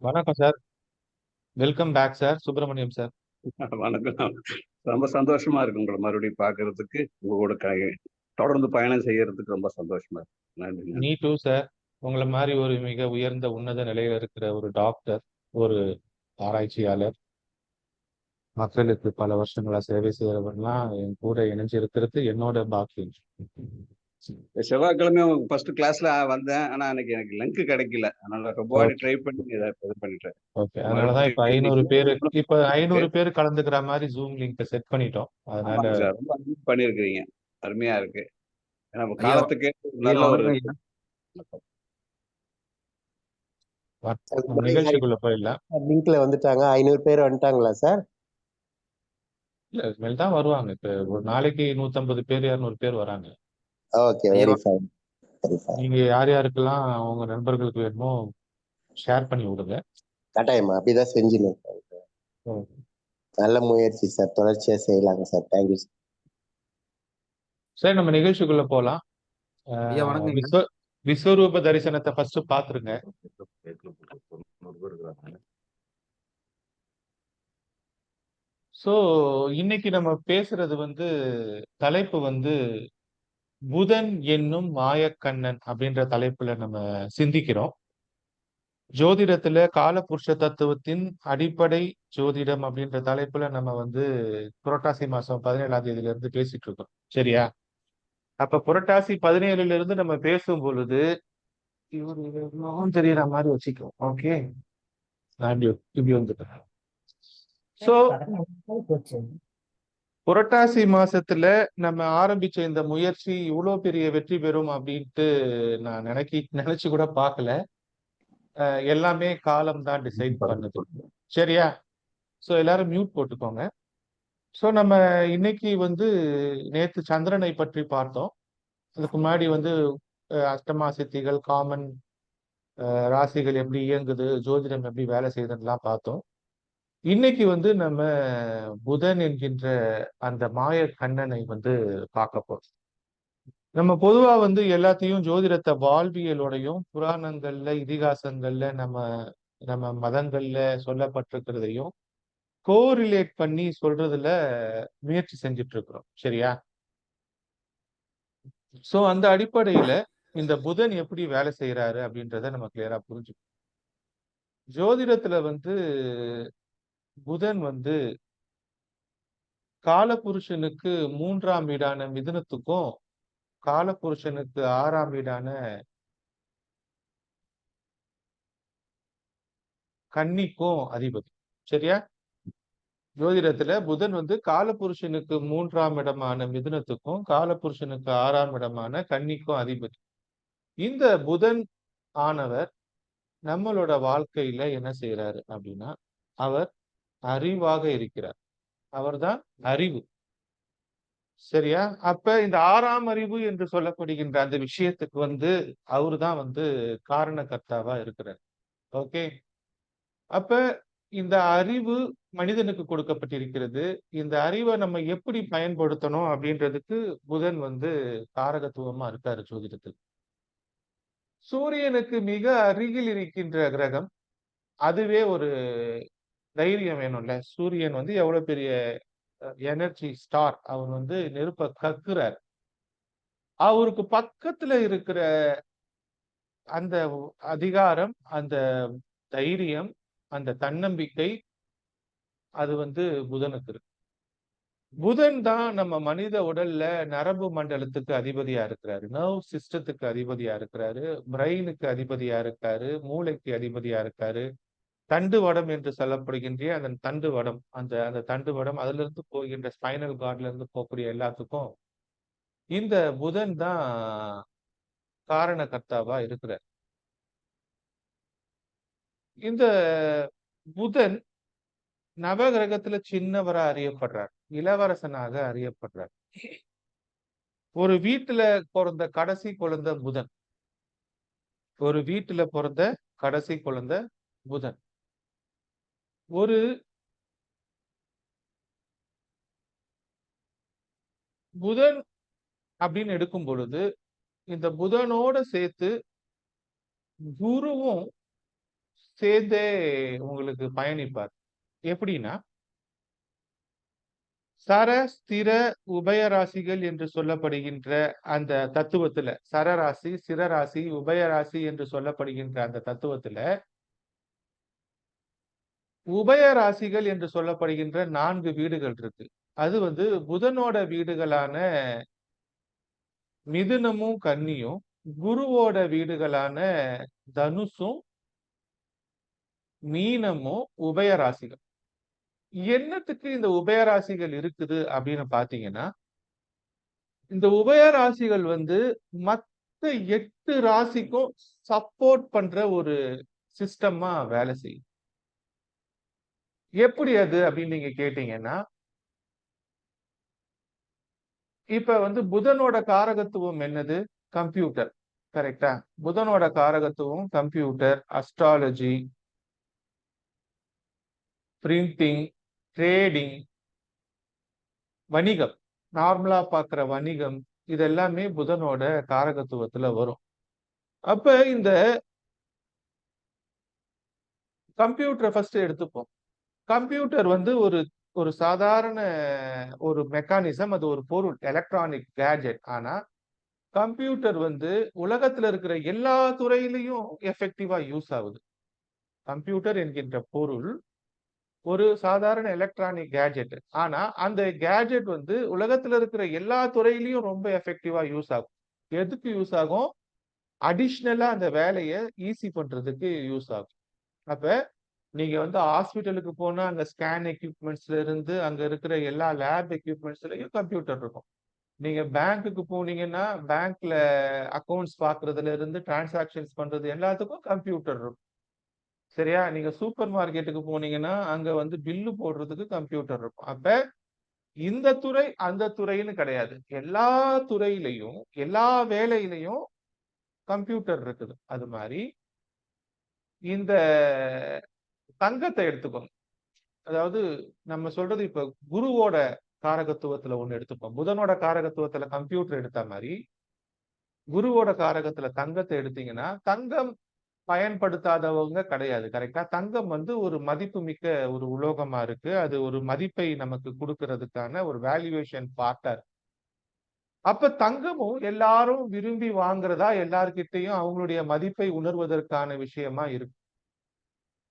வணக்கம் sir. Welcome back sir. Subramaniam sir. வணக்கம். ரொம்ப சந்தோஷமா இருக்கு உங்களை மறுபடியும் பார்க்கறதுக்கு. உங்க கூட தொடர்ந்து பயணம் செய்யறதுக்கு ரொம்ப சந்தோஷமா இருக்கு. நன்றி, மீ நன்றி. Too sir. உங்கள மாரி ஒரு மிக உயர்ந்த உன்னத நிலையில இருக்கிற ஒரு டாக்டர், ஒரு ஆராய்ச்சியாளர், மக்களுக்கு பல வருஷங்களா சேவை செய்றவர்லாம் என் கூட இணைஞ்சு இருக்கிறது என்னோட பாக்கியம். செவ்வாய்க்கிழமை ஃபர்ஸ்ட் கிளாஸ்ல வந்தேன். ஆனா அன்னைக்கு எனக்கு லங்க் கிடைக்கல. அதனால ரொம்ப வாட்டி ஓகே, ட்ரை பண்ணி இதை இது பண்ணிட்டேன். ஓகே. அதனால தான் இப்ப மறுபடியும் 500 இன்னைக்கு பேரு இப்ப 500 பேரு கலந்துக்கிற மாரி Zoom லிங்க்க செட் பண்ணிட்டோம். அதனால ஆமாங்க சார். ரொம்ப அருமையா பண்ணியிருக்கிறீங்க. அருமையா இருக்கு. நம்ம ஐயா காலத்துக்கு ஐயா நல்ல ஒரு வணக்கம் ஐயா. நம்ம நிகழ்ச்சிக்குள்ள போயிடலாம். லிங்க்ல வந்துட்டாங்க. 500 பேர் வந்துட்டாங்களா சார்? இல்ல இனிமேல் தான் வருவாங்க. இப்ப ஒரு நாளைக்கு 150 பேர், 200 பேர் வராங்க. ஓகே, ஐயா வெரி ஃபைன், வெரி ஃபைன். நீங்க யார் யாருக்கெல்லாம் உங்க நண்பர்களுக்கு வேணுமோ ஷேர் பண்ணி விடுங்க. கட்டாயமா அப்படிதான் செஞ்சிடணும் சார். ம். நல்ல முயற்சி சார், தொடர்ச்சியா செய்யலாங்க சார். Thank you sir. சரி, நம்ம நிகழ்ச்சிக்குள்ள போலாம். ஐயா வணக்கம் ஐயா. விஸ்வரூப தரிசனத்தை ஃபர்ஸ்ட் பாத்துருங்க. சோ இன்னைக்கு நம்ம பேசுறது தலைப்பு புதன் என்னும் மாயக்கண்ணன் அப்படின்ற தலைப்புல நம்ம சிந்திக்கிறோம். ஜோதிடத்துல காலபுருஷ தத்துவத்தின் அடிப்படை ஜோதிடம் அப்படின்ற தலைப்புல நம்ம புரட்டாசி மாசம் 17ஆம் தேதியில இருந்து பேசிட்டு இருக்கோம். சரியா? அப்ப புரட்டாசி 17ல இருந்து நம்ம பேசும் பொழுது இவரு முகம் தெரியற மாதிரி வச்சுக்கோ. ஓகே, நான் இப்படி வந்துட்டேன். சோ புரட்டாசி மாசத்துல நம்ம ஆரம்பிச்ச இந்த முயற்சி இவ்வளவு பெரிய வெற்றி பெறும் அப்படின்ட்டு நான் நினைச்சு கூட பார்க்கல. எல்லாமே காலம் தான் டிசைட் பண்ணுது. சரியா? சோ எல்லாரும் மியூட் போட்டுக்கோங்க. சோ நம்ம இன்னைக்கு நேத்து சந்திரனை பற்றி பார்த்தோம். அதுக்கு முன்னாடி அஷ்டமா சித்திகள், காமன் ராசிகள் எப்படி இயங்குது, ஜோதிடம் எப்படி வேலை செய்யுதுன்னெல்லாம் பார்த்தோம். இன்னைக்கு நம்ம புதன் என்கின்ற அந்த மாய கண்ணனை பார்க்க போறோம். நம்ம பொதுவா எல்லாத்தையும் ஜோதிடத்தை வாழ்வியலோடையும் புராணங்கள்ல, இதிகாசங்கள்ல, நம்ம நம்ம மதங்கள்ல சொல்லப்பட்டிருக்கிறதையும் கோரிலேட் பண்ணி சொல்றதுல முயற்சி செஞ்சுட்டு இருக்கிறோம். சரியா? சோ அந்த அடிப்படையில இந்த புதன் எப்படி வேலை செய்யறாரு அப்படின்றத நம்ம கிளியரா புரிஞ்சுக்கணும். ஜோதிடத்துல புதன் காலபுருஷனுக்கு 3ஆம் வீடான மிதுனத்துக்கும், காலபுருஷனுக்கு 6ஆம் வீடான கன்னிக்கும் அதிபதி. சரியா? ஜோதிடத்துல புதன் காலபுருஷனுக்கு 3ஆம் இடமான மிதுனத்துக்கும், காலபுருஷனுக்கு 6ஆம் இடமான கன்னிக்கும் அதிபதி. இந்த புதன் ஆனவர் நம்மளோட வாழ்க்கையில என்ன செய்யறாரு அப்படின்னா, அவர் அறிவாக இருக்கிறார். அவர்தான் அறிவு. சரியா? அப்ப இந்த 6ஆம் அறிவு என்று சொல்லப்படுகின்ற அந்த விஷயத்துக்கு அவருதான் காரணகர்த்தாவா இருக்கிறார். ஓகே. அப்ப இந்த அறிவு மனிதனுக்கு கொடுக்கப்பட்டிருக்கிறது. இந்த அறிவை நம்ம எப்படி பயன்படுத்தணும் அப்படின்றதுக்கு புதன் காரகத்துவமா இருக்காரு ஜோதிடத்தில். சூரியனுக்கு மிக அருகில் இருக்கின்ற கிரகம். அதுவே ஒரு தைரியம் வேணும்ல. சூரியன் எவ்வளவு பெரிய எனர்ஜி ஸ்டார். அவர் நெருப்ப கக்குறார். அவருக்கு பக்கத்துல இருக்கிற அந்த அதிகாரம், அந்த தைரியம், அந்த தன்னம்பிக்கை, அது புதனுக்கு இருக்கு. புதன் தான் நம்ம மனித உடல்ல நரம்பு மண்டலத்துக்கு அதிபதியா இருக்கிறாரு. நர்வ் சிஸ்டத்துக்கு அதிபதியா இருக்கிறாரு. பிரெயினுக்கு அதிபதியா இருக்காரு. மூளைக்கு அதிபதியா இருக்காரு. தண்டுவடம் என்று சொல்லப்படுகின்ற அந்த தண்டுவடம், அந்த அந்த தண்டுவடம், அதுல இருந்து போகின்ற ஸ்பைனல் கார்ட்ல இருந்து போகக்கூடிய எல்லாத்துக்கும் இந்த புதன் தான் காரணகர்த்தாவா இருக்கிறார். இந்த புதன் நவகிரகத்துல சின்னவரா அறியப்படுறார். இளவரசனாக அறியப்படுறார். ஒரு வீட்டுல பிறந்த கடைசி குழந்தை புதன். ஒரு வீட்டுல பிறந்த கடைசி குழந்தை புதன். ஒரு புதன் அப்படின்னு எடுக்கும் பொழுது இந்த புதனோட சேர்த்து குருவும் சேர்ந்தே உங்களுக்கு பயணிப்பார். எப்படின்னா, சர, ஸ்திர, உபயராசிகள் என்று சொல்லப்படுகின்ற அந்த தத்துவத்துல, சரராசி, சிரராசி, உபயராசி என்று சொல்லப்படுகின்ற அந்த தத்துவத்துல, உபயராசிகள் என்று சொல்லப்படுகின்ற 4 வீடுகள் இருக்கு. அது புதனோட வீடுகளான மிதுனமும், கன்னியும், குருவோட வீடுகளான தனுசும், மீனமும் உபயராசிகள். என்னத்துக்கு இந்த உபயராசிகள் இருக்குது அப்படின்னு பாத்தீங்கன்னா, இந்த உபயராசிகள் மத்த 8 ராசிக்கும் சப்போர்ட் பண்ற ஒரு சிஸ்டமா வேலை செய்யும். எப்படி அது அப்படின்னு நீங்க கேட்டீங்கன்னா, இப்ப புதனோட காரகத்துவம் என்னது? கம்ப்யூட்டர். கரெக்டா? புதனோட காரகத்துவம் கம்ப்யூட்டர், அஸ்ட்ராலஜி, பிரிண்டிங், ட்ரேடிங், வணிகம். நார்மலா பாக்குற வணிகம் இது எல்லாமே புதனோட காரகத்துவத்துல வரும். அப்ப இந்த கம்ப்யூட்டரை ஃபர்ஸ்ட் எடுத்துப்போம். கம்ப்யூட்டர் ஒரு ஒரு சாதாரண ஒரு மெக்கானிசம், அது ஒரு பொருள், எலக்ட்ரானிக் கேஜெட். ஆனா கம்ப்யூட்டர் உலகத்துல இருக்கிற எல்லா துறையிலையும் எஃபெக்டிவா யூஸ் ஆகுது. கம்ப்யூட்டர் என்கின்ற பொருள் ஒரு சாதாரண எலக்ட்ரானிக் கேஜெட். ஆனா அந்த கேஜெட் உலகத்துல இருக்கிற எல்லா துறையிலையும் ரொம்ப எஃபெக்டிவா யூஸ் ஆகும். எதுக்கு யூஸ் ஆகும்? அடிஷ்னலா அந்த வேலையை ஈஸி பண்றதுக்கு யூஸ் ஆகும். அப்ப நீங்க ஹாஸ்பிட்டலுக்கு போனா அங்க ஸ்கேன் எக்யூப்மெண்ட்ஸ்ல இருந்து அங்க இருக்கிற எல்லா லேப் எக்யூப்மெண்ட்ஸ்லயும் கம்ப்யூட்டர் இருக்கும். நீங்க பேங்க்குக்கு போனீங்கன்னா பேங்க்ல அக்கவுண்ட்ஸ் பாக்குறதுல இருந்து டிரான்சாக்ஷன்ஸ் பண்றது எல்லாத்துக்கும் கம்ப்யூட்டர் இருக்கும். சரியா? நீங்க சூப்பர் மார்க்கெட்டுக்கு போனீங்கன்னா அங்க பில்லு போடுறதுக்கு கம்ப்யூட்டர் இருக்கும். அப்ப இந்த துறை அந்த துறைன்னு கிடையாது. எல்லா துறையிலையும் எல்லா வேலையிலையும் கம்ப்யூட்டர் இருக்குது. அது மாதிரி இந்த தங்கத்தை எடுத்துக்கோங்க. அதாவது நம்ம சொல்றது இப்ப குருவோட காரகத்துவத்துல ஒண்ணு எடுத்துப்போம். புதனோட காரகத்துவத்துல கம்ப்யூட்டர் எடுத்த மாதிரி குருவோட காரகத்துல தங்கத்தை எடுத்தீங்கன்னா, தங்கம் பயன்படுத்தாதவங்க கிடையாது. கரெக்டா? தங்கம் ஒரு மதிப்பு மிக்க ஒரு உலோகமா இருக்கு. அது ஒரு மதிப்பை நமக்கு கொடுக்கறதுக்கான ஒரு வேல்யூவேஷன் பார்ட்டா இருக்கு. அப்ப தங்கமும் எல்லாரும் விரும்பி வாங்குறதா, எல்லார்கிட்டையும் அவங்களுடைய மதிப்பை உணர்வதற்கான விஷயமா இருக்கு.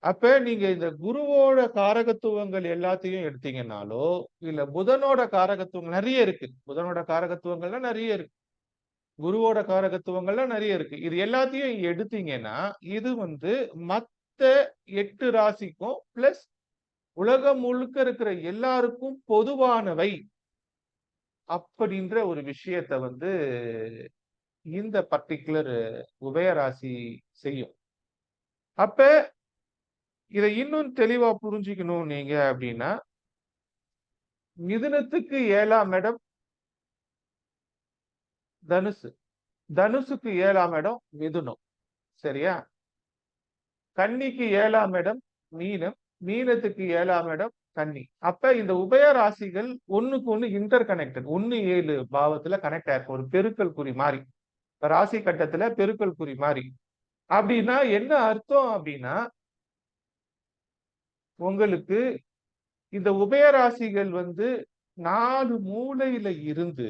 அப்ப நீங்க இந்த குருவோட காரகத்துவங்கள் எல்லாத்தையும் எடுத்தீங்கன்னாலோ, இல்ல புதனோட காரகத்துவங்கள் நிறைய இருக்கு. புதனோட காரகத்துவங்கள்ல நிறைய இருக்கு. குருவோட காரகத்துவங்கள்ல நிறைய இருக்கு. இது எல்லாத்தையும் எடுத்தீங்கன்னா, இது மத்த 8 ராசிக்கும் பிளஸ் உலகம் முழுக்க இருக்கிற எல்லாருக்கும் பொதுவானவை அப்படின்ற ஒரு விஷயத்த இந்த பர்டிகுலர் உபயராசி செய்யும். அப்ப இதை இன்னும் தெளிவா புரிஞ்சுக்கணும் நீங்க அப்படின்னா, மிதுனத்துக்கு 7ஆம் இடம் தனுசு, தனுசுக்கு 7ஆம் இடம் மிதுனம். சரியா? கன்னிக்கு 7ஆம் இடம் மீனம், மீனத்துக்கு 7ஆம் இடம் கன்னி. அப்ப இந்த உபயராசிகள் ஒண்ணுக்கு ஒண்ணு இன்டர் கனெக்டட். 1-7 பாவத்துல கனெக்ட் ஆயிருக்கும். ஒரு பெருக்கல் குறி மாதிரி, ராசி கட்டத்துல பெருக்கல் குறி மாதிரி. அப்படின்னா என்ன அர்த்தம் அப்படின்னா, உங்களுக்கு இந்த உபயராசிகள் 4 மூலையில இருந்து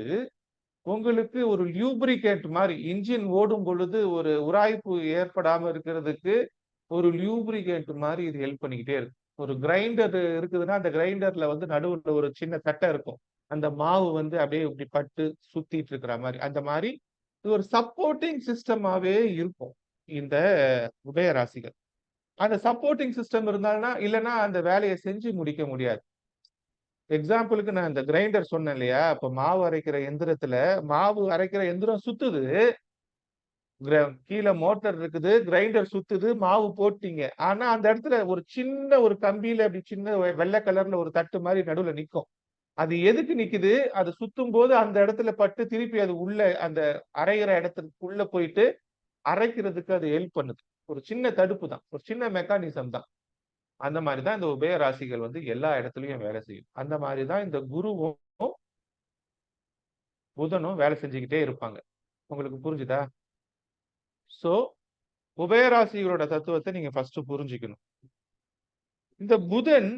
உங்களுக்கு ஒரு லியூப்ரிகேட் மாதிரி, இன்ஜின் ஓடும் பொழுது ஒரு உராய்ப்பு ஏற்படாம இருக்கிறதுக்கு ஒரு லியூப்ரிகேட் மாதிரி இது ஹெல்ப் பண்ணிக்கிட்டே இருக்கு. ஒரு கிரைண்டர் இருக்குதுன்னா அந்த கிரைண்டர்ல நடுவுல ஒரு சின்ன தட்டை இருக்கும். அந்த மாவு அப்படியே இப்படி பட்டு சுத்திட்டு இருக்கிற மாதிரி, அந்த மாதிரி இது ஒரு சப்போர்ட்டிங் சிஸ்டமாவே இருக்கும் இந்த உபயராசிகள். அந்த சப்போர்ட்டிங் சிஸ்டம் இருந்தால்னா இல்லைன்னா அந்த வேலையை செஞ்சு முடிக்க முடியாது. எக்ஸாம்பிளுக்கு நான் இந்த கிரைண்டர் சொன்னேன் இல்லையா? அப்ப மாவு அரைக்கிற எந்திரத்துல மாவு அரைக்கிற எந்திரம் சுத்துது, கீழே மோட்டார் இருக்குது, கிரைண்டர் சுத்துது, மாவு போட்டீங்க. ஆனா அந்த இடத்துல ஒரு சின்ன ஒரு கம்பியில அப்படி சின்ன வெள்ளை கலர்ல ஒரு தட்டு மாதிரி நடுவுல நிக்கும். அது எதுக்கு நிக்குது? அது சுத்தும் போது அந்த இடத்துல பட்டு திருப்பி அது உள்ள அந்த அரைகிற இடத்துக்குள்ள போயிட்டு அரைக்கிறதுக்கு அது ஹெல்ப் பண்ணுது. ஒரு சின்ன தடுப்பு தான், ஒரு சின்ன மெக்கானிசம் தான். அந்த மாதிரிதான் இந்த உபயராசிகள் எல்லா இடத்துலயும் வேலை செய்யும். அந்த மாதிரிதான் இந்த குருவும் புதனும் வேலை செஞ்சுக்கிட்டே இருப்பாங்க. உங்களுக்கு புரிஞ்சுதா? சோ உபயராசிகளோட தத்துவத்தை நீங்க ஃபர்ஸ்ட் புரிஞ்சுக்கணும். இந்த புதன்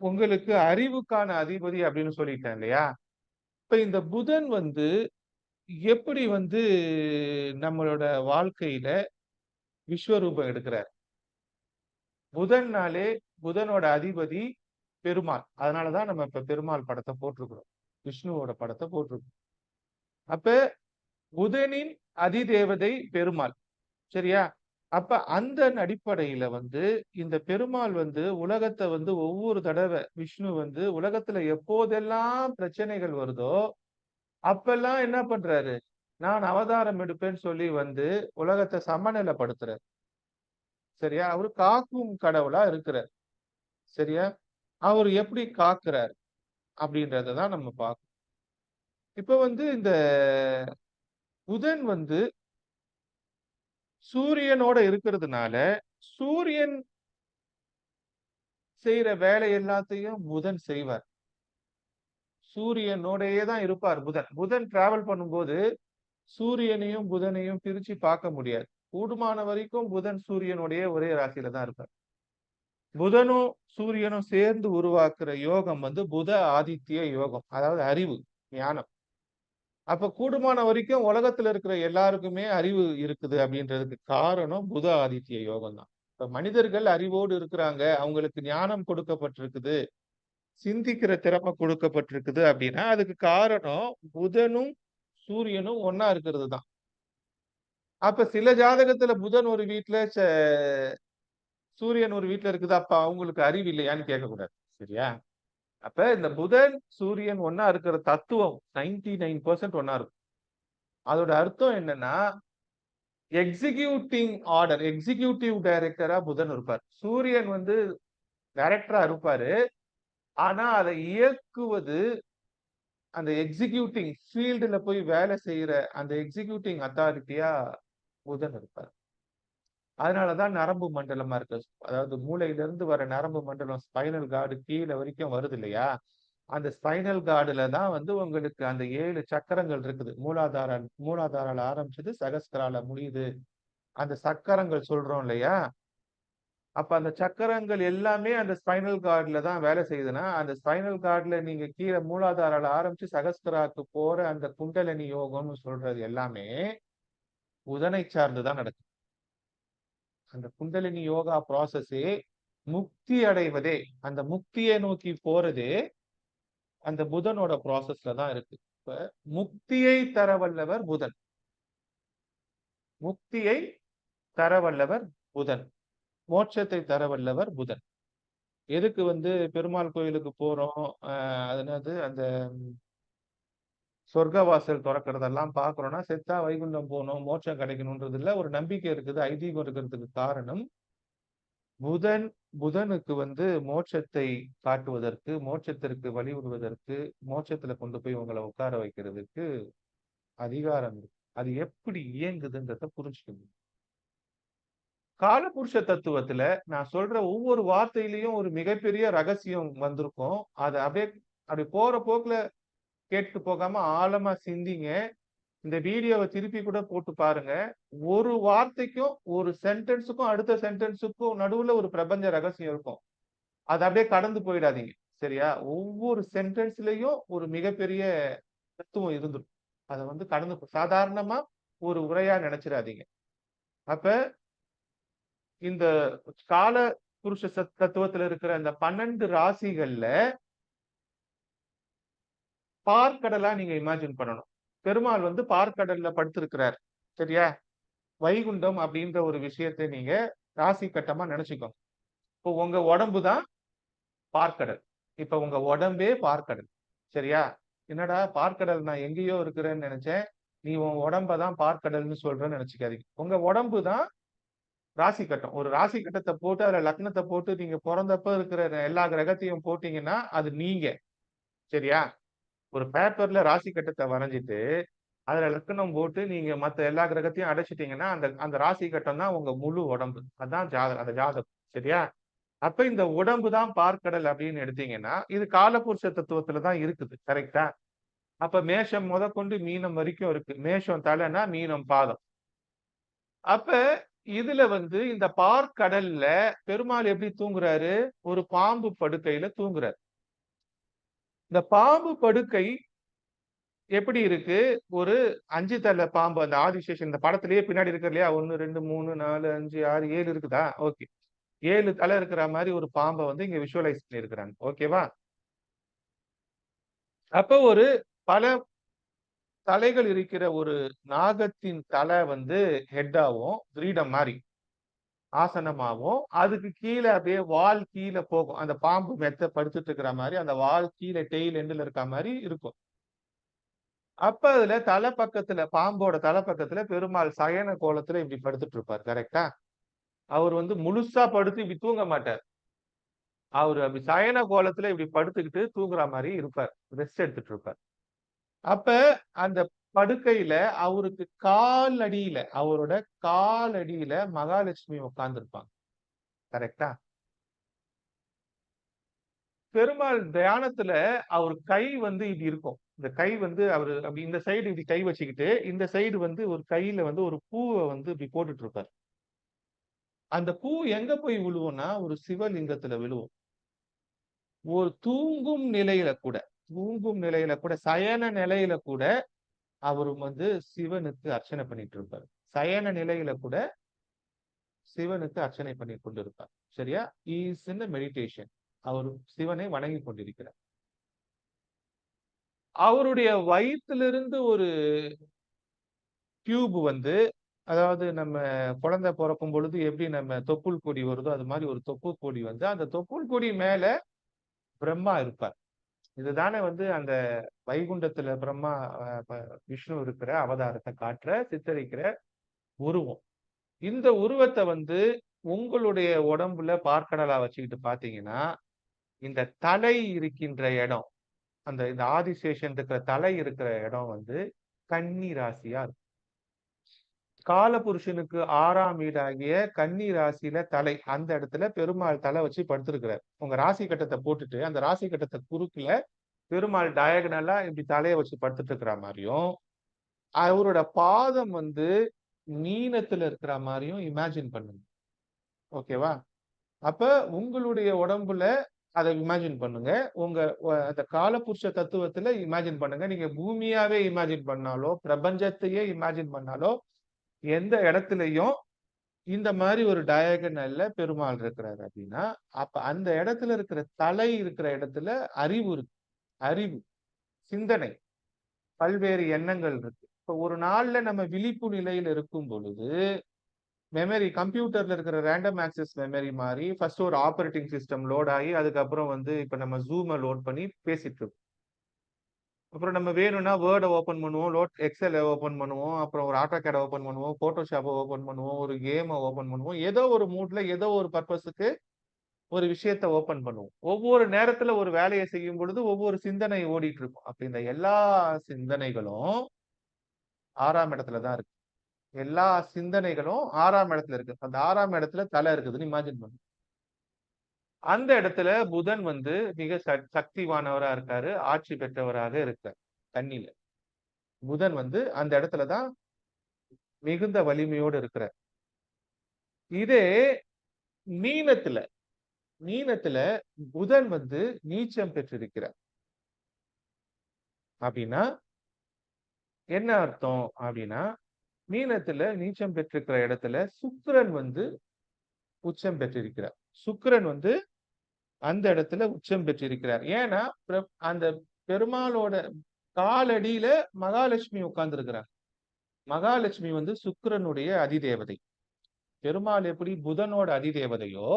உங்களுக்கு அறிவுக்கான அதிபதி அப்படின்னு சொல்லிட்டேன் இல்லையா? இப்ப இந்த புதன் வந்து எப்படி வந்து நம்மளோட வாழ்க்கையில விஸ்வரூபம் எடுக்கிறார்? புதன்னாலே புதனோட அதிபதி பெருமாள். அதனாலதான் நம்ம இப்ப பெருமாள் படத்தை போட்டிருக்கிறோம், விஷ்ணுவோட படத்தை போட்டிருக்கோம். அப்ப புதனின் அதிதேவதை பெருமாள், சரியா? அப்ப அந்த அடிப்படையில வந்து இந்த பெருமாள் வந்து உலகத்தை வந்து ஒவ்வொரு தடவை விஷ்ணு வந்து உலகத்துல எப்போதெல்லாம் பிரச்சனைகள் வருதோ அப்பெல்லாம் என்ன பண்றாரு? நான் அவதாரம் எடுப்பேன்னு சொல்லி வந்து உலகத்தை சமநிலைப்படுத்துறார், சரியா? அவரு காக்கும் கடவுளா இருக்கிறார், சரியா? அவர் எப்படி காக்குறார் அப்படின்றதான் நம்ம பார்க்கணும். இப்ப வந்து இந்த புதன் வந்து சூரியனோட இருக்கிறதுனால சூரியன் செய்யற வேலை எல்லாத்தையும் புதன் செய்வார். சூரியனோடயே தான் இருப்பார் புதன். புதன் டிராவல் பண்ணும்போது சூரியனையும் புதனையும் பிரிச்சு பார்க்க முடியாது. கூடுமான வரைக்கும் புதன் சூரியனுடைய ஒரே ராசியில தான் இருப்பார். புதனும் சூரியனும் சேர்ந்து உருவாக்குற யோகம் வந்து புத ஆதித்ய யோகம், அதாவது அறிவு, ஞானம். அப்ப கூடுமான வரைக்கும் உலகத்துல இருக்கிற எல்லாருக்குமே அறிவு இருக்குது அப்படின்றதுக்கு காரணம் புத ஆதித்ய யோகம் தான். இப்ப மனிதர்கள் அறிவோடு இருக்கிறாங்க, அவங்களுக்கு ஞானம் கொடுக்கப்பட்டிருக்குது, சிந்திக்கிற திறமை கொடுக்கப்பட்டிருக்குது அப்படின்னா அதுக்கு காரணம் புதனும் சூரியனும் ஒன்னா இருக்கிறது தான். அப்ப சில ஜாதகத்துல புதன் ஒரு வீட்டுல சூரியன் ஒரு வீட்டுல இருக்குது, அப்ப அவங்களுக்கு அறிவு இல்லையான்னு கேட்கக்கூடாது, சரியா? அப்ப இந்த புதன் சூரியன் ஒன்னா இருக்கிற தத்துவம் 99% ஒன்னா இருக்கும். அதோட அர்த்தம் என்னன்னா எக்ஸிகியூட்டிங் ஆர்டர், எக்ஸிகியூட்டிவ் டைரக்டரா புதன் இருப்பார். சூரியன் வந்து டைரக்டரா இருப்பாரு, ஆனா அதை இயக்குவது அந்த எக்ஸிகியூட்டிங் ஃபீல்டுல போய் வேலை செய்யற அந்த எக்ஸிகியூட்டிங் அத்தாரிட்டியா புதன் இருப்பார். அதனாலதான் நரம்பு மண்டலமா இருக்கு, அதாவது மூளையில இருந்து வர நரம்பு மண்டலம் ஸ்பைனல் கார்டு கீழே வரைக்கும் வருது இல்லையா? அந்த ஸ்பைனல் கார்டுல தான் வந்து உங்களுக்கு அந்த 7 சக்கரங்கள் இருக்குது. மூலாதாரால ஆரம்பிச்சது சகஸ்கரால முடியுது, அந்த சக்கரங்கள் சொல்றோம் இல்லையா? அப்ப அந்த சக்கரங்கள் எல்லாமே அந்த ஸ்பைனல் கார்டுல தான் வேலை செய்யுதுன்னா, அந்த ஸ்பைனல் கார்டுல நீங்க கீழே மூலாதாரால ஆரம்பிச்சு சகஸ்கராக்கு போற அந்த குண்டலினி யோகம்னு சொல்றது எல்லாமே புதனை சார்ந்துதான் நடக்குது. அந்த குண்டலினி யோகா ப்ராசஸே முக்தி அடைவதே, அந்த முக்தியை நோக்கி போறதே அந்த புதனோட ப்ராசஸ்ல தான் இருக்கு. இப்ப முக்தியை தரவல்லவர் புதன், முக்தியை தரவல்லவர் புதன், மோட்சத்தை தரவல்லவர் புதன். எதுக்கு வந்து பெருமாள் கோயிலுக்கு போறோம், அதனது அந்த சொர்க்கவாசல் திறக்கிறதெல்லாம் பாக்குறோம்னா செத்தா வைகுண்டம் போகணும், மோட்சம் கிடைக்கணும்ன்றது இல்ல, ஒரு நம்பிக்கை இருக்குது, ஐதீகம் இருக்கிறதுக்கு காரணம் புதனுக்கு வந்து மோட்சத்தை காட்டுவதற்கு, மோட்சத்திற்கு வழிவிடுவதற்கு, மோட்சத்துல கொண்டு போய் உங்களை உட்கார வைக்கிறதுக்கு அதிகாரம் இருக்கு. அது எப்படி இயங்குதுன்றத புரிஞ்சுக்கணும். காலபுருஷ தத்துவத்துல நான் சொல்ற ஒவ்வொரு வார்த்தையிலையும் ஒரு மிகப்பெரிய ரகசியம் வந்திருக்கும். அதை அப்படி போற போக்குல கேட்டு போகாம ஆழமா சிந்திங்க. இந்த வீடியோவை திருப்பி கூட போட்டு பாருங்க. ஒரு வார்த்தைக்கும் ஒரு சென்டென்ஸுக்கும் அடுத்த சென்டென்ஸுக்கும் நடுவுல ஒரு பிரபஞ்ச ரகசியம் இருக்கும். அதை அப்படியே கடந்து போயிடாதீங்க, சரியா? ஒவ்வொரு சென்டென்ஸ்லயும் ஒரு மிகப்பெரிய தத்துவம் இருந்துடும். அதை வந்து கடந்து சாதாரணமா ஒரு உரையா நினைச்சிடாதீங்க. அப்ப இந்த கால புருஷ தத்துவத்துல இருக்கிற அந்த 12 ராசிகள்ல பார்க்கடலா நீங்க இமேஜின் பண்ணணும். பெருமாள் வந்து பார்க்கடல்ல படுத்திருக்கிறார், சரியா? வைகுண்டம் அப்படின்ற ஒரு விஷயத்தை நீங்க ராசி கட்டமா நினைச்சுக்கோங்க. இப்போ உங்க உடம்பு தான் பார்க்கடல். இப்ப உங்க உடம்பே பார்க்கடல், சரியா? என்னடா பார்க்கடல், நான் எங்கேயோ இருக்கிறேன்னு நினைச்சேன், நீ உன் உடம்பதான் பார்க்கடல்னு சொல்றேன்னு நினைச்சுக்காதீங்க. உங்க உடம்பு தான் ராசி கட்டம். ஒரு ராசி கட்டத்தை போட்டு அதுல லக்னத்தை போட்டு நீங்க பிறந்தப்ப இருக்கிற எல்லா கிரகத்தையும் போட்டீங்கன்னா அது நீங்க, சரியா? ஒரு பேப்பர்ல ராசி கட்டத்தை வரைஞ்சிட்டு அதுல லக்னம் போட்டு நீங்க மத்த எல்லா கிரகத்தையும் அடைச்சிட்டீங்கன்னா அந்த அந்த ராசி கட்டம் தான் உங்க முழு உடம்பு. அதான் அந்த ஜாதகம், சரியா? அப்ப இந்த உடம்பு தான் பார்க்கடல் அப்படின்னு எடுத்தீங்கன்னா இது காலபுருஷ தத்துவத்துலதான் இருக்குது, கரெக்டா? அப்ப மேஷம் முதற்கொண்டு மீனம் வரைக்கும் இருக்கு. மேஷம் தலைனா மீனம் பாதம், அப்ப இதுல இந்த பார்க்கடல்ல பெருமாள் எப்படி தூங்குறாரு? ஒரு பாம்பு படுக்கையில தூங்குறாரு. இந்த பாம்பு படுக்கை எப்படி இருக்கு? ஒரு 5 தலை பாம்பு அந்த ஆதிசேஷன் இந்த படத்திலேயே பின்னாடி இருக்கு இல்லையா? 1, 2, 3, 4, 5, 6, 7 இருக்குதா? ஓகே. 7 தலை இருக்கிற மாரி ஒரு பாம்ப இங்க விஷுவலைஸ் பண்ணியிருக்கிறாங்க. ஓகேவா? அப்ப ஒரு பல தலைகள் இருக்கிற ஒரு நாகத்தின் தலை ஹெட்டாவும், கிரீடம் மாரி ஆசனமாவும், அதுக்கு கீழ அப்படியே வால் கீழ போகும். அந்த பாம்பு மெத்த படுத்துட்டு இருக்கிற மாரி, அந்த வால் கீழ டெயில் எண்டுல இருக்க மாரி இருக்கும். அப்ப அதுல தலை பக்கத்துல பாம்போட தலை பக்கத்துல பெருமாள் சயன கோலத்துல இப்படி படுத்துட்டு இருப்பார். கரெக்ட்டா? அவர் முழுசா படுத்து இப்படி தூங்க மாட்டார். அவரு அப்படி சயன கோலத்துல இப்படி படுத்துக்கிட்டு தூங்குற மாரி இருப்பார். ரெஸ்ட் எடுத்துட்டு இருப்பார். அப்ப அந்த படுக்கையில அவருக்கு அவரோட கால் அடியில மகாலட்சுமி உட்கார்ந்திருப்பாங்க. கரெக்ட்டா? பெருமாள் தியானத்துல அவர் கை இப்படி இருக்கும். இந்த கை அவரு அப்படி இந்த சைடு இப்படி கை வச்சுக்கிட்டு, இந்த சைடு ஒரு கையில ஒரு பூவ இப்படி போட்டுட்டு இருப்பார். அந்த பூ எங்க போய் விழுவும்னா, ஒரு சிவலிங்கத்துல விழுவும். ஒரு தூங்கும் நிலையில கூட சயன நிலையில கூட அவரு சிவனுக்கு அர்ச்சனை பண்ணிட்டு இருப்பார். சயன நிலையில கூட சிவனுக்கு அர்ச்சனை பண்ணி கொண்டிருப்பார். சரியா? He is in meditation. அவர் சிவனை வணங்கி கொண்டிருக்கிறார். அவருடைய வயிற்றிலிருந்து ஒரு டியூப் அதாவது நம்ம குழந்தை பிறக்கும் பொழுது எப்படி நம்ம தொப்புள் கொடி வருதோ அது மாதிரி ஒரு தொப்புள் கொடி அந்த தொப்புள் கொடி மேல பிரம்மா இருப்பார். இதுதானே அந்த வைகுண்டத்துல பிரம்மா விஷ்ணு இருக்கிற அவதாரத்தை சித்தரிக்கிற உருவம். இந்த உருவத்தை உங்களுடைய உடம்புல பார்க்கடலா வச்சுக்கிட்டு பாத்தீங்கன்னா, இந்த தலை இருக்கின்ற இடம், இந்த ஆதிசேஷன் இருக்கிற தலை இருக்கிற இடம் கன்னி ராசியா இருக்கும். காலபுருஷனுக்கு 6ஆம் வீடாகிய கன்னி ராசியில தலை, அந்த இடத்துல பெருமாள் தலை வச்சு படுத்திருக்கிறார். உங்க ராசி கட்டத்தை போட்டுட்டு அந்த ராசி கட்டத்தை குறுக்குல பெருமாள் டயகனலா இப்படி தலையை வச்சு படுத்துட்டு இருக்கிற மாதிரியும், அவரோட பாதம் மீனத்துல இருக்கிற மாதிரியும் இமேஜின் பண்ணுங்க. ஓகேவா? அப்ப உங்களுடைய உடம்புல அதை இமேஜின் பண்ணுங்க. உங்க அந்த காலபுருஷ தத்துவத்துல இமேஜின் பண்ணுங்க. நீங்க பூமியாவே இமேஜின் பண்ணாலோ, பிரபஞ்சத்தையே இமேஜின் பண்ணாலோ, எந்த இடத்துலயும் இந்த மாதிரி ஒரு டயகனல்ல பெருமாள் இருக்கிறார் அப்படின்னா, அப்ப அந்த இடத்துல இருக்கிற தலை இருக்கிற இடத்துல அறிவு இருக்கு. அறிவு, சிந்தனை, பல்வேறு எண்ணங்கள் இருக்கு. இப்ப ஒரு நாள்ல நம்ம விழிப்பு நிலையில இருக்கும் பொழுது மெமரி கம்ப்யூட்டர்ல இருக்கிற ரேண்டம் ஆக்சஸ் மெமரி மாதிரி ஃபர்ஸ்ட் ஒரு ஆப்பரேட்டிங் சிஸ்டம் லோட் ஆகி அதுக்கப்புறம் இப்ப நம்ம ஜூமை லோட் பண்ணி பேசிட்டு இருக்கோம். அப்புறம் நம்ம வேணும்னா வேர்டை ஓப்பன் பண்ணுவோம், எக்ஸலை ஓப்பன் பண்ணுவோம், அப்புறம் ஒரு ஆட்டோகேடை ஓப்பன் பண்ணுவோம், போட்டோஷாப்பை ஓப்பன் பண்ணுவோம், ஒரு கேமை ஓப்பன் பண்ணுவோம். ஏதோ ஒரு மூட்ல ஏதோ ஒரு பர்பஸுக்கு ஒரு விஷயத்த ஓப்பன் பண்ணுவோம். ஒவ்வொரு நேரத்துல ஒரு வேலையை செய்யும் பொழுது ஒவ்வொரு சிந்தனை ஓடிட்டு இருக்கும். அப்ப இந்த எல்லா சிந்தனைகளும் 6ஆம் இடத்துல தான் இருக்கு. எல்லா சிந்தனைகளும் 6ஆம் இடத்துல இருக்கு. அந்த 6ஆம் இடத்துல தலை இருக்குதுன்னு இமேஜின் பண்ணுங்க. அந்த இடத்துல புதன் மிக சக்திவானவரா இருக்காரு, ஆட்சி பெற்றவராக இருக்கார். கன்னியில புதன் அந்த இடத்துலதான் மிகுந்த வலிமையோடு இருக்கிறார். இதே மீனத்துல புதன் நீச்சம் பெற்றிருக்கிறார். அப்படின்னா என்ன அர்த்தம் அப்படின்னா, மீனத்துல நீச்சம் பெற்றிருக்கிற இடத்துல சுக்கிரன் உச்சம் பெற்றிருக்கிறார். சுக்கிரன் அந்த இடத்துல உச்சம் பெற்றிருக்கிறார். ஏன்னா அந்த பெருமாளோட காலடியில மகாலட்சுமி உட்கார்ந்து இருக்கிறார். மகாலட்சுமி சுக்கிரனுடைய அதிதேவதை. பெருமாள் எப்படி புதனோட அதிதேவதையோ,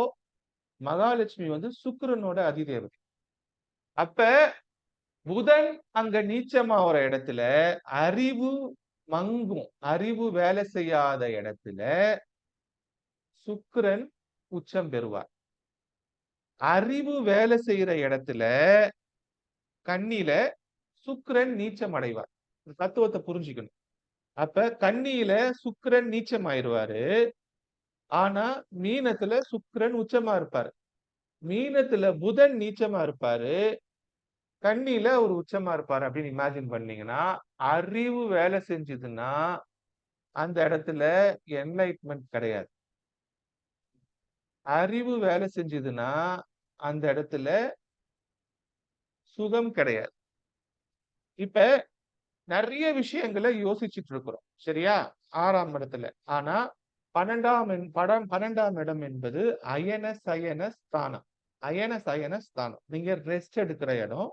மகாலட்சுமி சுக்கிரனோட அதிதேவதை. அப்ப புதன் அங்க நீச்சமாகிற இடத்துல அறிவு மங்கும், அறிவு வேலை செய்யாத இடத்துல சுக்கிரன் உச்சம் பெறுவார். அறிவு வேலை செய்யற இடத்துல கன்னியில சுக்கிரன் நீச்சம் அடைவார். தத்துவத்தை புரிஞ்சுக்கணும். அப்ப கன்னியில சுக்கிரன் நீச்சம் ஆயிடுவாரு. ஆனா மீனத்துல சுக்கிரன் உச்சமா இருப்பாரு. மீனத்துல புதன் நீச்சமா இருப்பாரு, கன்னியில அவர் உச்சமா இருப்பாரு அப்படின்னு இமேஜின் பண்ணீங்கன்னா, அறிவு வேலை செஞ்சதுன்னா அந்த இடத்துல என்லைட்மெண்ட் கிடையாது. அறிவு வேலை செஞ்சதுன்னா அந்த இடத்துல சுகம் கிடையாது. இப்ப நிறைய விஷயங்களை யோசிச்சுட்டு இருக்கிறோம், சரியா? 6ஆம் இடத்துல. ஆனா 12ஆம் இடம் என்பது அயன சயன ஸ்தானம். அயன சயன ஸ்தானம். நீங்க ரெஸ்ட் எடுக்கிற இடம்.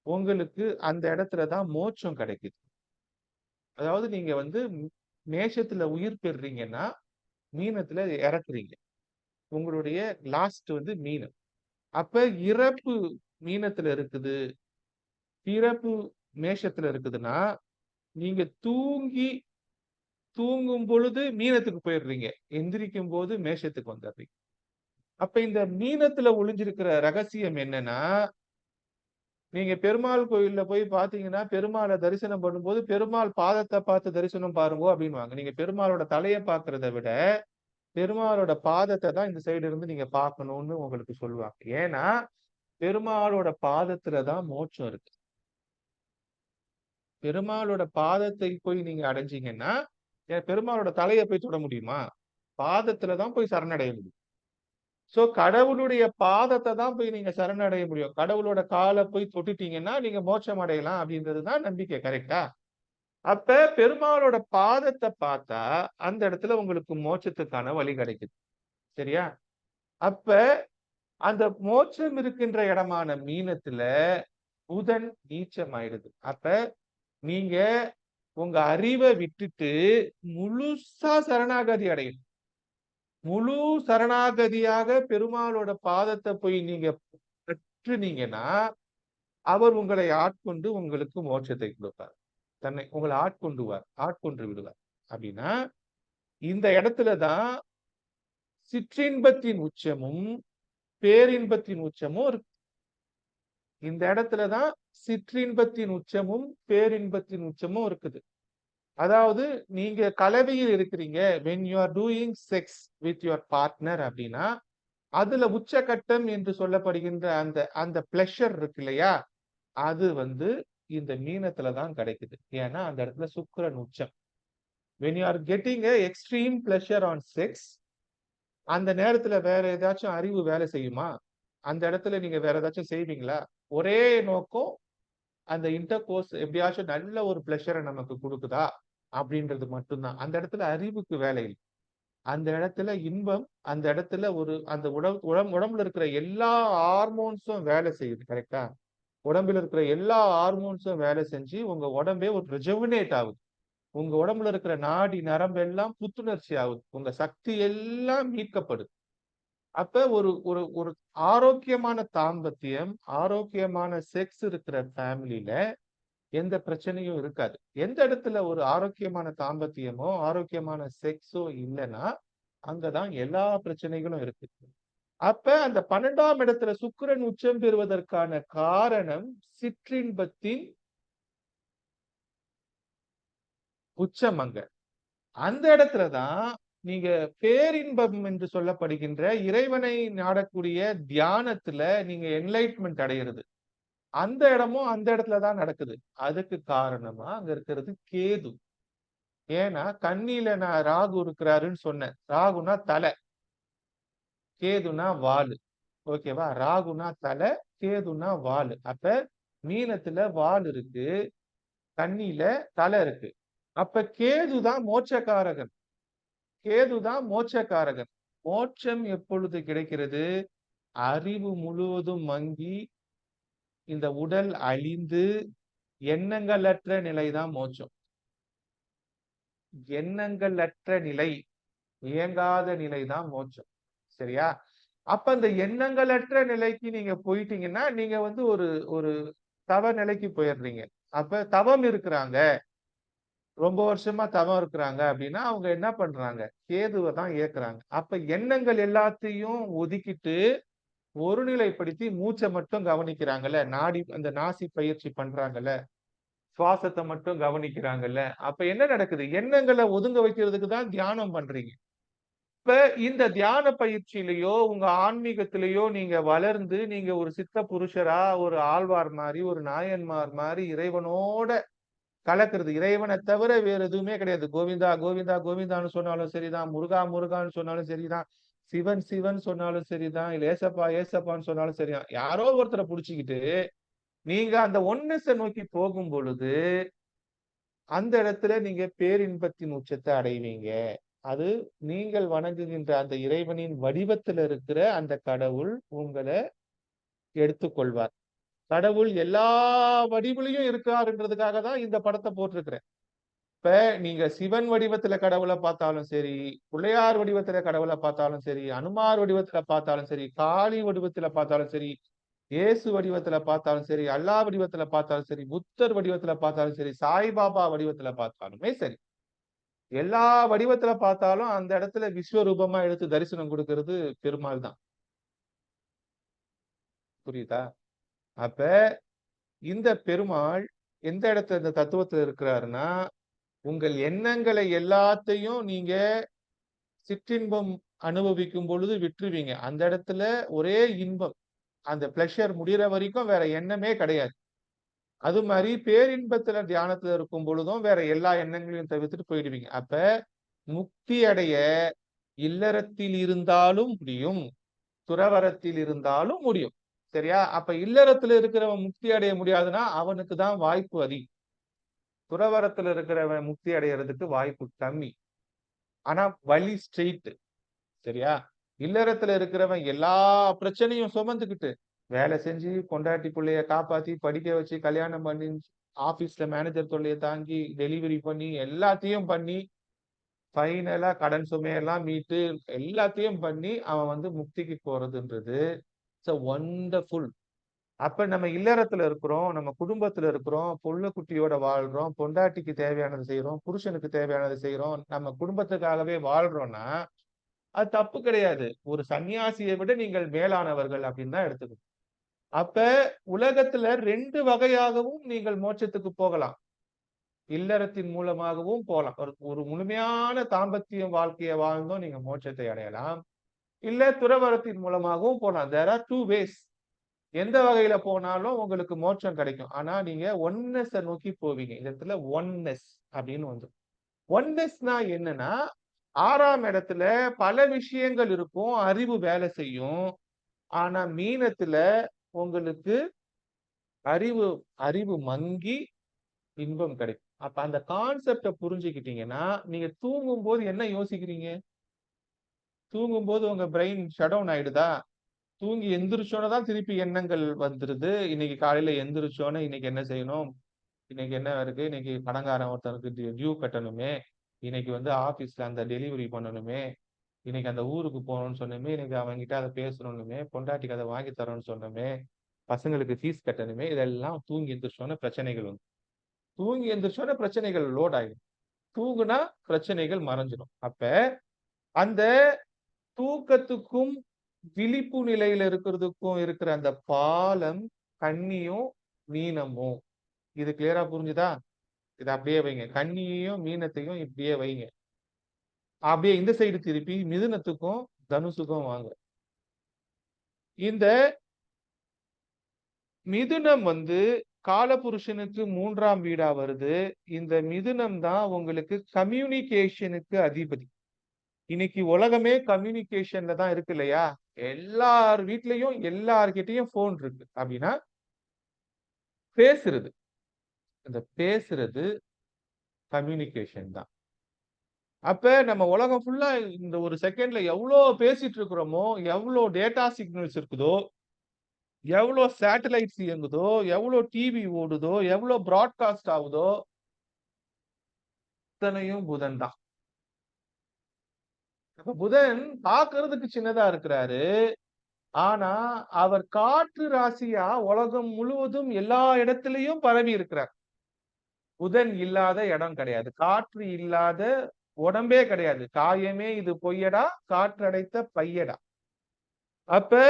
உங்களுக்கு அந்த இடத்துலதான் மோட்சம் கிடைக்குது. அதாவது நீங்க வந்து மேஷத்துல உயிர் பெறுறீங்கன்னா மீனத்துல இறக்குறீங்க. உங்களுடைய லாஸ்ட் வந்து மீனம். அப்ப இறப்பு மீனத்துல இருக்குது, பிறப்பு மேஷத்துல இருக்குதுன்னா நீங்க தூங்கும் பொழுது மீனத்துக்கு போயிடுறீங்க, எந்திரிக்கும் போது மேஷத்துக்கு வந்துடுறீங்க. அப்ப இந்த மீனத்துல ஒளிஞ்சிருக்கிற ரகசியம் என்னன்னா, நீங்க பெருமாள் கோயில்ல போய் பாத்தீங்கன்னா பெருமாளை தரிசனம் பண்ணும்போது பெருமாள் பாதத்தை பார்த்து தரிசனம் பாருங்க அப்படின்வாங்க. நீங்க பெருமாளோட தலையை பார்க்கறத விட பெருமாளோட பாதத்தை தான் இந்த சைடு இருந்து நீங்க பார்க்கணும்னு உங்களுக்கு சொல்லுவாங்க. ஏன்னா பெருமாளோட பாதத்துலதான் மோட்சம் இருக்கு. பெருமாளோட பாதத்தை போய் நீங்க அடைஞ்சீங்கன்னா பெருமாளோட தலையை போய் தொட முடியுமா? பாதத்துலதான் போய் சரணடைய முடியும். சோ கடவுளுடைய பாதத்தை தான் போய் நீங்க சரணடைய முடியும். கடவுளோட காலை போய் தொட்டுட்டீங்கன்னா நீங்க மோட்சம் அடையலாம் அப்படின்றதுதான் நம்பிக்கை. கரெக்டா? அப்ப பெருமாளோட பாதத்தை பார்த்தா அந்த இடத்துல உங்களுக்கு மோட்சத்துக்கான வழி கிடைக்குது. சரியா? அப்ப அந்த மோட்சம் இருக்கின்ற இடமான மீனத்துல புதன் நீச்சம் ஆயிடுது. அப்ப நீங்க உங்க அறிவை விட்டுட்டு முழுசா சரணாகதி அடையணும். முழு சரணாகதியாக பெருமாளோட பாதத்தை போய் நீங்க பெற்றுனீங்கன்னா அவர் உங்களை ஆட்கொண்டு உங்களுக்கு மோட்சத்தை கொடுப்பார். உங்களை ஆட்கொண்டு விடுவார். அப்படின்னா இந்த இடத்துலதான் சிற்றின்பத்தின் உச்சமும் பேரின்பத்தின் உச்சமும் இருக்கு. இந்த இடத்துலதான் சிற்றின்பத்தின் உச்சமும் பேரின்பத்தின் உச்சமும் இருக்குது. அதாவது நீங்க கலவையில் இருக்கிறீங்க, when you are doing sex with your partner அப்படின்னா அதுல உச்சகட்டம் என்று சொல்லப்படுகின்ற அந்த பிளஷர் இருக்கு இல்லையா, அது வந்து இந்த மீனத்துலதான் கிடைக்குது. ஏன்னா அந்த இடத்துல சுக்கிரன் உச்சம். when you are getting a extreme pleasure on sex, அந்த நேரத்துல வேற ஏதாச்சும் அறிவு வேலை செய்யுமா? அந்த இடத்துல நீங்க வேற ஏதாச்சும் செய்வீங்களா? ஒரே நோக்கம், அந்த இன்டர்கோர்ஸ் எப்படியாச்சும் நல்ல ஒரு பிளஷரை நமக்கு கொடுக்குதா அப்படின்றது மட்டும்தான். அந்த இடத்துல அறிவுக்கு வேலை இல்லை. அந்த இடத்துல இன்பம், அந்த இடத்துல அந்த உடம்புல இருக்கிற எல்லா ஹார்மோன்ஸும் வேலை செய்யுது. கரெக்டா? உடம்புல இருக்கிற எல்லா ஹார்மோன்ஸும் வேலை செஞ்சு உங்க உடம்பே ஒரு ரெஜுவினேட் ஆகுது. உங்க உடம்புல இருக்கிற நாடி நரம்பு எல்லாம் புத்துணர்ச்சி ஆகுது. உங்க சக்தி எல்லாம் மீட்கப்படுது. அப்ப ஒரு ஒரு ஒரு ஆரோக்கியமான தாம்பத்தியம், ஆரோக்கியமான செக்ஸ் இருக்கிற ஃபேமிலியில எந்த பிரச்சனையும் இருக்காது. எந்த இடத்துல ஒரு ஆரோக்கியமான தாம்பத்தியமோ ஆரோக்கியமான செக்ஸோ இல்லைன்னா அங்கதான் எல்லா பிரச்சனைகளும் இருக்கு. அப்ப அந்த 12ஆம் இடத்துல சுக்கிரன் உச்சம் பெறுவதற்கான காரணம் சிற்றின்பத்தின் உச்சம். அங்க அந்த இடத்துலதான் நீங்க பேரின்பம் என்று சொல்லப்படுகின்ற இறைவனை நாடக்கூடிய தியானத்துல நீங்க என்லைட்மெண்ட் அடைகிறது. அந்த இடமும் அந்த இடத்துலதான் நடக்குது. அதுக்கு காரணமா அங்க இருக்கிறது கேது. ஏன்னா கண்ணில நான் ராகு இருக்கிறாருன்னு சொன்னேன். ராகுனா தலை, கேதுனா வாலு. ஓகேவா? ராகுனா தலை, கேதுனா வாலு. அப்ப மீனத்துல வால் இருக்கு, கண்ணில தலை இருக்கு. அப்ப கேதுதான் மோட்சக்காரகன். கேதுதான் மோட்சக்காரகன். மோட்சம் எப்பொழுது கிடைக்கிறது? அறிவு முழுவதும் மங்கி இந்த உடல் அழிந்து எண்ணங்களற்ற நிலைதான் மோட்சம். எண்ணங்களற்ற நிலை, இயங்காத நிலைதான் மோட்சம். சரியா? அப்ப அந்த எண்ணங்களற்ற நிலைக்கு நீங்க போயிட்டீங்கன்னா நீங்க வந்து ஒரு தவ நிலைக்கு போயிடுறீங்க. அப்ப தவம் இருக்கிறாங்க, ரொம்ப வருஷமா தவம் இருக்கிறாங்க அப்படின்னா அவங்க என்ன பண்றாங்க? கேதுவை தான் இயக்குறாங்க. அப்ப எண்ணங்கள் எல்லாத்தையும் ஒதுக்கிட்டு ஒருநிலைப்படுத்தி மூச்சை மட்டும் கவனிக்கிறாங்கல்ல, அந்த நாசி பயிற்சி பண்றாங்கல்ல, சுவாசத்தை மட்டும் கவனிக்கிறாங்கல்ல, அப்ப என்ன நடக்குது? எண்ணங்களை ஒதுங்க வைக்கிறதுக்கு தான் தியானம் பண்றீங்க. இப்ப இந்த தியான பயிற்சியிலேயோ உங்க ஆன்மீகத்திலேயோ நீங்க வளர்ந்து நீங்க ஒரு சித்த புருஷரா, ஒரு ஆழ்வார் மாதிரி, ஒரு நாயன்மார் மாதிரி இறைவனோட கலக்கிறது. இறைவனை தவிர வேற எதுவுமே கிடையாது. கோவிந்தா கோவிந்தா கோவிந்தான்னு சொன்னாலும் சரிதான், முருகா முருகான்னு சொன்னாலும் சரிதான், சிவன் சிவன் சொன்னாலும் சரிதான், இல்ல ஏசப்பா ஏசப்பான்னு சொன்னாலும் சரிதான். யாரோ ஒருத்தரை புடிச்சுக்கிட்டு நீங்க அந்த ஒன்னஸ நோக்கி போகும் பொழுது அந்த இடத்துல நீங்க பேரின்பத்தின் உச்சத்தை அடைவீங்க. அது நீங்கள் வணங்குகின்ற அந்த இறைவனின் வடிவத்துல இருக்கிற அந்த கடவுள் உங்களை எடுத்துக்கொள்வார். கடவுள் எல்லா வடிவிலையும் இருக்காருன்றதுக்காக தான் இந்த படத்தை போட்டிருக்கிறேன். இப்ப நீங்க சிவன் வடிவத்துல கடவுளை பார்த்தாலும் சரி, பிள்ளையார் வடிவத்துல கடவுளை பார்த்தாலும் சரி, அனுமார் வடிவத்துல பார்த்தாலும் சரி, காளி வடிவத்துல பார்த்தாலும் சரி, இயேசு வடிவத்துல பார்த்தாலும் சரி, அல்லாஹ் வடிவத்துல பார்த்தாலும் சரி, புத்தர் வடிவத்துல பார்த்தாலும் சரி, சாய்பாபா வடிவத்துல பார்த்தாலுமே சரி, எல்லா வடிவத்துல பார்த்தாலும் அந்த இடத்துல விஸ்வரூபமா எடுத்து தரிசனம் கொடுக்கிறது பெருமாள் தான். புரியுதா? அப்ப இந்த பெருமாள் எந்த இடத்துல இந்த தத்துவத்துல இருக்கிறாருன்னா, உங்கள் எண்ணங்களை எல்லாத்தையும் நீங்க சிற்றின்பம் அனுபவிக்கும் பொழுது விட்டுருவீங்க. அந்த இடத்துல ஒரே இன்பம். அந்த பிளஷர் முடிகிற வரைக்கும் வேற எண்ணமே கிடையாது. அது மாதிரி பேரின்பத்துல தியானத்துல இருக்கும் பொழுதும் வேற எல்லா எண்ணங்களையும் தவிர்த்துட்டு போயிடுவீங்க. அப்ப முக்தி அடைய இல்லறத்தில் இருந்தாலும் முடியும், துறவரத்தில் இருந்தாலும் முடியும். சரியா? அப்ப இல்லறத்துல இருக்கிறவன் முக்தி அடைய முடியாதுன்னா அவனுக்கு தான் வாய்ப்பு அதிகம். துறவரத்துல இருக்கிறவன் முக்தி அடைகிறதுக்கு வாய்ப்பு கம்மி. ஆனா வழி ஸ்ட்ரெயிட். சரியா? இல்லறத்துல இருக்கிறவன் எல்லா பிரச்சனையும் சுமந்துக்கிட்டு வேலை செஞ்சு பொண்டாட்டி பிள்ளைய காப்பாத்தி படிக்க வச்சு கல்யாணம் பண்ணி ஆபீஸ்ல மேனேஜர் தொல்லையை தாங்கி டெலிவரி பண்ணி எல்லாத்தையும் பண்ணி ஃபைனலா கடன் சுமையெல்லாம் மீட்டு எல்லாத்தையும் பண்ணி அவன் முக்திக்கு போறதுன்றது இட்ஸ் ஒண்டர்ஃபுல். அப்ப நம்ம இல்லறத்துல இருக்கிறோம், நம்ம குடும்பத்துல இருக்கிறோம், புள்ள குட்டியோட வாழ்றோம், பொண்டாட்டிக்கு தேவையானது செய்யறோம், புருஷனுக்கு தேவையானது செய்யறோம், நம்ம குடும்பத்துக்காகவே வாழ்றோம்னா அது தப்பு கிடையாது. ஒரு சன்னியாசியை விட நீங்கள் மேலானவர்கள் அப்படின்னு தான் எடுத்துக்கணும். அப்ப உலகத்துல 2 வகையாகவும் நீங்கள் மோட்சத்துக்கு போகலாம். இல்லறத்தின் மூலமாகவும் போகலாம். ஒரு முழுமையான தாம்பத்திய வாழ்க்கையை வாழ்ந்தும் நீங்க மோட்சத்தை அடையலாம். இல்ல துறவரத்தின் மூலமாகவும் போகலாம். There are 2 ways. எந்த வகையில போனாலும் உங்களுக்கு மோட்சம் கிடைக்கும். ஆனா நீங்க ஒன்னஸ் நோக்கி போவீங்க. இந்த இடத்துல ஒன்னஸ் அப்படின்னு வந்து ஒன்னஸ்னா என்னன்னா 6ஆம் இடத்துல பல விஷயங்கள் இருக்கும், அறிவு வேலை செய்யும். ஆனா மீனத்துல உங்களுக்கு அறிவு அறிவு மங்கி இன்பம் கிடைக்கும். அப்ப அந்த கான்செப்ட புரிஞ்சுக்கிட்டீங்கன்னா நீங்க தூங்கும் போது என்ன யோசிக்கிறீங்க? தூங்கும் போது உங்க பிரெயின் ஷட் டவுன் ஆயிடுதா? தூங்கி எந்திரிச்சோன்னு தான் திருப்பி எண்ணங்கள் வந்துருது. இன்னைக்கு காலையில எந்திரிச்சோன்னு இன்னைக்கு என்ன செய்யணும், இன்னைக்கு என்ன இருக்கு, இன்னைக்கு கடன்காரன் ஒருத்தனுக்கு டியூ கட்டணுமே, இன்னைக்கு ஆபீஸ்ல அந்த டெலிவரி பண்ணணுமே, இன்னைக்கு அந்த ஊருக்கு போகணும்னு சொன்னோமே, இன்னைக்கு அவன்கிட்ட அதை பேசணுமே, பொண்டாட்டிக்கு அதை வாங்கி தரணும்னு சொன்னோமே, பசங்களுக்கு ஃபீஸ் கட்டணுமே, இதெல்லாம் தூங்கி எந்திரிச்சோன்னு பிரச்சனைகள் தூங்கி எந்திரிச்சோன்னு பிரச்சனைகள் லோட் ஆயிடும். தூங்குனா பிரச்சனைகள் மறைஞ்சிடும். அப்ப அந்த தூக்கத்துக்கும் விழிப்பு நிலையில இருக்கிறதுக்கும் இருக்கிற அந்த பாலம் கன்னியும் மீனமும். இது கிளியரா புரிஞ்சுதா? இதை அப்படியே வைங்க. கன்னியையும் மீனத்தையும் இப்படியே வைங்க. அப்படியே இந்த சைடு திருப்பி மிதுனத்துக்கும் தனுசுக்கும் வாங்க. இந்த மிதுனம் காலபுருஷனுக்கு 3ஆம் வீடா வருது. இந்த மிதுனம் தான் உங்களுக்கு கம்யூனிகேஷனுக்கு அதிபதி. இன்னைக்கு உலகமே கம்யூனிகேஷன்ல தான் இருக்கு இல்லையா? எல்லார் வீட்லயும் எல்லார்கிட்டையும் போன் இருக்கு. அப்படின்னா பேசுறது, இந்த பேசுறது கம்யூனிகேஷன் தான். அப்ப நம்ம உலகம் ஃபுல்லா இந்த ஒரு செகண்ட்ல எவ்வளவு பேசிட்டு இருக்கிறோமோ, எவ்வளவு டேட்டா சிக்னல்ஸ் இருக்குதோ, எவ்வளவு சேட்டலைட்ஸ் இயங்குதோ, எவ்வளவு டிவி ஓடுதோ, எவ்வளவு பிராட்காஸ்ட் ஆகுதோ, அத்தனையும் புதன் தான். அப்ப புதன் பார்க்கிறதுக்கு சின்னதா இருக்கிறாரு. ஆனா அவர் காற்று ராசியா உலகம் முழுவதும் எல்லா இடத்திலையும் பரவி இருக்கிறார். புதன் இல்லாத இடம் கிடையாது. காற்று இல்லாத உடம்பே கிடையாது. காயமே இது பொய்யடா, காற்றடைத்த பையடா. அப்ப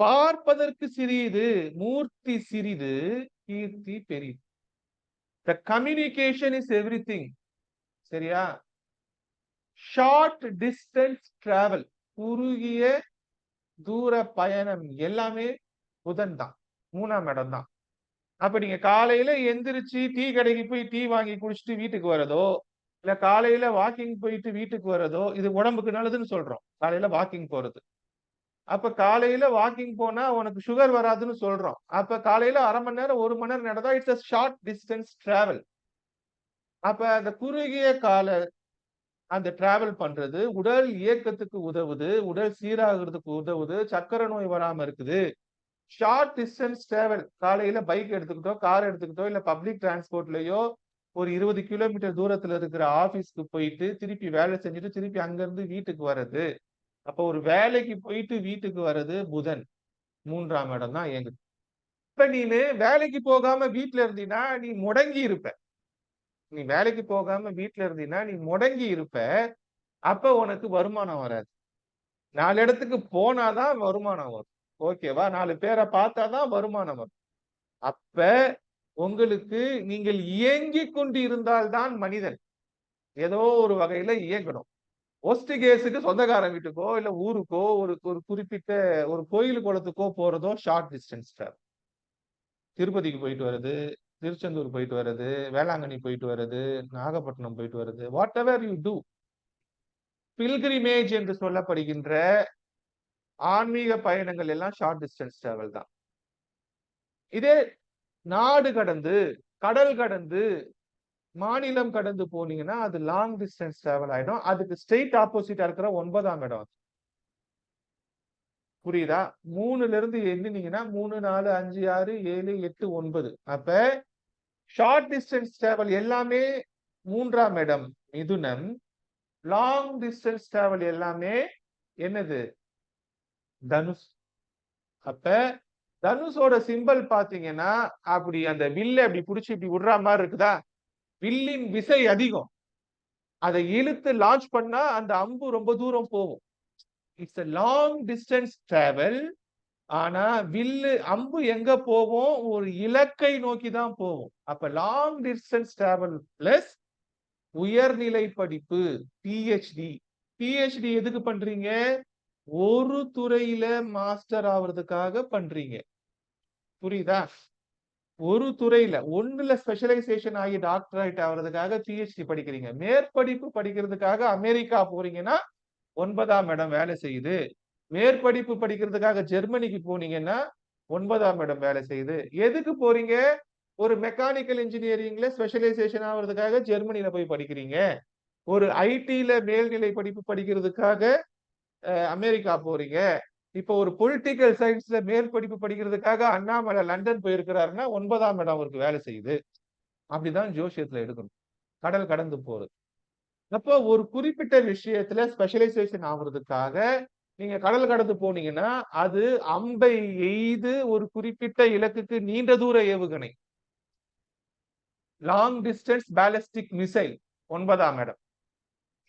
பார்ப்பதற்கு சிறிது, மூர்த்தி சிறிது, கீர்த்தி பெரிது. The communication is everything. சரியா? ஷார்ட் டிஸ்டன்ஸ் டிராவல், குறுகிய தூர பயணம் எல்லாமே புதன் தான். 3ஆம் இடம் தான். அப்ப நீங்க காலையில எந்திரிச்சு டீ கடைக்கு போய் டீ வாங்கி குடிச்சிட்டு வீட்டுக்கு வரதோ, இல்ல காலையில வாக்கிங் போயிட்டு வீட்டுக்கு வரதோ, இது உடம்புக்கு நல்லதுன்னு சொல்றோம். காலையில வாக்கிங் போறது. அப்ப காலையில வாக்கிங் போனா உனக்கு சுகர் வராதுன்னு சொல்றோம். அப்ப காலையில 1/2 மணி நேரம், 1 மணி நேரம் நடந்தா it's a short distance travel. அப்ப அந்த குறுகிய கால அந்த டிராவல் பண்றது உடல் இயக்கத்துக்கு உதவுது, உடல் சீராகிறதுக்கு உதவுது, சர்க்கரை நோய் வராம இருக்குது. ஷார்ட் டிஸ்டன்ஸ் டிராவல் காலையில பைக் எடுத்துக்கிட்டோ, கார் எடுத்துக்கிட்டோ, இல்ல பப்ளிக் டிரான்ஸ்போர்ட்லயோ ஒரு 20 கிலோமீட்டர் தூரத்துல இருக்கிற ஆபீஸ்க்கு போயிட்டு, திருப்பி வேலை செஞ்சுட்டு, திருப்பி அங்கிருந்து வீட்டுக்கு வர்றது. அப்போ ஒரு வேலைக்கு போயிட்டு வீட்டுக்கு வர்றது புதன் 3ஆம் இடம் தான் இயங்குது. இப்ப நீனு வேலைக்கு போகாம வீட்ல இருந்தீன்னா, நீ முடங்கி இருப்ப. நீ வேலைக்கு போகாம வீட்ல இருந்தீன்னா, நீ முடங்கி இருப்ப. அப்ப உனக்கு வருமானம் வராது. 4 இடத்துக்கு போனா தான் வருமானம் வரும். ஓகேவா? 4 பேர பார்த்தா தான் வருமானம் வரும். அப்ப உங்களுக்கு நீங்கள் இயங்கிக் கொண்டு இருந்தால் தான் மனிதன். ஏதோ ஒரு வகையில இயங்கணும். வொர்ஸ்ட் கேஸ்க்கு சொந்தக்காரன் வீட்டுக்கோ, இல்ல ஊருக்கோ, ஒரு ஒரு குறிப்பிட்ட ஒரு கோயில் குளத்துக்கோ போறதோ ஷார்ட் டிஸ்டன்ஸ் டிராவல். திருப்பதிக்கு போயிட்டு வர்றது, திருச்செந்தூர் போயிட்டு வர்றது, வேளாங்கண்ணி போயிட்டு வர்றது, நாகப்பட்டினம் போயிட்டு வர்றது, வாட்டெவர் யூ டூ. பில்கிரிமேஜ் என்று சொல்லப்படுகின்ற ஆன்மீக பயணங்கள் எல்லாம் ஷார்ட் டிஸ்டன்ஸ் டிராவல் தான். இதே நாடு கடந்து, கடல் கடந்து, மாநிலம் கடந்து போனீங்கன்னா அது லாங் டிஸ்டன்ஸ் டிராவல் ஆயிடும். அதுக்கு ஸ்ட்ரெயிட் ஆப்போசிட்டா இருக்கிற 9ஆம் இடம். புரியுதா? 3ல இருந்து எண்ணினீங்கன்னா 3, 4, 5, 6, 7, 8, 9. அப்ப ஷார்ட் டிஸ்டன்ஸ் டிராவல் எல்லாமே 3ஆம் இடம் மிதுனம். லாங் டிஸ்டன்ஸ் டிராவல் எல்லாமே என்னது? தனுஷ். அப்ப தனுஷோட சிம்பல் பாத்தீங்கன்னா, அப்படி அந்த வில்ல அப்படி புடிச்சு இப்படி விடுற மாதிரி இருக்குதா? வில்லின் விசை அதிகம். அதை இழுத்து லான்ச் பண்ணா அந்த அம்பு ரொம்ப தூரம் போகும். It's a long distance travel. ஆனா வில்லு அம்பு எங்க போகும்? ஒரு இலக்கை நோக்கி தான் போகும். அப்ப லாங் டிஸ்டன்ஸ் டிராவல் பிளஸ் உயர்நிலை படிப்பு பிஹெச்டி. பிஹெச்டி எதுக்கு பண்றீங்க? ஒரு துறையில மாஸ்டர் ஆவறதுக்காக பண்றீங்க. புரியுதா? ஒரு துறையில ஒண்ணுல ஸ்பெஷலைசேஷன் ஆகி டாக்டரேட் ஆவறதுக்காக பிஹெச்டி படிக்கிறீங்க. மேற்படிப்பு படிக்கிறதுக்காக அமெரிக்கா போறீங்கன்னா 9ஆம் இடம் வேலை செய்யுது. மேற்படிப்பு படிக்கிறதுக்காக ஜெர்மனிக்கு போனீங்கன்னா 9ஆம் இடம் வேலை செய்யுது. எதுக்கு போறீங்க? ஒரு மெக்கானிக்கல் இன்ஜினியரிங்ல ஸ்பெஷலைசேஷன் ஆவறதுக்காக ஜெர்மனில போய் படிக்கிறீங்க. ஒரு ஐடில மேல்நிலை படிப்பு படிக்கிறதுக்காக அமெரிக்கா போறீங்க. இப்போ ஒரு பொலிட்டிக்கல் சயின்ஸ்ல மேற்படிப்பு படிக்கிறதுக்காக அண்ணாமலை லண்டன் போயிருக்கிறாருன்னா 9ஆம் இடம் அவருக்கு வேலை செய்யுது. அப்படிதான் ஜோசியத்துல எடுக்கணும். கடல் கடந்து போறது. அப்போ ஒரு குறிப்பிட்ட விஷயத்துல ஸ்பெஷலைசேஷன் ஆகுறதுக்காக நீங்க கடல் கடந்து போனீங்கன்னா அது அம்பை எய்து ஒரு குறிப்பிட்ட இலக்குக்கு நீண்ட தூர ஏவுகணை. லாங் டிஸ்டன்ஸ் பாலிஸ்டிக் மிசைல் 9ஆம் இடம்.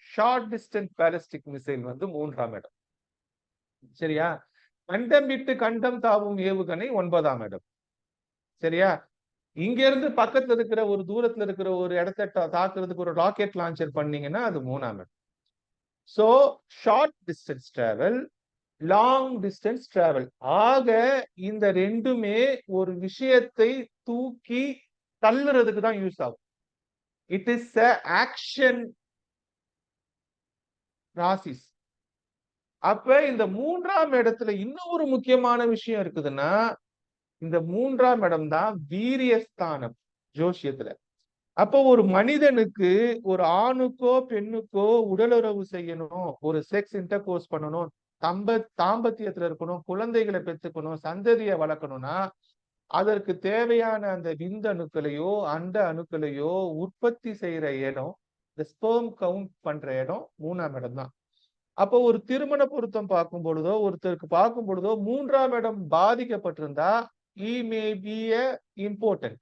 ஷார்ட் டிஸ்டன்ஸ் பாலிஸ்டிக் மிசைல் 3ஆம் இடம். சரியா? கண்டம் விட்டு கண்டம் தாவும் ஏவுகணை 9ஆம் இடம். சரியா? இங்க இருந்து பக்கத்துல இருக்கிற ஒரு தூரத்துல இருக்கிற ஒரு இடத்தை தாக்குறதுக்கு ஒரு ராக்கெட் லான்ச்சர் பண்ணீங்கன்னா அது 3ஆம் இடம். So short distance travel, long distance travel. ஆக இந்த ரெண்டுமே ஒரு விஷயத்தை தூக்கி தள்ளுறதுக்கு தான் யூஸ் ஆகும். இட் இஸ் a ஆக்ஷன் ராசிஸ். அப்ப இந்த 3ஆம் இடத்துல இன்னும் ஒரு முக்கியமான விஷயம் இருக்குதுன்னா, இந்த 3ஆம் இடம் தான் வீரியஸ்தானம் ஜோசியத்துல. அப்போ ஒரு மனிதனுக்கு ஒரு ஆணுக்கோ பெண்ணுக்கோ உடலுறவு செய்யணும், ஒரு செக்ஸ் இன்டர்கோர்ஸ் பண்ணணும், தாம்பத்தியத்துல இருக்கணும், குழந்தைகளை பெற்றுக்கணும், சந்ததியை வளர்க்கணும்னா அதற்கு தேவையான அந்த விந்தணுக்களையோ அண்ட அணுக்களையோ உற்பத்தி செய்யற இடம், இந்த ஸ்பெர்ம் கவுண்ட் பண்ற இடம் 3ஆம் இடம் தான். அப்போ ஒரு திருமண பொருத்தம் பார்க்கும் பொழுதோ ஒருத்தருக்கு பார்க்கும் பொழுதோ 3ஆம் இடம் பாதிக்கப்பட்டிருந்தா he may be a important.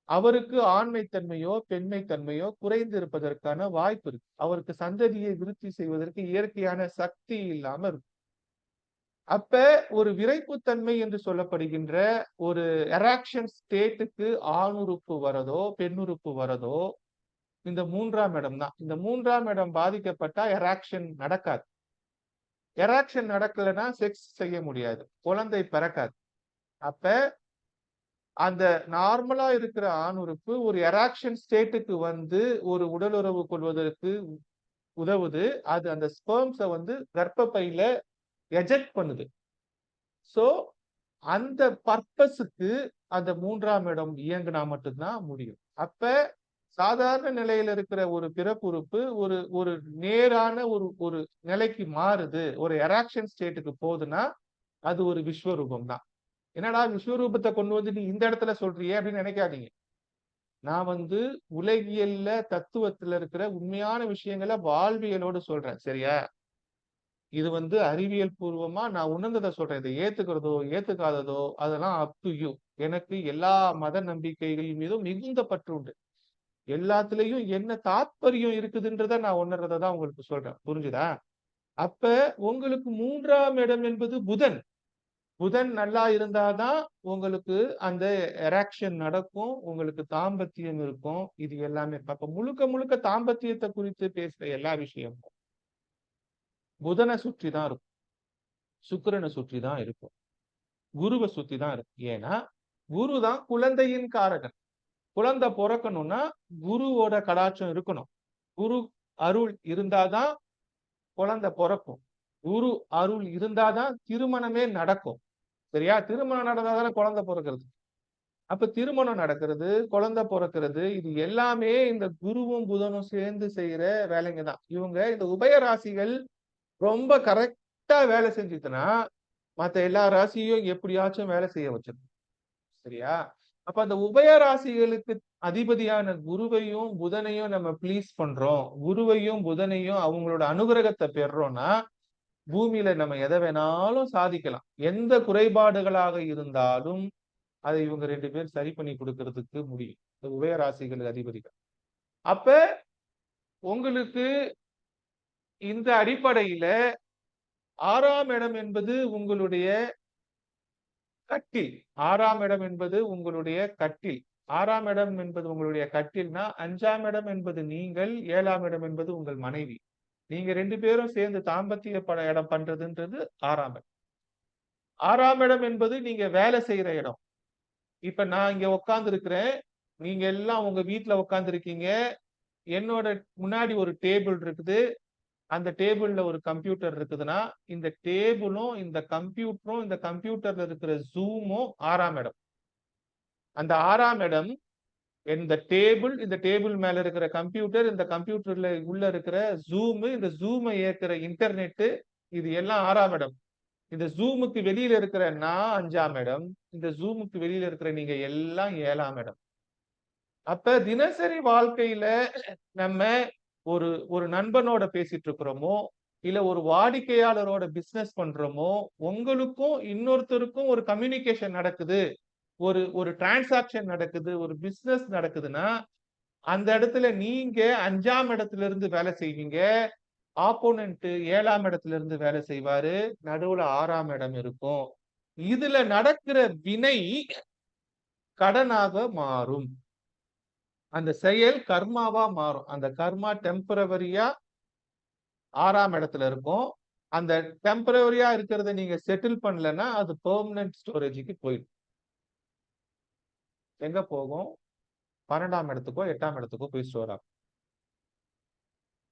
அவருக்கு ஆண்மைத்தன்மையோ பெண்மைத்தன்மையோ குறைந்து இருப்பதற்கான வாய்ப்பு இருக்கு. அவருக்கு சந்ததியை விருத்தி செய்வதற்கு இயற்கையான சக்தி இல்லாம இருக்கும். அப்ப ஒரு விரைப்புத்தன்மை என்று சொல்லப்படுகின்ற ஒரு எராக்ஷன் ஸ்டேட்டுக்கு ஆணுறுப்பு வரதோ பெண்ணுறுப்பு வரதோ இந்த 3ஆம் இடம் தான். இந்த 3ஆம் இடம் பாதிக்கப்பட்டா எராக்ஷன் நடக்காது. எராக்ஷன் நடக்கலைன்னா செக்ஸ் செய்ய முடியாது, குழந்தை பிறக்காது. அப்ப அந்த நார்மலா இருக்கிற ஆண் உறுப்பு ஒரு எராக்ஷன் ஸ்டேட்டுக்கு வந்து ஒரு உடலுறவு கொள்வதற்கு உதவுது. அது அந்த ஸ்பெர்ம்ஸை வந்து கர்ப்பப்பையில எஜெக்ட் பண்ணுது. சோ அந்த பர்பஸுக்கு அந்த 3ஆம் இடம் இயங்கினா மட்டும்தான் முடியும். அப்ப சாதாரண நிலையில இருக்கிற ஒரு பிறப்புறுப்பு ஒரு ஒரு நேரான ஒரு ஒரு நிலைக்கு மாறுது, ஒரு எராக்ஷன் ஸ்டேட்டுக்கு போகுதுன்னா அது ஒரு விஸ்வரூபம் தான். என்னடா விஸ்வரூபத்தை கொண்டு வந்து நீ இந்த இடத்துல சொல்றியே அப்படின்னு நினைக்காதீங்க. நான் வந்து உலகியல்ல தத்துவத்துல இருக்கிற உண்மையான விஷயங்களை வாழ்வியலோடு சொல்றேன். சரியா? இது வந்து அறிவியல் பூர்வமா நான் உணர்ந்ததை சொல்றேன். இதை ஏத்துக்கிறதோ ஏத்துக்காததோ அதெல்லாம் அப் டு யூ. எனக்கு எல்லா மத நம்பிக்கைகள் மீதும் மிகுந்த பற்று உண்டு. எல்லாத்துலயும் என்ன தாத்பரியம் இருக்குதுன்றத நான் உணர்றதை தான் உங்களுக்கு சொல்றேன். புரிஞ்சுதா? அப்ப உங்களுக்கு 3ஆம் இடம் என்பது புதன். புதன் நல்லா இருந்தாதான் உங்களுக்கு அந்த எராக்ஷன் நடக்கும், உங்களுக்கு தாம்பத்தியம் இருக்கும். இது எல்லாமே அப்ப முழுக்க முழுக்க தாம்பத்தியத்தை குறித்து பேசுற எல்லா விஷயமும் புதனை சுற்றி தான் இருக்கும், சுக்கிரனை சுற்றி தான் இருக்கும், குருவை சுற்றி தான் இருக்கும். ஏன்னா குரு தான் குழந்தையின் காரகன். குழந்தை பிறக்கணும்னா குருவோட கடாட்சம் இருக்கணும். குரு அருள் இருந்தாதான் குழந்தை பிறக்கும். குரு அருள் இருந்தாதான் திருமணமே நடக்கும். சரியா? திருமணம் நடந்தாதானே குழந்தை பிறக்கிறது. அப்ப திருமணம் நடக்கிறது, குழந்தை பிறக்கிறது, இது எல்லாமே இந்த குருவும் புதனும் சேர்ந்து செய்யற வேலைங்க தான். இவங்க இந்த உபய ராசிகள் ரொம்ப கரெக்டா வேலை செஞ்சுதுன்னா மத்த எல்லா ராசியும் எப்படியாச்சும் வேலை செய்ய வச்சிருக்கும். சரியா? அப்ப அந்த உபய ராசிகளுக்கு அதிபதியான குருவையும் புதனையும் நம்ம ப்ளீஸ் பண்றோம், குருவையும் புதனையும் அவங்களோட அனுகிரகத்தை பெறோம்னா பூமியில நம்ம எதை வேணாலும் சாதிக்கலாம். எந்த குறைபாடுகளாக இருந்தாலும் அதை இவங்க 2 பேரும் சரி பண்ணி கொடுக்கறதுக்கு முடியும், இந்த உபய ராசிகள் அதிபதிகள். அப்ப உங்களுக்கு இந்த அடிப்படையில 6ஆம் இடம் என்பது உங்களுடைய கட்டில். 6ஆம் இடம் என்பது உங்களுடைய கட்டில். 6ஆம் இடம் என்பது உங்களுடைய கட்டில்னா 5ஆம் இடம் என்பது நீங்கள், 7ஆம் இடம் என்பது உங்கள் மனைவி. நீங்க 2 பேரும் சேர்ந்து தாம்பத்திய இடம் பண்றதுன்றது 6ஆம் இடம். 6ஆம் இடம் என்பது நீங்க வேலை செய்யற இடம். இப்ப நான் இங்க உட்கார்ந்து இருக்கிறேன், நீங்க எல்லாம் உங்க வீட்டுல உட்கார்ந்து இருக்கீங்க, என்னோட முன்னாடி ஒரு டேபிள் இருக்குது, அந்த டேபிள்ல ஒரு கம்ப்யூட்டர் இருக்குதுன்னா இந்த டேபிளும் இந்த கம்ப்யூட்டரும் இந்த கம்ப்யூட்டர்ல இருக்கிற ஜூமும் 6ஆம் இடம். அந்த 6ஆம் இடம் இந்த டேபிள் மேல இருக்கிற கம்ப்யூட்டர், இந்த கம்ப்யூட்டர்ல உள்ள இருக்கிற ஜூம், இந்த ஜூமை இயக்குற இன்டர்நெட், இது எல்லாம் 6ஆம் இடம். இந்த ஜூமுக்கு வெளியில இருக்கிற நான் 5ஆம் இடம், இந்த ஜூமுக்கு வெளியில இருக்கிற நீங்க எல்லாம் 7ஆம் இடம். அப்ப தினசரி வாழ்க்கையில நம்ம ஒரு ஒரு நண்பனோட பேசிட்டு இருக்கிறோமோ, இல்ல ஒரு வாடிக்கையாளரோட பிசினஸ் பண்றோமோ, உங்களுக்கும் இன்னொருத்தருக்கும் ஒரு கம்யூனிகேஷன் நடக்குது, ஒரு ஒரு டிரான்சாக்ஷன் நடக்குது, ஒரு பிசினஸ் நடக்குதுன்னா அந்த இடத்துல நீங்க 5ஆம் இடத்துல இருந்து வேலை செய்வீங்க, ஆப்போனன்ட் 7ஆம் இடத்துல இருந்து வேலை செய்வாரு, நடுவுல 6ஆம் இடம் இருக்கும். இதுல நடக்கிற வினை கடனாக மாறும். அந்த செயல் கர்மாவா மாறும். அந்த கர்மா டெம்பரவரியா 6ஆம் இடத்துல இருக்கும். அந்த டெம்பரவரியா இருக்கிறத நீங்க செட்டில் பண்ணலன்னா அது பெர்மனன்ட் ஸ்டோரேஜுக்கு போயிடும். எங்க போகும்? 12ஆம் இடத்துக்கோ 8ஆம் இடத்துக்கோ போய் ஸ்டோர் ஆகும்.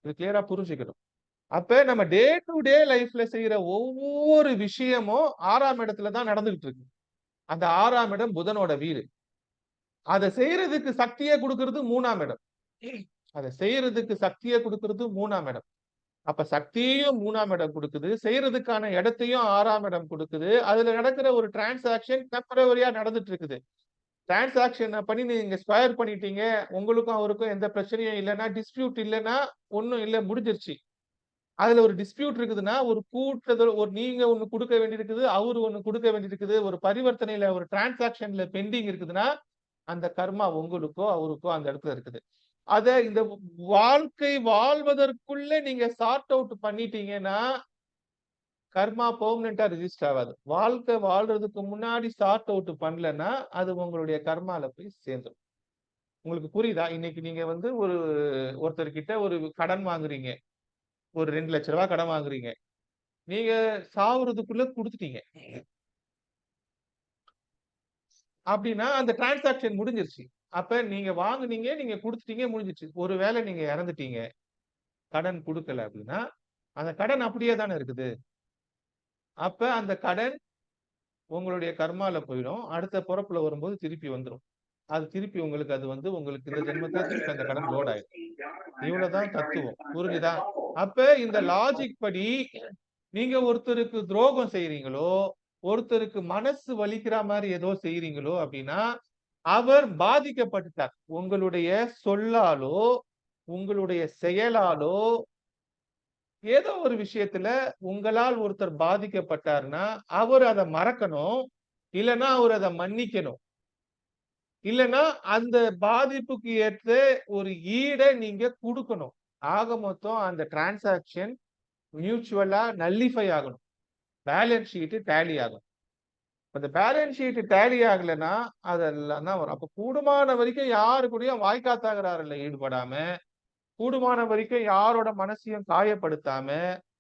இது கிளியரா புரிஞ்சுக்கணும். அப்ப நம்ம டே டு டே லைஃப்ல செய்யற ஒவ்வொரு விஷயமும் 6ஆம் இடத்துல தான் நடந்துகிட்டு இருக்கு. அந்த 6ஆம் இடம் புதனோட வீடு. அதை செய்யறதுக்கு சக்தியை கொடுக்கிறது 3ஆம் இடம். அதை செய்யறதுக்கு சக்தியை கொடுக்கிறது 3ஆம் இடம். அப்ப சக்தியையும் 3ஆம் இடம் கொடுக்குது, செய்யறதுக்கான இடத்தையும் 6ஆம் இடம் கொடுக்குது. அதுல நடக்கிற ஒரு டிரான்சாக்ஷன் டெம்பரவரியா நடந்துட்டு இருக்குது. டிரான்சாக்ஷன் பண்ணி நீங்க ஸ்கொயர் பண்ணிட்டீங்க, உங்களுக்கும் அவருக்கும் எந்த பிரச்சனையும் இல்லைன்னா, டிஸ்பியூட் இல்லைன்னா ஒன்னும் இல்லை, முடிஞ்சிருச்சு. அதுல ஒரு டிஸ்பியூட் இருக்குதுன்னா, ஒரு கூட்டத்தில் ஒரு நீங்க ஒண்ணு கொடுக்க வேண்டியிருக்குது, அவரு ஒண்ணு கொடுக்க வேண்டியிருக்குது, ஒரு பரிவர்த்தனையில ஒரு டிரான்சாக்ஷன்ல பெண்டிங் இருக்குதுன்னா அந்த கர்மா உங்களுக்கோ அவருக்கோ அந்த இடத்துல இருக்குது. அத இந்த வாழ்க்கை வாழ்வதற்குள்ள நீங்க சார்ட் அவுட் பண்ணிட்டீங்கன்னா கர்மா பெர்மனண்டா ரெஜிஸ்டர் ஆகாது. வாழ்க்கை வாழ்றதுக்கு முன்னாடி சார்ட் அவுட் பண்ணலன்னா அது உங்களுடைய கர்மால போய் சேர்ந்துடும். உங்களுக்கு புரியுதா? இன்னைக்கு நீங்க வந்து ஒருத்தர்கிட்ட ஒரு கடன் வாங்குறீங்க, ஒரு 2 லட்ச ரூபாய் கடன் வாங்குறீங்க, நீங்க சாவுறதுக்குள்ள கொடுத்துட்டீங்க. அப்படின்னா அந்த டிரான்சாக்ஷன் முடிஞ்சிருச்சு. அப்ப நீங்க வாங்குனீங்க, நீங்க குடுத்துட்டீங்க, முடிஞ்சிருச்சு. ஒருவேளை நீங்க இறந்துட்டீங்க, கடன் குடுக்கல அப்படின்னா, அந்த கடன் அப்படியே தானே இருக்குது. அப்ப அந்த கடன் உங்களுடைய கர்மால போயிடும். அடுத்த பொறப்புல வரும்போது திருப்பி வந்துரும். அது திருப்பி உங்களுக்கு அது வந்து உங்களுக்கு இந்த ஜென்மத்துல திருப்பி அந்த கடன் லோட் ஆயிடும். இவ்வளவுதான் தத்துவம். புரிஞ்சுதா? அப்ப இந்த லாஜிக் படி நீங்க ஒருத்தருக்கு துரோகம் செய்றீங்களோ, ஒருத்தருக்கு மனசு வலிக்கிற மாரி ஏதோ செய்றீங்களோ அப்படின்னா, அவர் பாதிக்கப்பட்டுட்டார். உங்களுடைய சொல்லாலோ, உங்களுடைய செயலாலோ, ஏதோ ஒரு விஷயத்துல உங்களால் ஒருத்தர் பாதிக்கப்பட்டார்னா, அவர் அத மறக்கணும். இல்லன்னா அவர் அத மன்னிக்கணும். இல்லன்னா அந்த பாதிப்புக்கு ஏற்ற ஒரு ஈட நீங்க குடுக்கணும். ஆக மொத்தம் அந்த டிரான்சாக்ஷன் மியூச்சுவலா நல்லிஃபை ஆகணும். பேலன்ஸ் ஷீட் டேலி ஆகும். அந்த பேலன்ஸ் ஷீட் டேலி ஆகலன்னா, அதெல்லாம் தான் வரும். அப்ப கூடுமான வரைக்கும் யாரு கூடயும் வாய்க்காத்தகராறுல ஈடுபடாம, கூடுமான வரைக்கும் யாரோட மனசையும் காயப்படுத்தாம,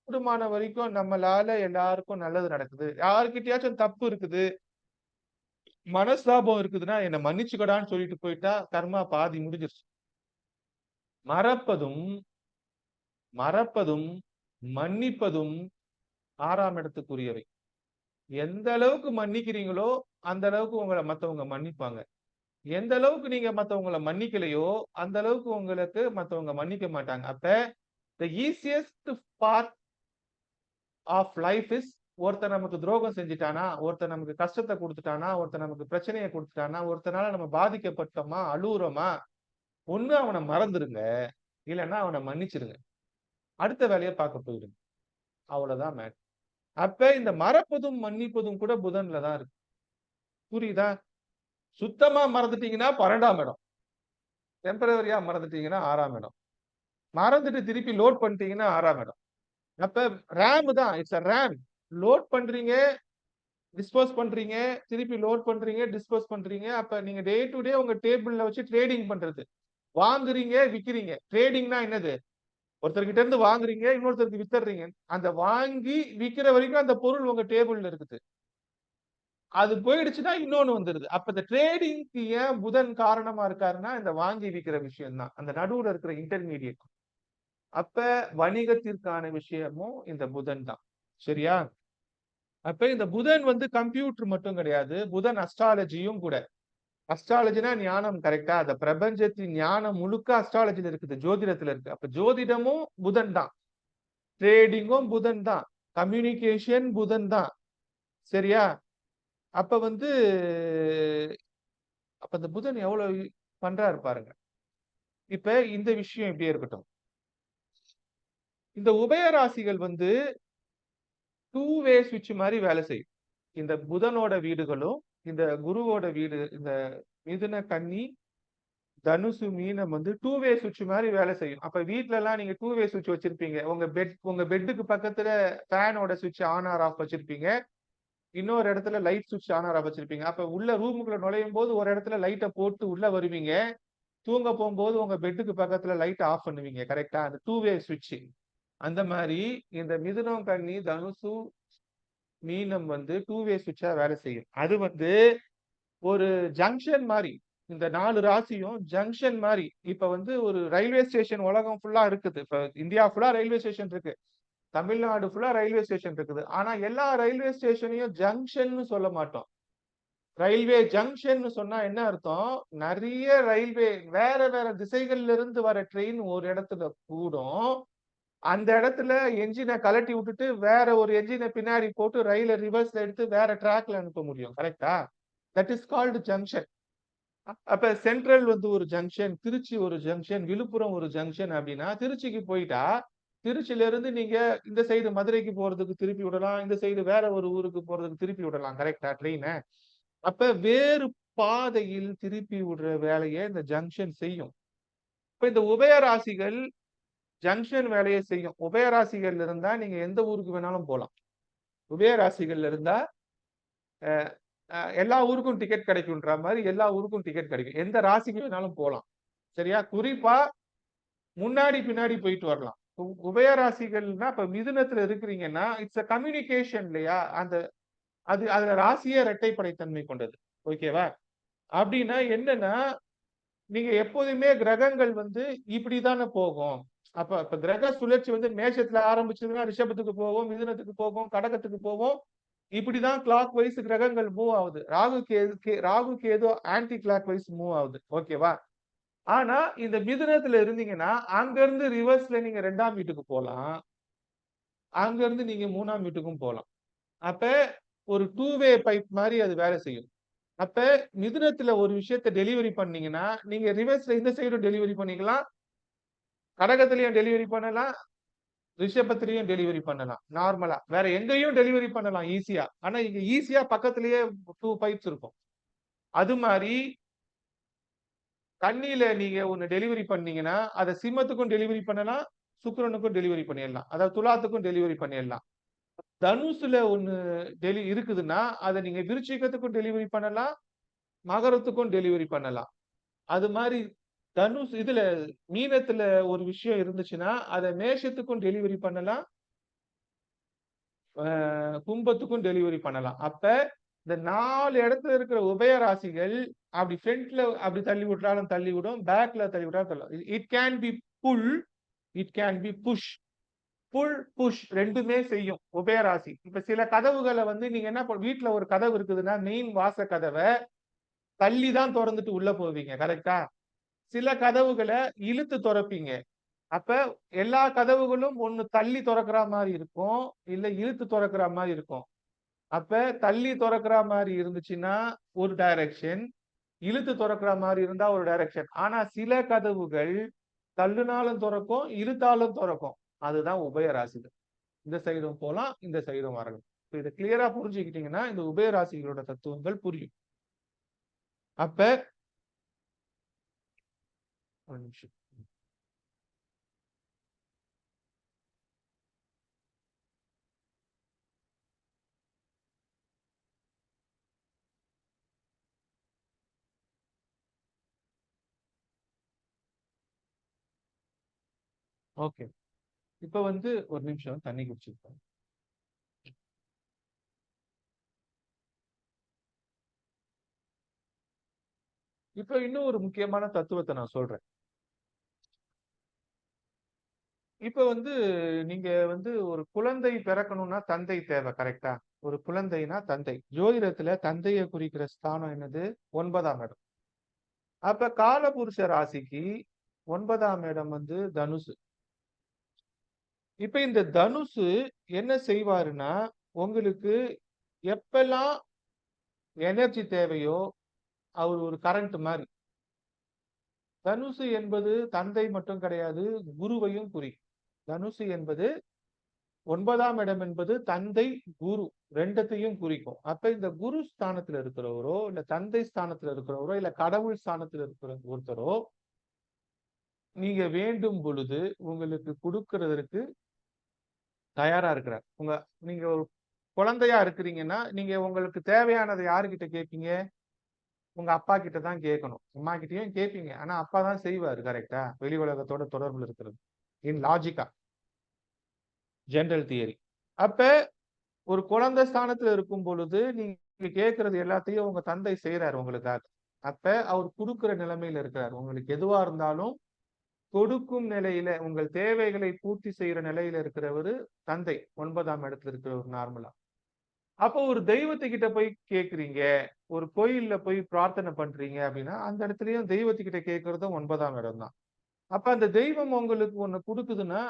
கூடுமான வரைக்கும் நம்மளால எல்லாருக்கும் நல்லது நடக்குது. யார்கிட்டயாச்சும் தப்பு இருக்குது, மனஸ்தாபம் இருக்குதுன்னா, என்ன மன்னிச்சுக்கடான்னு சொல்லிட்டு போயிட்டா, கர்மா பாதி முடிஞ்சிருச்சு. மறப்பதும், மறப்பதும், மன்னிப்பதும் 6ஆம் இடத்துக்குரியவை. எந்த அளவுக்கு மன்னிக்கிறீங்களோ, அந்த அளவுக்கு உங்கள மத்தவங்க மன்னிப்பாங்க. எந்த அளவுக்கு நீங்க மத்தவங்கள மன்னிக்கலையோ, அந்த அளவுக்கு உங்களுக்கு மத்தவங்க மன்னிக்க மாட்டாங்க. அப்ப தி ஈசியஸ்ட் பார்ட் ஆஃப் லைஃப் இஸ் ஒருத்தன் நமக்கு துரோகம் செஞ்சுட்டானா, ஒருத்தன் நமக்கு கஷ்டத்த குடுத்துட்டானா, ஒருத்தன் நமக்கு பிரச்சனைய குடுத்துட்டானா, ஒருத்தனால நம்ம பாதிக்கப்பட்டோமா, அழுவுறோமா, ஒண்ணு அவன மறந்துருங்க. இல்லன்னா அவன மன்னிச்சிருங்க. அடுத்த வேலைய பார்க்க போயிடுங்க. அவ்வளவுதான் மேட்டர். அப்ப இந்த மறப்பதும், மன்னிப்பதும் கூட புதன்ல தான் இருக்கு. புரியுதா? சுத்தமா மறந்துட்டீங்கன்னா 12ஆம் இடம். டெம்பரவரியா மறந்துட்டீங்கன்னா 6ஆம் இடம். மறந்துட்டு திருப்பி லோட் பண்ணிட்டீங்கன்னா 6ஆம் இடம். அப்ப ரேம் தான். It's a RAM. லோட் பண்றீங்க, டிஸ்போஸ் பண்றீங்க, திருப்பி லோட் பண்றீங்க, டிஸ்போஸ் பண்றீங்க. அப்ப நீங்க டே டு டே உங்க டேபிள்ல வச்சு ட்ரேடிங் பண்றது. வாங்குறீங்க, விக்கிறீங்க. ட்ரேடிங்னா என்னது? ஒருத்தர்கிட்ட இருந்து வாங்குறீங்க, இன்னொருத்தருக்கு வித்துடுறீங்க. அந்த வாங்கி விக்கிற வரைக்கும் அந்த பொருள் உங்க டேபிள்ல இருக்குது. அது போயிடுச்சுன்னா இன்னொன்னு வந்துருது. அப்ப இந்த ட்ரேடிங்க்கு ஏன் புதன் காரணமா இருக்காருன்னா, இந்த வாங்கி விக்கிற விஷயம் தான். அந்த நடுவுல இருக்கிற இன்டர்மீடியேட். அப்ப வணிகத்திற்கான விஷயமும் இந்த புதன் தான். சரியா? அப்ப இந்த புதன் வந்து கம்ப்யூட்டர் மட்டும் கிடையாது. புதன் அஸ்ட்ராலஜியும் கூட. அஸ்ட்ராலஜினா ஞானம் கரெக்ட்டா? அந்த பிரபஞ்சத்தின் ஞானம் முழுக்க அஸ்ட்ராலஜில இருக்குது. ஜோதிடத்துல இருக்கு. அப்ப ஜோதிடமும் புதன் தான். ட்ரேடிங்கும் புதன் தான். கம்யூனிகேஷன் புதன் தான். சரியா? அப்ப வந்து அப்ப இந்த புதன் எவ்வளவு பண்றாரு பாருங்க. இப்ப இந்த விஷயம் இப்படியே இருக்கட்டும். இந்த உபயராசிகள் வந்து 2 வே ஸ்விட்ச் மாரி வேலை செய்யும். இந்த புதனோட வீடுகளும், இந்த குருவோட வீடு, இந்த மிதுன, கன்னி, தனுசு, மீனம் வந்து 2 வே ஸ்விட்ச் மாரி வேலை செய்யும். அப்ப வீட்லலாம் நீங்க 2 வே ஸ்விட்ச் வச்சிருப்பீங்க. உங்க பெட்டுக்கு பக்கத்துல ஃபேனோட ஸ்விட்ச் ஆன் ஆர் ஆஃப் வச்சிருப்பீங்க. இன்னொரு இடத்துல லைட் ஸ்விட்ச் ஆன் ஆர் ஆஃப் வச்சிருப்பீங்க. அப்ப உள்ள ரூமுக்குள்ள நுழையும்போது ஒரு இடத்துல லைட்ட போட்டு உள்ள வருவீங்க. தூங்க போகும்போது உங்க பெட்டுக்கு பக்கத்துல லைட் ஆஃப் பண்ணுவீங்க. கரெக்ட்டா? அந்த 2 வே ஸ்விட்ச். அந்த மாரி இந்த மிதுனம், கன்னி, தனுசு, மீனம் வந்து 2 வே ஸ்விட்சா வேலை செய்யும். அது வந்து ஒரு ஜங்ஷன் மாரி. இந்த 4 ராசியும் ஜங்ஷன் மாரி. இப்ப வந்து ஒரு ரயில்வே ஸ்டேஷன் உலகம் ஃபுல்லா இருக்குது. இப்ப இந்தியா ஃபுல்லா ரயில்வே ஸ்டேஷன் இருக்கு. தமிழ்நாடு ஃபுல்லா ரயில்வே ஸ்டேஷன் இருக்குது. ஆனா எல்லா ரயில்வே ஸ்டேஷனையும் ஜங்ஷன்னு சொல்ல மாட்டோம். ரயில்வே ஜங்ஷன்னு சொன்னா என்ன அர்த்தம்? நெறைய ரயில்வே வேற வேற திசைகள்ல இருந்து வர ட்ரெயின் ஒரு இடத்துல கூடும். அந்த இடத்துல என்ஜின கழட்டி விட்டுட்டு வேற ஒரு என்ஜின பின்னாடி போட்டு ரயில ரிவர்ஸ்ல எடுத்து வேற ட்ராக்ல அனுப்ப முடியும். கரெக்ட்டா? That is called junction. அப்ப சென்ட்ரல் வந்து ஒரு ஜங்ஷன், திருச்சி ஒரு ஜங்ஷன், விழுப்புரம் ஒரு ஜங்ஷன் அப்படின்னா, திருச்சிக்கு போயிட்டா, திருச்சியில இருந்து நீங்க இந்த சைடு மதுரைக்கு போறதுக்கு திருப்பி விடலாம். இந்த சைடு வேற ஒரு ஊருக்கு போறதுக்கு திருப்பி விடலாம். கரெக்ட்டா? ட்ரெயின. அப்ப வேறு பாதையில் திருப்பி விடுற வேலைய இந்த ஜங்ஷன் செய்யும். இப்ப இந்த உபயராசிகள் ஜங்ஷன் வேலையை செய்யும். உபயராசிகள்ல இருந்தா நீங்க எந்த ஊருக்கு வேணாலும் போலாம். உபயராசிகள்ல இருந்தா அ எல்லா ஊருக்கும் டிக்கெட் கிடைக்கும்ன்ற மாரி எல்லா ஊருக்கும் டிக்கெட் கிடைக்கும். எந்த ராசிக்கு வேணாலும் போலாம். சரியா? குறிப்பா முன்னாடி, பின்னாடி போயிட்டு வரலாம். உபயராசிகள்னா இப்ப மிதுனத்துல இருக்கிறீங்கன்னா, இட்ஸ் a கம்யூனிகேஷன் இல்லையா? அதுல ராசியே இரட்டைப்படை தன்மை கொண்டது. ஓகேவா? அப்படின்னா என்னன்னா, நீங்க எப்போதுமே கிரகங்கள் வந்து இப்படித்தானே போகும். அப்ப கிரக சுழற்சி வந்து மேஷத்துல ஆரம்பிச்சதுன்னா ரிஷபத்துக்கு போகும், மிதுனத்துக்கு போகும், கடகத்துக்கு போகும். இப்படிதான் கிளாக் வைஸ் கிரகங்கள் மூவ் ஆகுது. Rahu Ketu anticlockwise move ஆகுது. ஓகேவா? ஆனா இந்த மிதுனத்துல இருந்தீங்கன்னா அங்க இருந்து ரிவர்ஸ்ல நீங்க 2ஆம் வீட்டுக்கு போலாம். அங்க இருந்து நீங்க 3ஆம் வீட்டுக்கும் போலாம். அப்ப ஒரு 2 வே பைப் மாதிரி அது வேலை செய்யும். அப்ப மிதுனத்துல ஒரு விஷயத்தை டெலிவரி பண்ணீங்கன்னா நீங்க ரிவர்ஸ்ல இந்த சைடும் டெலிவரி பண்ணிக்கலாம், கடகத்திலையும் டெலிவரி பண்ணலாம், ரிஷபத்திலையும் டெலிவரி பண்ணலாம். நார்மலா வேற எங்கேயும் டெலிவரி பண்ணலாம் ஈஸியா. ஆனா இங்க ஈஸியா பக்கத்திலேயே 2 பைப்ஸ் இருக்கும். அது மாதிரி கன்னியில நீங்க ஒண்ணு டெலிவரி பண்ணீங்கன்னா அதை சிம்மத்துக்கும் டெலிவரி பண்ணலாம், சுக்கிரனுக்கும் டெலிவரி பண்ணிடலாம். அதாவது துலாத்துக்கும் டெலிவரி பண்ணிடலாம். தனுசுல ஒண்ணு இருக்குதுன்னா அதை நீங்க விருச்சிகத்துக்கும் டெலிவரி பண்ணலாம், மகரத்துக்கும் டெலிவரி பண்ணலாம். அது மாதிரி இதுல மீனத்துல ஒரு விஷயம் இருந்துச்சுன்னா அதை மேஷத்துக்கும் டெலிவரி பண்ணலாம், கும்பத்துக்கும் டெலிவரி பண்ணலாம். அப்ப இந்த 4 இடத்துல இருக்கிற உபய ராசிகள் அப்படி ஃப்ரண்ட்ல அப்படி தள்ளி விட்டாலும் தள்ளி விடும், பேக்ல தள்ளி விட்டாலும் தள்ளி. It can be pull, it can be push. Pull push ரெண்டுமே செய்யும் உபய ராசி. இப்ப சில கதவுகளை வந்து நீங்க என்ன வீட்டுல ஒரு கதவு இருக்குதுன்னா மெயின் வாச கதவை தள்ளி தான் திறந்துட்டு உள்ள போவீங்க. கரெக்டா? சில கதவுகளை இழுத்து திறப்பீங்க. அப்ப எல்லா கதவுகளும் ஒண்ணு தள்ளி திறக்கிற மாதிரி இருக்கும், இல்ல இழுத்து திறக்கிற மாதிரி இருக்கும். அப்ப தள்ளி திறக்கிற மாதிரி இருந்துச்சுன்னா ஒரு டைரக்ஷன், இழுத்து திறக்கிற மாதிரி இருந்தா ஒரு டைரக்ஷன். ஆனா சில கதவுகள் தள்ளுனாலும் திறக்கும், இழுத்தாலும் திறக்கும். அதுதான் உபய ராசிகள். இந்த சைடும் போலாம், இந்த சைடும் வரலாம். இதை கிளியரா புரிஞ்சுக்கிட்டீங்கன்னா இந்த உபய ராசிகளோட தத்துவங்கள் புரியும். அப்ப ஒரு நிமிஷம். ஓகே, இப்ப வந்து ஒரு நிமிஷம் தண்ணி குடிச்சிருக்கேன். இப்ப இன்னும் ஒரு முக்கியமான தத்துவத்தை நான் சொல்றேன். இப்ப வந்து நீங்க வந்து ஒரு குழந்தை பிறக்கணும்னா தந்தை தேவை. கரெக்டா? ஒரு குழந்தைனா தந்தை. ஜோதிடத்துல தந்தையை குறிக்கிற ஸ்தானம் என்னது? 9ஆம் இடம். அப்ப காலபுருஷ ராசிக்கு 9ஆம் இடம் வந்து தனுசு. இப்ப இந்த தனுசு என்ன செய்வாருன்னா உங்களுக்கு எப்பெல்லாம் எனர்ஜி தேவையோ அவர் ஒரு கரண்ட் மாதிரி. தனுசு என்பது தந்தை மட்டும் கிடையாது, குருவையும் குறிக்கும். தனுசு என்பது 9ஆம் இடம் என்பது தந்தை குரு ரெண்டத்தையும் குறிக்கும். அப்ப இந்த குரு ஸ்தானத்துல இருக்கிறவரோ இல்ல தந்தை ஸ்தானத்துல இருக்கிறவரோ இல்ல கடவுள் ஸ்தானத்துல இருக்கிற ஒருத்தரோ நீங்க வேண்டும் பொழுது உங்களுக்கு கொடுக்கறதற்கு தயாரா இருக்கிறார். நீங்க ஒரு குழந்தையா இருக்கிறீங்கன்னா நீங்க உங்களுக்கு தேவையானதை யாருகிட்ட கேட்பீங்க? உங்க அப்பா கிட்ட தான் கேட்கணும். அம்மா கிட்டயும் கேட்பீங்க, ஆனா அப்பா தான் செய்வாரு. கரெக்டா? வெளி உலகத்தோட தொடர்புல இருக்கிறது இன் லாஜிக்கா, ஜெனரல் தியரி. அப்ப ஒரு குழந்தை ஸ்தானத்துல இருக்கும் பொழுது நீங்க கேட்கறது எல்லாத்தையும் உங்க தந்தை செய்யறாரு உங்களுக்காக. அப்ப அவர் கொடுக்கிற நிலைமையில இருக்கிறார். உங்களுக்கு எதுவா இருந்தாலும் கொடுக்கும் நிலையில உங்கள் தேவைகளை பூர்த்தி செய்யற நிலையில இருக்கிறவரு தந்தை. 9ஆம் இடத்துல இருக்கிறவர் நார்மலா. அப்போ ஒரு தெய்வத்துக்கிட்ட போய் கேட்குறீங்க, ஒரு கோயில்ல போய் பிரார்த்தனை பண்றீங்க அப்படின்னா அந்த இடத்துலயும் தெய்வத்துக்கிட்ட கேட்கறதும் 9ஆம் இடம் தான். அப்ப அந்த தெய்வம் உங்களுக்கு ஒண்ணு கொடுக்குதுன்னா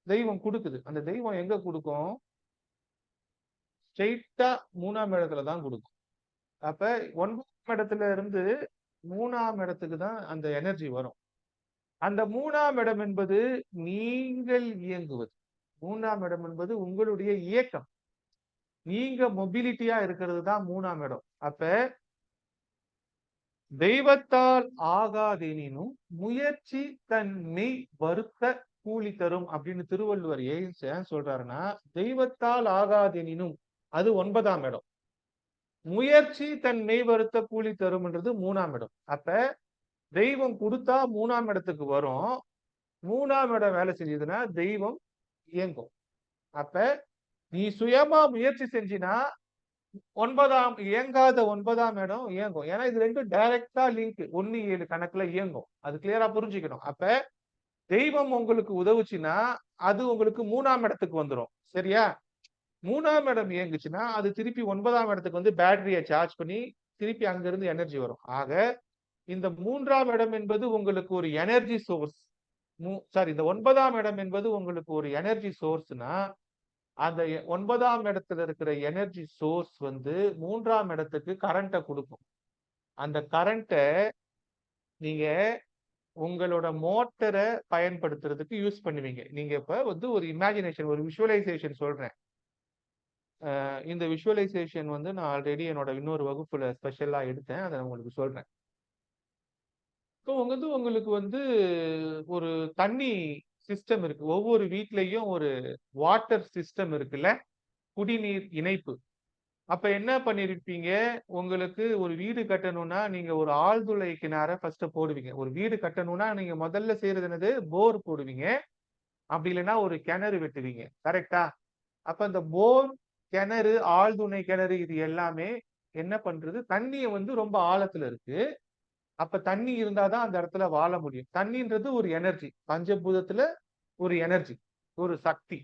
தெய்வம் கொடுக்குது. அந்த தெய்வம் எங்க கொடுக்கும்? ஸ்ட்ரெயிட்டா 3ஆம் இடத்துல தான் கொடுக்கும். அப்ப 9ஆம் இடத்துல இருந்து 3ஆம் இடத்துக்கு தான் அந்த எனர்ஜி வரும். அந்த 3ஆம் இடம் என்பது நீங்கள் இயங்குவது. 3ஆம் இடம் என்பது உங்களுடைய இயக்கம். நீங்க மொபிலிட்டியா இருக்கிறது தான் 3ஆம் இடம். அப்ப தெய்வத்தால் ஆகாதெனினும் முயற்சி தன் மெய் வருத்த கூலி தரும் அப்படின்னு திருவள்ளுவர் ஏன் சொல்றாருன்னா, தெய்வத்தால் ஆகாதெனினும் அது 9ஆம் இடம். முயற்சி தன் மெய் வருத்த கூலி தரும்ன்றது 3ஆம் இடம். அப்ப தெய்வம் கொடுத்தா 3ஆம் இடத்துக்கு வரும். 3ஆம் இடம் வேலை செஞ்சதுன்னா தெய்வம் இயங்கும். அப்ப நீ சுயமா முயற்சி செஞ்சினா இயங்காத 9ஆம் இடம் இயங்கும். ஏன்னா இது ரெண்டும் டைரக்டா லிங்க். 1-7 கணக்குல இயங்கும். அது கிளியரா புரிஞ்சுக்கணும். அப்ப தெய்வம் உங்களுக்கு உதவுச்சுன்னா அது உங்களுக்கு 3ஆம் இடத்துக்கு வந்துரும். சரியா? 3ஆம் இடம் இயங்குச்சுன்னா அது திருப்பி 9ஆம் இடத்துக்கு வந்து பேட்டரிய சார்ஜ் பண்ணி திருப்பி அங்கிருந்து எனர்ஜி வரும். ஆக இந்த 3ஆம் இடம் என்பது உங்களுக்கு ஒரு எனர்ஜி சோர்ஸ். இந்த 9ஆம் இடம் என்பது உங்களுக்கு ஒரு எனர்ஜி சோர்ஸ்னா அந்த 9ஆம் இடத்துல இருக்கிற எனர்ஜி சோர்ஸ் வந்து 3ஆம் இடத்துக்கு கரண்ட்டை கொடுக்கும். அந்த கரண்ட்டை நீங்க உங்களோட மோட்டரை பயன்படுத்துறதுக்கு யூஸ் பண்ணுவீங்க. நீங்க இப்ப வந்து ஒரு இமேஜினேஷன், ஒரு விஷுவலைசேஷன் சொல்றேன். இந்த விஷுவலைசேஷன் வந்து நான் ஆல்ரெடி என்னோட இன்னொரு வகுப்புல ஸ்பெஷலா எடுத்தேன். அதை உங்களுக்கு சொல்றேன். இப்போ உங்களுக்கு வந்து ஒரு தண்ணி சிஸ்டம் இருக்கு. ஒவ்வொரு வீட்லயும் ஒரு வாட்டர் சிஸ்டம் இருக்குல்ல, குடிநீர் இணைப்பு. அப்ப என்ன பண்ணிருப்பீங்க, உங்களுக்கு ஒரு வீடு கட்டணும்னா நீங்க ஒரு ஆழ்துளை கிணறை ஃபர்ஸ்ட் போடுவீங்க. ஒரு வீடு கட்டணும்னா நீங்க முதல்ல செய்யறது என்னது, போர் போடுவீங்க. அப்படி இல்லைன்னா ஒரு கிணறு வெட்டுவீங்க. கரெக்டா? அப்ப இந்த போர், கிணறு, ஆழ்துணை கிணறு இது எல்லாமே என்ன பண்றது, தண்ணிய வந்து ரொம்ப ஆழத்துல இருக்கு. அப்ப தண்ணி இருந்தாதான் அந்த இடத்துல வாழ முடியும். தண்ணின்றது ஒரு எனர்ஜி, பஞ்சபூதத்துல ஒரு எனர்ஜி, ஒரு சக்தி.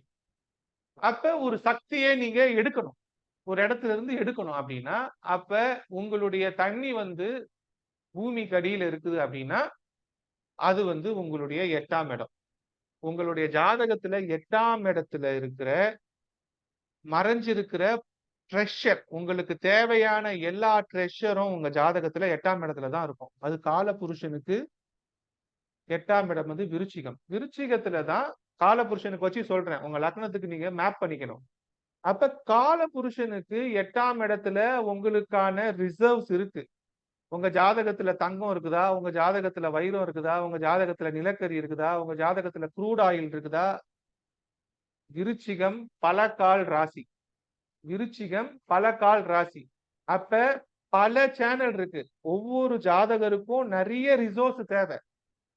அப்ப ஒரு சக்தியை நீங்க எடுக்கணும், ஒரு இடத்துல இருந்து எடுக்கணும் அப்படின்னா, அப்ப உங்களுடைய தண்ணி வந்து பூமிக்கு அடியில இருக்குது அப்படின்னா அது வந்து உங்களுடைய 8ஆம் இடம். உங்களுடைய ஜாதகத்துல 8ஆம் இடத்துல இருக்கிற மறைஞ்சிருக்கிற ட்ரெஷர், உங்களுக்கு தேவையான எல்லா ட்ரெஷரும் உங்க ஜாதகத்துல 8ஆம் இடத்துல தான் இருக்கும். அது கால புருஷனுக்கு 8ஆம் இடம் வந்து விருச்சிகம். விருச்சிகத்துல தான் கால புருஷனுக்கு வச்சு சொல்றேன். உங்க லக்னத்துக்கு நீங்க மேப் பண்ணிக்கணும். அப்ப கால புருஷனுக்கு 8ஆம் இடத்துல உங்களுக்கான ரிசர்வ்ஸ் இருக்கு. உங்க ஜாதகத்துல தங்கம் இருக்குதா, உங்க ஜாதகத்துல வைரம் இருக்குதா, உங்க ஜாதகத்துல நிலக்கரி இருக்குதா, உங்க ஜாதகத்துல க்ரூட் ஆயில் இருக்குதா. விருச்சிகம் பல கால் ராசி. விருச்சிகம் பல கால் ராசி. அப்ப பல சேனல் இருக்கு. ஒவ்வொரு ஜாதகருக்கும் நிறைய ரிசோர்ஸ் தேவை.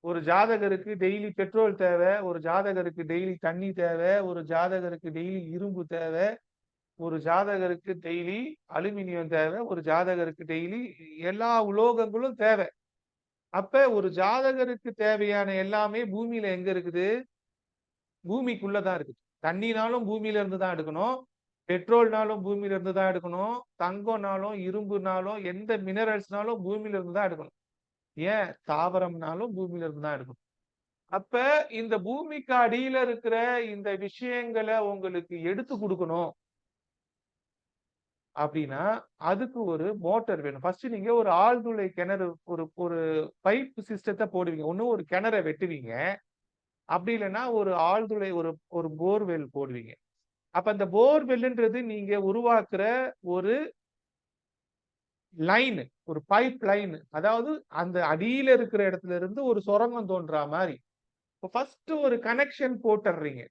ஒரு ஜாதகருக்கு டெய்லி பெட்ரோல் தேவை, ஒரு ஜாதகருக்கு டெய்லி தண்ணி தேவை, ஒரு ஜாதகருக்கு டெய்லி இரும்பு தேவை, ஒரு ஜாதகருக்கு டெய்லி அலுமினியம் தேவை, ஒரு ஜாதகருக்கு டெய்லி எல்லா உலோகங்களும் தேவை. அப்ப ஒரு ஜாதகருக்கு தேவையான எல்லாமே பூமியில எங்க இருக்குது, பூமிக்குள்ளதான் இருக்குது. தண்ணினாலும் பூமியில இருந்து தான் எடுக்கணும், பெட்ரோல்னாலும் பூமியில இருந்து தான் எடுக்கணும், தங்கம்னாலும் இரும்புனாலும் எந்த மினரல்ஸ்னாலும் பூமியில இருந்து தான் எடுக்கணும். ஏன் தாவரம்னாலும் பூமியில இருந்து தான் எடுக்கணும். அப்ப இந்த பூமிக்கு அடியில இருக்கிற இந்த விஷயங்களை உங்களுக்கு எடுத்து கொடுக்கணும் அப்படின்னா அதுக்கு ஒரு மோட்டார் வேணும். ஃபர்ஸ்ட் நீங்க ஒரு ஆழ்துளை கிணறு, ஒரு ஒரு பைப் சிஸ்டத்தை போடுவீங்க. ஒன்னும் ஒரு கிணறை வெட்டுவீங்க, அப்படி இல்லைன்னா ஒரு ஆழ்துளை ஒரு ஒரு போர்வெல் போடுவீங்க. அப்ப அந்த போர்வெல்ன்றது நீங்க உருவாக்குற ஒரு லைன், ஒரு பைப் லைன். அதாவது அந்த அடியில இருக்கிற இடத்துல இருந்து ஒரு சுரங்கம் தோன்றா மாதிரி ஃபர்ஸ்ட் ஒரு கனெக்ஷன் போட்டுறீங்க.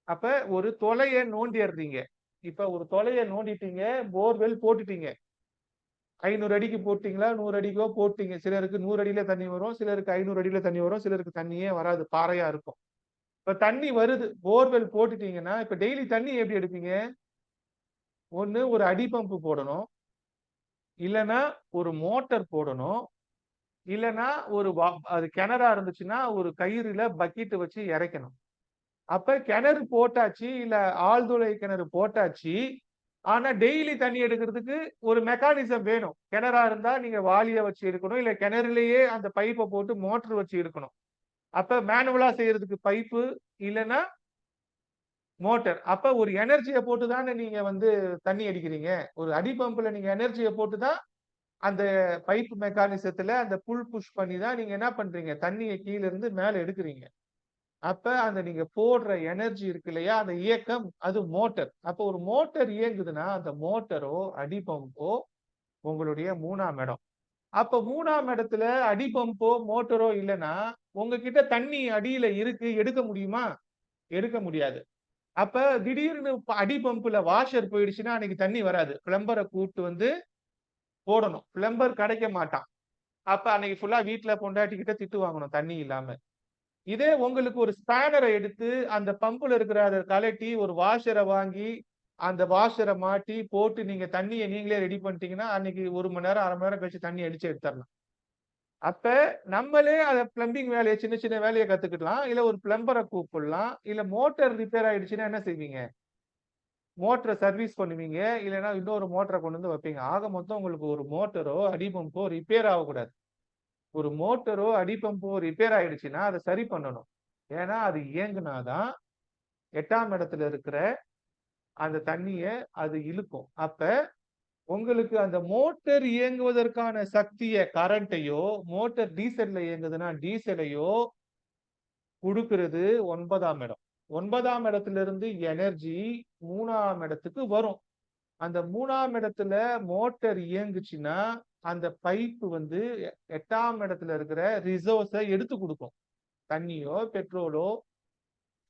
அப்ப ஒரு தொலைய நோண்டிடுறீங்க. இப்ப ஒரு தொலைய நோண்டிட்டீங்க, போர்வெல் போட்டுட்டீங்க. 500 அடிக்கு போட்டீங்களா, 100 அடிக்கோ போட்டீங்க. சிலருக்கு 100 அடியில தண்ணி வரும், சிலருக்கு 500 அடியில தண்ணி வரும், சிலருக்கு தண்ணியே வராது, பாறையா இருக்கும். இப்ப தண்ணி வருது, போர்வெல் போட்டுட்டீங்கன்னா இப்ப டெய்லி தண்ணி எப்படி எடுப்பீங்க? ஒண்ணு ஒரு அடி பம்பு போடணும், இல்லைன்னா ஒரு மோட்டார் போடணும், இல்லைன்னா ஒரு அது கிணறா இருந்துச்சுன்னா ஒரு கயிறுல பக்கெட் வச்சு இறைக்கணும். அப்ப கிணறு போட்டாச்சு, இல்ல ஆழ்துளை கிணறு போட்டாச்சு. ஆனா டெய்லி தண்ணி எடுக்கிறதுக்கு ஒரு மெக்கானிசம் வேணும். கிணறா இருந்தா நீங்க வாளிய வச்சு எடுக்கணும், இல்ல கிணறுலயே அந்த பைப்பை போட்டு மோட்டர் வச்சு எடுக்கணும். அப்ப மேனுவலா செய்யறதுக்கு பைப்பு, இல்லைன்னா மோட்டர். அப்ப ஒரு எனர்ஜியை போட்டு தானே நீங்க வந்து தண்ணி அடிக்கிறீங்க. ஒரு அடி பம்புல நீங்க எனர்ஜியை போட்டு தான் அந்த பைப் மெக்கானிசத்துல அந்த புல் புஷ் பண்ணி தான் நீங்க என்ன பண்றீங்க, தண்ணியை கீழ இருந்து மேல எடுக்கிறீங்க. அப்ப அந்த நீங்க போடுற எனர்ஜி இருக்கு இல்லையா, அந்த இயக்கம், அது மோட்டர். அப்ப ஒரு மோட்டர் இயங்குதுன்னா அந்த மோட்டரோ அடி பம்போ உங்களுடைய 3ஆம் இடம். அப்ப 3ஆம் இடத்துல அடி பம்போ மோட்டரோ இல்லைன்னா உங்ககிட்ட தண்ணி அடியில இருக்கு, எடுக்க முடியுமா? எடுக்க முடியாது. அப்ப திடீர்னு அடி பம்புல வாஷர் போயிடுச்சுன்னா அன்னைக்கு தண்ணி வராது. பிளம்பரை கூப்பிட்டு வந்து போடணும். பிளம்பர் கிடைக்க மாட்டான். அப்ப அன்னைக்கு ஃபுல்லா வீட்டுல பொண்டாட்டி கிட்ட திட்டு வாங்கணும் தண்ணி இல்லாம. இதே உங்களுக்கு ஒரு ஸ்பேனரை எடுத்து அந்த பம்புல இருக்கிற அதை கலட்டி ஒரு வாஷரை வாங்கி அந்த வாஷரை மாட்டி போட்டு நீங்க தண்ணியை நீங்களே ரெடி பண்ணிட்டீங்கன்னா அன்னைக்கு 1 மணி நேரம் 1/2 மணி நேரம் கழிச்சு தண்ணி அடிச்சு எடுத்துடலாம். அப்ப நம்மளே அதை பிளம்பிங் வேலையை சின்ன சின்ன வேலையை கத்துக்கலாம், இல்ல ஒரு பிளம்பரை கூப்பிடலாம், இல்ல மோட்டார் ரிப்பேர் ஆயிடுச்சுன்னா என்ன செய்வீங்க? மோட்டரை சர்வீஸ் பண்ணுவீங்க, இல்லைன்னா இன்னொரு மோட்டரை கொண்டு வந்து வைப்பீங்க. ஆக மொத்தம் உங்களுக்கு ஒரு மோட்டரோ அடிபம்போ ரிப்பேர் ஆகக்கூடாது. ஒரு மோட்டரோ அடிபம்போ ரிப்பேர் ஆயிடுச்சுன்னா அதை சரி பண்ணணும். ஏன்னா அது இயங்குனாதான் 8ஆம் இடத்துல இருக்கிற அந்த தண்ணிய அது இழுக்கும். அப்ப உங்களுக்கு அந்த மோட்டர் இயங்குவதற்கான சக்தியை, கரண்ட்டையோ, மோட்டர் டீசல்ல இயங்குதுன்னா டீசலையோ கொடுக்கிறது 9ஆம் இடம். 9ஆம் இடத்துல இருந்து எனர்ஜி 3ஆம் இடத்துக்கு வரும். அந்த 3ஆம் இடத்துல மோட்டர் இயங்குச்சுன்னா அந்த பைப்பு வந்து 8ஆம் இடத்துல இருக்கிற ரிசோர்ஸை எடுத்து கொடுக்கும். தண்ணியோ பெட்ரோலோ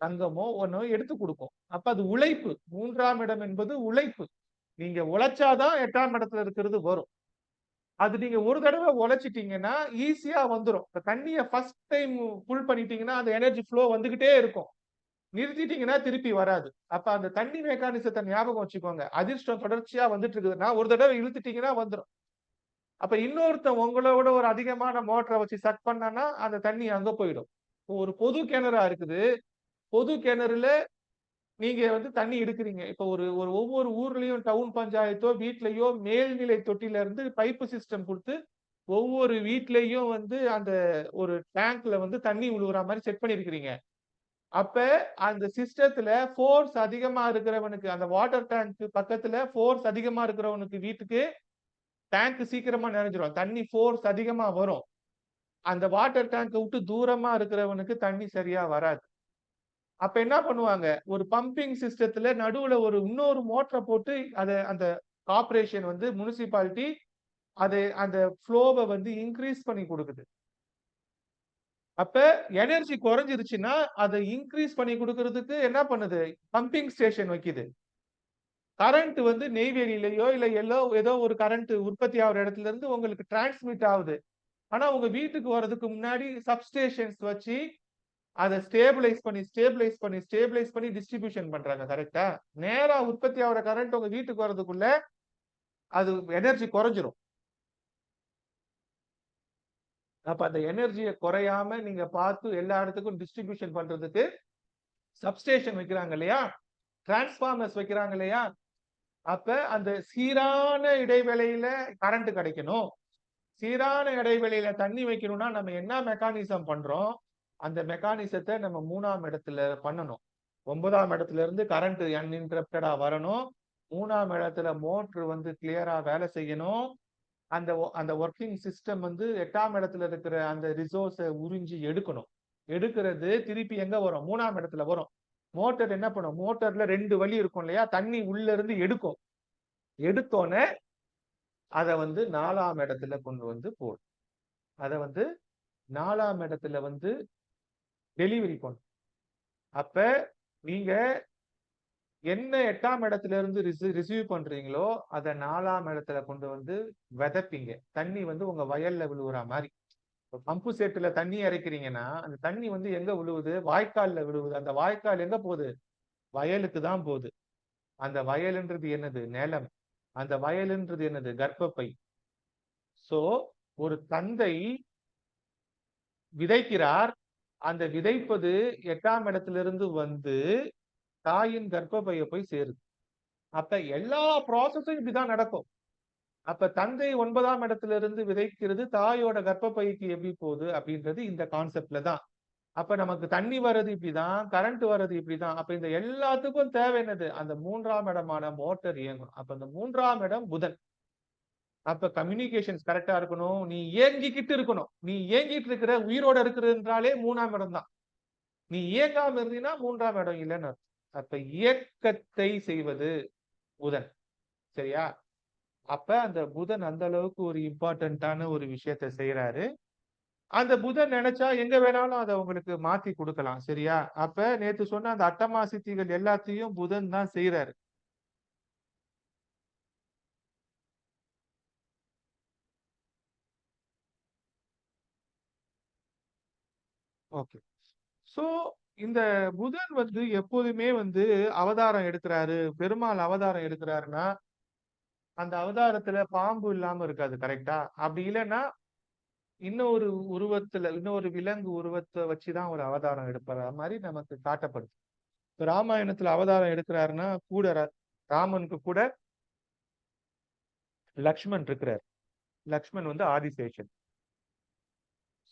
தங்கமோ ஒன்னோ எடுத்து கொடுக்கும். அப்ப அது உழைப்பு. 3ஆம் இடம் என்பது உழைப்பு. நீங்க உழைச்சாதான் 8ஆம் இடத்துல இருக்கிறது வரும். அது நீங்க ஒரு தடவை உழைச்சிட்டீங்கன்னா ஈஸியா வந்துடும். இப்ப தண்ணியை ஃபர்ஸ்ட் டைம் ஃபுல் பண்ணிட்டீங்கன்னா அந்த எனர்ஜி ஃப்ளோ வந்துகிட்டே இருக்கும். நிறுத்திட்டீங்கன்னா திருப்பி வராது. அப்ப அந்த தண்ணி மெக்கானிசத்தை ஞாபகம் வச்சுக்கோங்க. அதிர்ஷ்டம் தொடர்ச்சியா வந்துட்டு இருக்குதுன்னா ஒரு தடவை இழுத்துட்டீங்கன்னா வந்துடும். அப்ப இன்னொருத்தன் உங்களோட ஒரு அதிகமான மோட்டரை வச்சு சக் பண்ணான்னா அந்த தண்ணி அங்க போயிடும். ஒரு பொது கிணறா இருக்குது. பொது கிணறுல நீங்க வந்து தண்ணி எடுக்கிறீங்க. இப்ப ஒரு ஒரு ஒவ்வொரு ஊர்லயும் டவுன் பஞ்சாயத்தோ வீட்லயோ மேல்நிலை தொட்டில இருந்து பைப்பு சிஸ்டம் கொடுத்து ஒவ்வொரு வீட்லயும் வந்து அந்த ஒரு டேங்க்ல வந்து தண்ணி விழுகுற மாதிரி செட் பண்ணிருக்கிறீங்க. அப்ப அந்த சிஸ்டத்துல ஃபோர்ஸ் அதிகமா இருக்கிறவனுக்கு, அந்த வாட்டர் டேங்க் பக்கத்துல ஃபோர்ஸ் அதிகமா இருக்கிறவனுக்கு வீட்டுக்கு டேங்க் சீக்கிரமா நிறைஞ்சிரும். தண்ணி ஃபோர்ஸ் அதிகமா வரும். அந்த வாட்டர் டேங்கை விட்டு தூரமா இருக்கிறவனுக்கு தண்ணி சரியா வராது. அப்ப என்ன பண்ணுவாங்க? ஒரு பம்பிங் சிஸ்டத்துல நடுவுல ஒரு இன்னொரு மோட்டரை போட்டு அந்த கார்ப்பரேஷன் வந்து முனிசிபாலிட்டி அந்த ஃப்ளோவை வந்து இன்க்ரீஸ் பண்ணி கொடுக்குது. அப்ப எனர்ஜி குறைஞ்சிருச்சுன்னா அதை இன்க்ரீஸ் பண்ணி கொடுக்கறதுக்கு என்ன பண்ணுது? பம்பிங் ஸ்டேஷன் வைக்குது. கரண்ட் வந்து நெய்வேலியிலயோ இல்ல ஏதோ ஒரு கரண்ட் உற்பத்தி ஆகிற இடத்துல இருந்து உங்களுக்கு டிரான்ஸ்மிட் ஆகுது. ஆனா உங்க வீட்டுக்கு வர்றதுக்கு முன்னாடி சப்ஸ்டேஷன்ஸ் வச்சு அதை ஸ்டேபிளைஸ் பண்ணி டிஸ்ட்ரிபியூஷன் பண்றாங்க. கரெக்டா? நேரா உற்பத்தி ஆகிற கரண்ட் உங்க வீட்டுக்கு வர்றதுக்குள்ள அது எனர்ஜி குறைஞ்சிரும். அப்ப அந்த எனர்ஜியை குறையாம நீங்க பார்த்து எல்லா இடத்துக்கும் டிஸ்ட்ரிபியூஷன் பண்றதுக்கு சப்ஸ்டேஷன் வைக்கிறாங்க இல்லையா? டிரான்ஸ்பார்மர்ஸ் வைக்கிறாங்க இல்லையா? அப்ப அந்த சீரான இடைவேளையில கரண்ட் கிடைக்கணும். சீரான இடைவெளியில தண்ணி வைக்கணும்னா நம்ம என்ன மெக்கானிசம் பண்றோம்? அந்த மெக்கானிசத்தை நம்ம 3ஆம் இடத்துல பண்ணணும். 9ஆம் இடத்துல இருந்து கரண்ட் அன்இன்டரப்டடா வரணும். 3ஆம் இடத்துல மோட்டர் வந்து கிளியரா வேலை செய்யணும். அந்த ஒர்க்கிங் சிஸ்டம் வந்து 8ஆம் இடத்துல இருக்கிற அந்த ரிசோர்ஸை உறிஞ்சி எடுக்கணும். எடுக்கிறது திருப்பி எங்க வரும்? 3ஆம் இடத்துல வரும். மோட்டர் என்ன பண்ணும்? மோட்டர்ல 2 வழி இருக்கும் இல்லையா? தண்ணி உள்ள இருந்து எடுக்கும். எடுத்தோன்னே அதை வந்து 4ஆம் இடத்துல கொண்டு வந்து போடும். அதை வந்து 4ஆம் இடத்துல வந்து டெலிவரி பண்ணும். அப்ப நீங்க என்ன 8ஆம் இடத்துல இருந்து ரிசீவ் பண்றீங்களோ அதை 4ஆம் இடத்துல கொண்டு வந்து விதைப்பீங்க. தண்ணி வந்து உங்க வயல்ல விழுவுற மாதிரி. பம்பு செட்டுல தண்ணி இறைக்கிறீங்கன்னா அந்த தண்ணி வந்து எங்க விழுவுது? வாய்க்கால்ல விழுவுது. அந்த வாய்க்கால் எங்க போகுது? வயலுக்கு தான் போகுது. அந்த வயல்ன்றது என்னது? நிலம். அந்த வயல்ன்றது என்னது? கர்ப்பப்பை. சோ ஒரு தந்தை விதைக்கிறார். அந்த விதைப்பது 8ஆம் இடத்திலிருந்து வந்து தாயின் கர்ப்பப்பையை போய் சேருது. அப்ப எல்லா ப்ராசஸும் இப்படிதான் நடக்கும். அப்ப தந்தை 9ஆம் இடத்துல இருந்து விதைக்கிறது தாயோட கர்ப்பப்பைக்கு எப்படி போகுது அப்படின்றது இந்த கான்செப்ட்ல தான். அப்ப நமக்கு தண்ணி வர்றது இப்படிதான், கரண்ட் வர்றது இப்படிதான். அப்ப இந்த எல்லாத்துக்கும் தேவை என்னது? அந்த 3ஆம் இடமான மோட்டர் இயங்கணும். அப்ப இந்த 3ஆம் இடம் புதன். அப்ப கம்யூனிகேஷன்ஸ் கரெக்டா இருக்கணும். நீ இயங்கிக்கிட்டு இருக்கணும். நீ இயங்கிட்டு இருக்கிற உயிரோட இருக்கிறதுன்றாலே 3ஆம் இடம் தான். நீ இயங்காம இருந்தீங்கன்னா 3ஆம் இடம் இல்லைன்னு. அப்ப இயக்கத்தை செய்வது புதன். சரியா? அப்ப அந்த புதன் அந்த அளவுக்கு ஒரு இம்பார்ட்டன்டான ஒரு விஷயத்தை செய்யறாரு. அந்த புதன் நினைச்சா எங்க வேணாலும் அதை உங்களுக்கு மாத்தி கொடுக்கலாம். சரியா? அப்ப நேத்து சொன்ன அந்த அட்டமா சித்திகள் எல்லாத்தையும் புதன் தான் செய்யறாரு. ஓகே. சோ இந்த புதன் வந்து எப்போதுமே வந்து அவதாரம் எடுக்கிறாரு, பெருமாள் அவதாரம் எடுக்கிறாருன்னா அந்த அவதாரத்துல பாம்பு இல்லாம இருக்காது. கரெக்டா? அப்படி இல்லைன்னா இன்னொரு உருவத்துல இன்னொரு விலங்கு உருவத்தை வச்சுதான் ஒரு அவதாரம் எடுப்பார் மாதிரி நமக்கு காட்டப்படுது. இப்ப ராமாயணத்துல அவதாரம் எடுக்கிறாருன்னா கூட ராமனுக்கு கூட லக்ஷ்மண் இருக்கிறார். லக்ஷ்மண் வந்து ஆதிசேஷன்.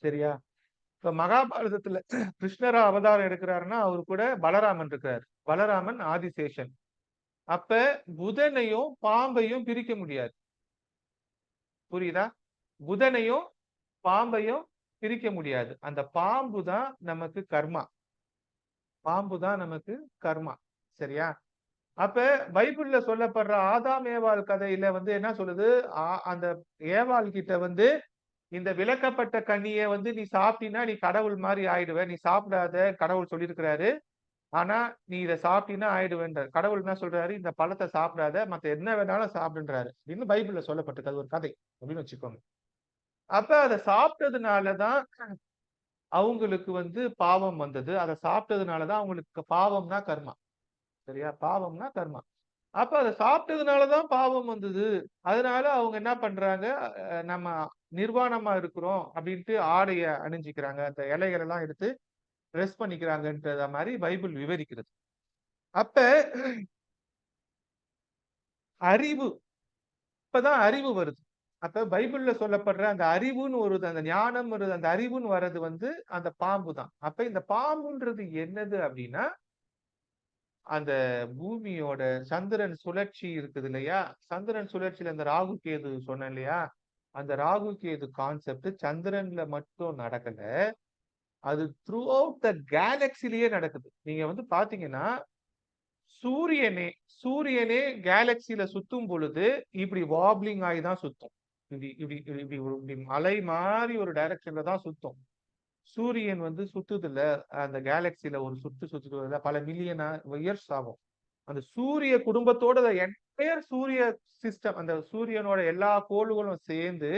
சரியா? இப்ப மகாபாரதத்துல கிருஷ்ணரா அவதாரம் எடுக்கிறாருன்னா அவரு கூட பலராமன் இருக்கிறார். பலராமன் ஆதிசேஷன். அப்ப புதனையும் பாம்பையும் பிரிக்க முடியாது. புரியுதா? புதனையும் பாம்பையும் பிரிக்க முடியாது. அந்த பாம்பு தான் நமக்கு கர்மா. பாம்பு தான் நமக்கு கர்மா. சரியா? அப்ப பைபிள்ல சொல்லப்படுற ஆதாம் ஏவாள் கதையில வந்து என்ன சொல்லுது? அந்த ஏவாள் கிட்ட வந்து இந்த விலக்கப்பட்ட கனியை வந்து நீ சாப்பிட்டீன்னா நீ கடவுள் மாதிரி ஆயிடுவ, நீ சாப்பிடாத கடவுள் சொல்லியிருக்கிறாரு. ஆனா நீ இதை சாப்பிட்டீங்கன்னா ஆயிடுவேன்றார். கடவுள் என்ன சொல்றாரு? இந்த பழத்தை சாப்பிடாத, மத்த என்ன வேணாலும் சாப்பிடுன்றாரு. இன்னும் பைபிள்ல சொல்லப்பட்டிருக்கு. அது ஒரு கதை அப்படின்னு வச்சுக்கோங்க. அப்ப அதை சாப்பிட்டதுனாலதான் அவங்களுக்கு வந்து பாவம் வந்தது. அதை சாப்பிட்டதுனாலதான் அவங்களுக்கு பாவம்னா கர்மா. சரியா? பாவம்னா கர்மா. அப்ப அதை சாப்பிட்டதுனாலதான் பாவம் வந்தது. அதனால அவங்க என்ன பண்றாங்க? நம்ம நிர்வாணமா இருக்கிறோம் அப்படின்ட்டு ஆடைய அணிஞ்சிக்கிறாங்க. அந்த இலைகள் எல்லாம் எடுத்து ட்ரெஸ் பண்ணிக்கிறாங்கன்றத மாதிரி பைபிள் விவரிக்கிறது. அப்ப அறிவு, இப்பதான் அறிவு வருது. அப்ப பைபிள்ல சொல்லப்படுற அந்த அறிவுன்னு ஒரு அந்த ஞானம் வருது, அந்த அறிவுன்னு வர்றது வந்து அந்த பாம்பு தான். அப்ப இந்த பாம்புன்றது என்னது அப்படின்னா அந்த பூமியோட சந்திரன் சுழற்சி இருக்குது இல்லையா? சந்திரன் சுழற்சியில அந்த ராகு கேது சொன்னேன் இல்லையா? அந்த ராகு கேது கான்செப்ட் சந்திரன்ல மட்டும் நடக்கல, அது த்ரூ அவுட் த கேலக்சிலேயே நடக்குது. நீங்க வந்து பாத்தீங்கன்னா சூரியனே சூரியனே கேலக்சியில சுத்தும் பொழுது இப்படி வாப்லிங் ஆகி தான் சுத்தும். இப்படி இப்படி இப்படி இப்படி மலை மாதிரி ஒரு டைரக்ஷன்ல தான் சுத்தும். சூரியன் வந்து சுத்துதுல அந்த கேலக்சியில ஒரு சுத்துதுல பல மில்லியன் இயர்ஸ் ஆகும். அந்த சூரிய குடும்பத்தோட என்டையர் சூரிய சிஸ்டம், அந்த சூரியனோட எல்லா கோள்களும் சேர்ந்து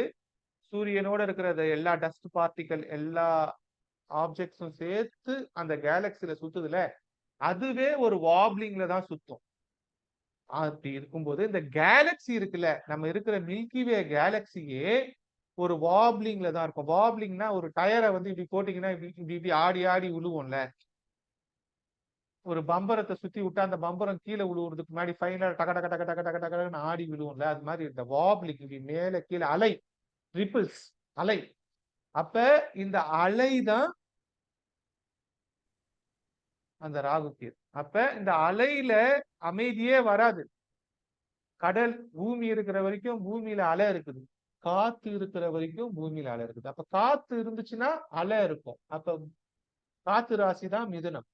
சூரியனோட இருக்கிற எல்லா டஸ்ட் பார்ட்டிகல் எல்லா ஆப்ஜெக்ட்ஸும் சேர்த்து அந்த கேலக்சியில சுத்துதுல, அதுவே ஒரு வாப்லிங்ல தான் சுத்தும். அப்படி இருக்கும்போது இந்த கேலக்சி இருக்குல்ல, நம்ம இருக்கிற மில்கி வே கேலக்சியே ஒரு வாப்லிங்ல தான் இருக்கும். வாப்லிங்னா ஒரு டயரை வந்து இப்படி போட்டீங்கன்னா இப்படி இப்படி இப்படி ஆடி ஆடி விழுவோம்ல. ஒரு பம்பரத்தை சுத்தி விட்டா அந்த பம்பரம் கீழே விழுவுறதுக்கு முன்னாடி ஃபைனல் டக டக டக டக டக டகன்னு ஆடி விழுவோம்ல. அது மாதிரி இந்த வாப்லிங் இப்படி மேல கீழே அலை, ரிப்பிள்ஸ், அலை. அப்ப இந்த அலை தான் அந்த ராகு கேது. அப்ப இந்த அலையில அமைதியே வராது. கடல் பூமி இருக்கிற வரைக்கும் பூமியில அலை இருக்குது. காத்து இருக்கிற வரைக்கும் பூமியில அலை இருக்குது. அப்ப காத்து இருந்துச்சுன்னா அலை இருக்கும். அப்ப காத்து ராசி தான் மிதுனம்.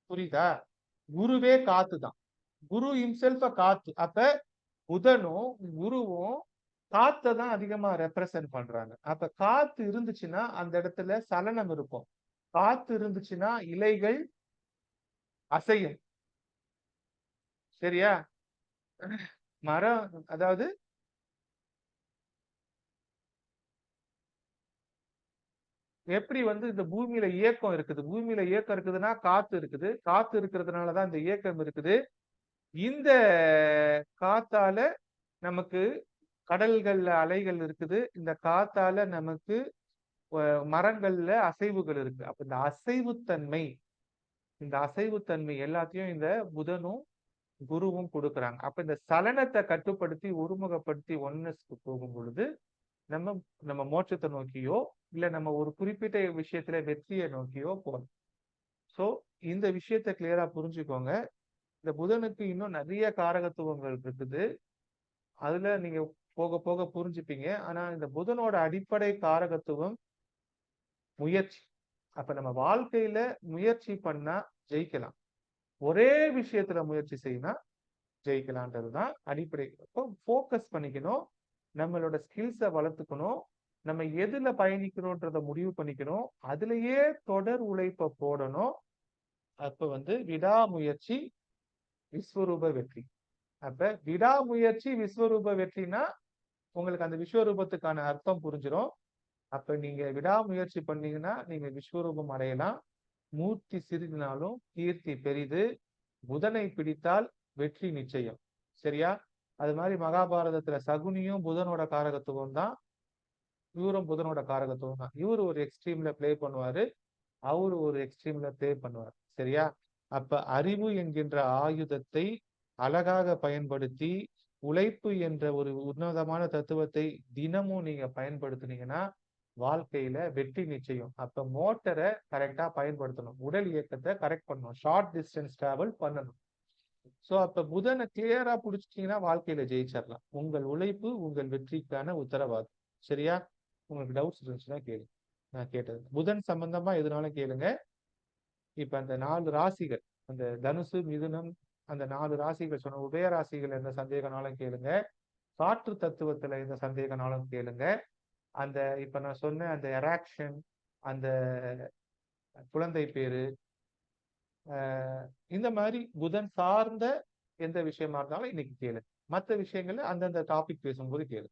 புரியுதா? குருவே காத்து தான். குரு இம்செல்ஃப காத்து. அப்ப புதனும் குருவும் காத்தை தான் அதிகமா ரெப்ரசன்ட் பண்றாங்க. அப்ப காத்து இருந்துச்சுன்னா அந்த இடத்துல சலனம் இருக்கும். காத்து இருந்துச்சுன்னா இலைகள் அசையும். சரியா? மரம், அதாவது எப்படி வந்து இந்த பூமியில இயக்கம் இருக்குது, பூமியில இயக்கம் இருக்குதுன்னா காத்து இருக்குது, காத்து இருக்கிறதுனாலதான் இந்த இயக்கம் இருக்குது. இந்த காத்தால நமக்கு கடல்கள்ல அலைகள் இருக்குது, இந்த காத்தால நமக்கு மரங்கள்ல அசைவுகள் இருக்கு. அப்ப இந்த அசைவுத்தன்மை, இந்த அசைவுத்தன்மை எல்லாத்தையும் இந்த புதனும் குருவும் கொடுக்குறாங்க. அப்ப இந்த சலனத்தை கட்டுப்படுத்தி ஒருமுகப்படுத்தி ஒன்னஸ்க்கு போகும் பொழுது நம்ம நம்ம மோட்சத்தை நோக்கியோ இல்ல நம்ம ஒரு குறிப்பிட்ட விஷயத்துல வெற்றியை நோக்கியோ போகணும். சோ இந்த விஷயத்த கிளியரா புரிஞ்சுக்கோங்க. இந்த புதனுக்கு இன்னும் நிறைய காரகத்துவங்கள் இருக்குது. அதுல நீங்க போக போக புரிஞ்சுப்பீங்க. ஆனா இந்த புதனோட அடிப்படை காரகத்துவம் முயற்சி. அப்ப நம்ம வாழ்க்கையில முயற்சி பண்ணா ஜெயிக்கலாம். ஒரே விஷயத்துல முயற்சி செய்யினா ஜெயிக்கலான்றதுதான் அடிப்படை. அப்போ ஃபோக்கஸ் பண்ணிக்கணும், நம்மளோட ஸ்கில்ஸை வளர்த்துக்கணும், நம்ம எதுல பயணிக்கணும்ன்றத முடிவு பண்ணிக்கணும், அதுலயே தொடர் உழைப்ப போடணும். அப்ப வந்து விடாமுயற்சி விஸ்வரூப வெற்றி. அப்ப விடாமுயற்சி விஸ்வரூப வெற்றினா உங்களுக்கு அந்த விஸ்வரூபத்துக்கான அர்த்தம் புரிஞ்சிடும். அப்ப நீங்க விடாமுயற்சி பண்ணீங்கன்னா நீங்க விஸ்வரூபம் அடையலாம். மூர்த்தி சிறிதினாலும் கீர்த்தி பெரிது, புதனை பிடித்தால் வெற்றி நிச்சயம். சரியா? அது மாதிரி மகாபாரதத்துல சகுனியும் புதனோட காரகத்துவம் தான், இவரும் புதனோட காரகத்துவம் தான். இவரு ஒரு எக்ஸ்ட்ரீம்ல பிளே பண்ணுவாரு, அவரு ஒரு எக்ஸ்ட்ரீம்ல பிளே பண்ணுவார். சரியா? அப்ப அறிவு என்கின்ற ஆயுதத்தை அழகாக பயன்படுத்தி உழைப்பு என்ற ஒரு உன்னதமான தத்துவத்தை தினமும் நீங்க பயன்படுத்தினீங்கன்னா வாழ்க்கையில வெற்றி நிச்சயம். அப்ப மோட்டரை கரெக்டா பயன்படுத்தணும், உடல் இயக்கத்தை கரெக்ட் பண்ணணும், ஷார்ட் டிஸ்டன்ஸ் டிராவல் பண்ணணும். சோ அப்ப புதனை கிளியரா புடிச்சிட்டீங்கன்னா வாழ்க்கையில ஜெயிச்சிடலாம். உங்கள் உழைப்பு உங்கள் வெற்றிக்கான உத்தரவாதம். சரியா? உங்களுக்கு டவுட்ஸ் இருந்துச்சுன்னா கேளுங்க. நான் கேட்டது புதன் சம்பந்தமா எதுனாலும் கேளுங்க. இப்ப அந்த 4 ராசிகள், அந்த தனுசு, மிதுனம், அந்த 4 ராசிகள் சொன்ன உபய ராசிகள் எந்த சந்தேகனாலும் கேளுங்க. காற்று தத்துவத்துல எந்த சந்தேகனாலும் கேளுங்க. அந்த இப்ப நான் சொன்ன அந்த எராக்ஷன், அந்த குழந்தை பேரு, இந்த மாதிரி புதன் சார்ந்த எந்த விஷயமா இருந்தாலும் இன்னைக்கு கேளு. மற்ற விஷயங்கள்ல அந்தந்த டாபிக் பேசும்போது கேளு.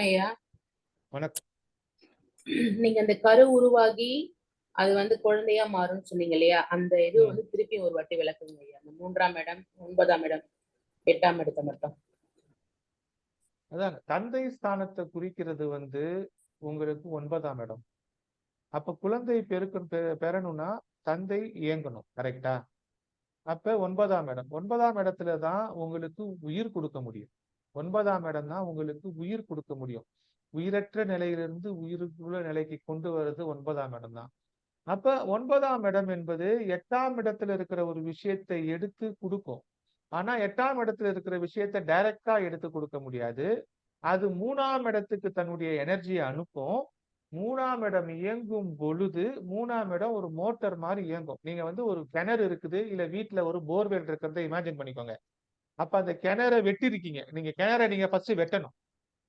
ஐயா, வணக்கம். நீங்க அந்த கரு உருவாகி அது வந்து குழந்தையா மாறும்னு சொன்னீங்க இல்லையா? அந்த இது வந்து திருப்பி ஒரு வாட்டி விளக்குங்க ஐயா. அந்த 3ஆம் இடம், 9ஆம் இடம், 8ஆம் இடத்தை மட்டும். அதான் தந்தை ஸ்தானத்தை குறிக்கிறது வந்து உங்களுக்கு 9ஆம் இடம். அப்ப குழந்தை பெறணும்னா தந்தை இயங்கணும். கரெக்டா? அப்ப 9ஆம் இடம், 9ஆம் இடத்துலதான் உங்களுக்கு உயிர் கொடுக்க முடியும். 9ஆம் இடம் தான் உங்களுக்கு உயிர் கொடுக்க முடியும். உயிரற்ற நிலையிலிருந்து உயிருக்குள்ள நிலைக்கு கொண்டு வர்றது 9ஆம் இடம் தான். அப்ப 9ஆம் இடம் என்பது 8ஆம் இடத்துல இருக்கிற ஒரு விஷயத்தை எடுத்து கொடுக்கும். ஆனா 8ஆம் இடத்துல இருக்கிற விஷயத்தை டைரக்டா எடுத்து கொடுக்க முடியாது. அது 3ஆம் இடத்துக்கு தன்னுடைய எனர்ஜியை அனுப்பும். 3ஆம் இடம் இயங்கும் பொழுது 3ஆம் இடம் ஒரு மோட்டார் மாதிரி இயங்கும். நீங்க வந்து ஒரு கிணறு இருக்குது, இல்ல வீட்டுல ஒரு போர்வெல் இருக்கிறத இமேஜின் பண்ணிக்கோங்க. அப்ப அந்த கிணறை வெட்டிருக்கீங்க. நீங்க கிணறை நீங்க ஃபர்ஸ்ட் வெட்டணும்,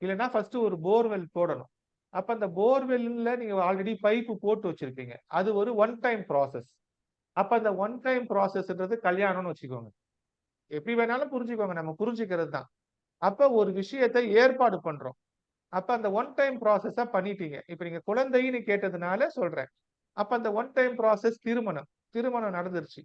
இல்லைன்னா ஃபர்ஸ்ட் ஒரு போர்வெல் போடணும். அப்ப அந்த போர்வெல்ல நீங்க ஆல்ரெடி பைப்பு போட்டு வச்சிருக்கீங்க. அது ஒரு ஒன் டைம் ப்ராசஸ். அப்ப அந்த ஒன் டைம் ப்ராசஸ்ன்றது கல்யாணம்னு வச்சுக்கோங்க. எப்படி வேணாலும் புரிஞ்சுக்கோங்க, நம்ம புரிஞ்சுக்கிறது தான். அப்ப ஒரு விஷயத்தை ஏற்பாடு பண்றோம். அப்ப அந்த ஒன் டைம் ப்ராசஸா பண்ணிட்டீங்க. இப்ப நீங்க குழந்தைன்னு கேட்டதுனால சொல்றேன். அப்ப அந்த ஒன் டைம் ப்ராசஸ் திருமணம் நடந்துருச்சு.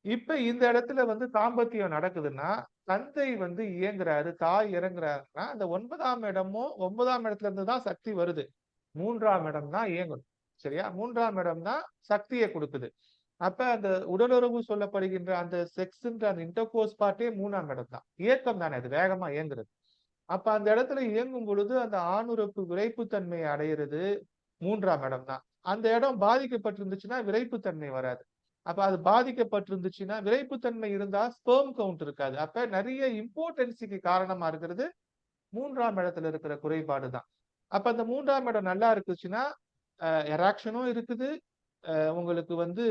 இப்ப இந்த இடத்துல வந்து தாம்பத்தியம் நடக்குதுன்னா தந்தை வந்து இயங்குறாரு, தாய் இறங்குறாருன்னா அந்த 9ஆம் இடமும் 9ஆம் இடத்துல இருந்து தான் சக்தி வருது. 3ஆம் இடம் தான் இயங்கணும். சரியா? 3ஆம் இடம் தான் சக்தியை கொடுக்குது. அப்ப அந்த உடலுறவு சொல்லப்படுகின்ற அந்த செக்ஸ்ன்ற அந்த இன்டர்கோர்ஸ் பார்ட்டே 3ஆம் இடம் தான். இயக்கம் தானே, அது வேகமா இயங்குறது. அப்ப அந்த இடத்துல இயங்கும் பொழுது அந்த ஆணுறுப்பு விரைப்புத்தன்மை அடையிறது 3ஆம் இடம் தான். அந்த இடம் பாதிக்கப்பட்டிருந்துச்சுன்னா விரைப்புத்தன்மை வராது. அப்ப அது பாதிக்கப்பட்டிருந்துச்சுன்னா விரைப்புத்தன்மை இருந்தா ஸ்பெர்ம் கவுண்ட் இருக்காது. அப்ப நிறைய இம்பார்ட்டன்ஸுக்கு காரணமா இருக்கிறது 3ஆம் இடத்துல இருக்கிற குறைபாடு தான். அப்ப அந்த 3ஆம் இடம் நல்லா இருக்குச்சுன்னா எராக்ஷனும் இருக்குது, உங்களுக்கு வந்து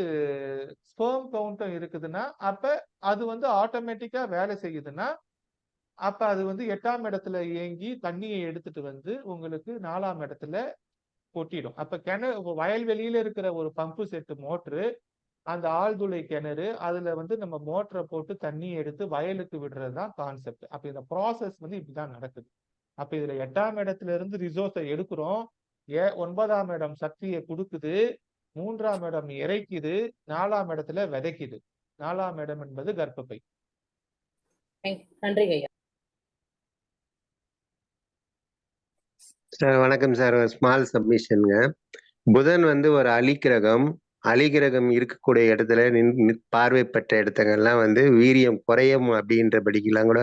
ஸ்பெர்ம் கவுண்ட்டும் இருக்குதுன்னா அப்ப அது வந்து ஆட்டோமேட்டிக்கா வேலை செய்யுதுன்னா அப்ப அது வந்து 8ஆம் இடத்துல இயங்கி தண்ணியை எடுத்துட்டு வந்து உங்களுக்கு 4ஆம் இடத்துல கொட்டிடும். அப்ப கிணறு வயல்வெளியில இருக்கிற ஒரு பம்பு செட்டு மோட்டரு, அந்த ஆழ்துளை கிணறு, அதுல வந்து நம்ம மோட்டரை போட்டு தண்ணியை எடுத்து வயலுக்கு விடுறதுதான் கான்செப்ட். அப்ப இந்த ப்ராசஸ் வந்து இப்படிதான் நடக்குது. அப்ப இதுல 8ஆம் இடத்துல இருந்து ரிசோர்ஸை எடுக்கிறோம், 9ஆம் இடம் சக்தியை கொடுக்குது, 3ஆம் இடம் இறைக்குது, 4ஆம் இடத்துல விதைக்குது. 4ஆம் இடம் என்பது கர்ப்பப்பை. நன்றிங்க ஐயா. சார் வணக்கம் சார். ஒரு ஸ்மால் சப்மிஷனுங்க. புதன் வந்து ஒரு அலிக்கிரகம். அலிக்கிரகம் இருக்கக்கூடிய இடத்துல பார்வை பெற்ற இடத்துங்கள்லாம் வந்து வீரியம் குறையும் அப்படின்றபடிக்கெல்லாம் கூட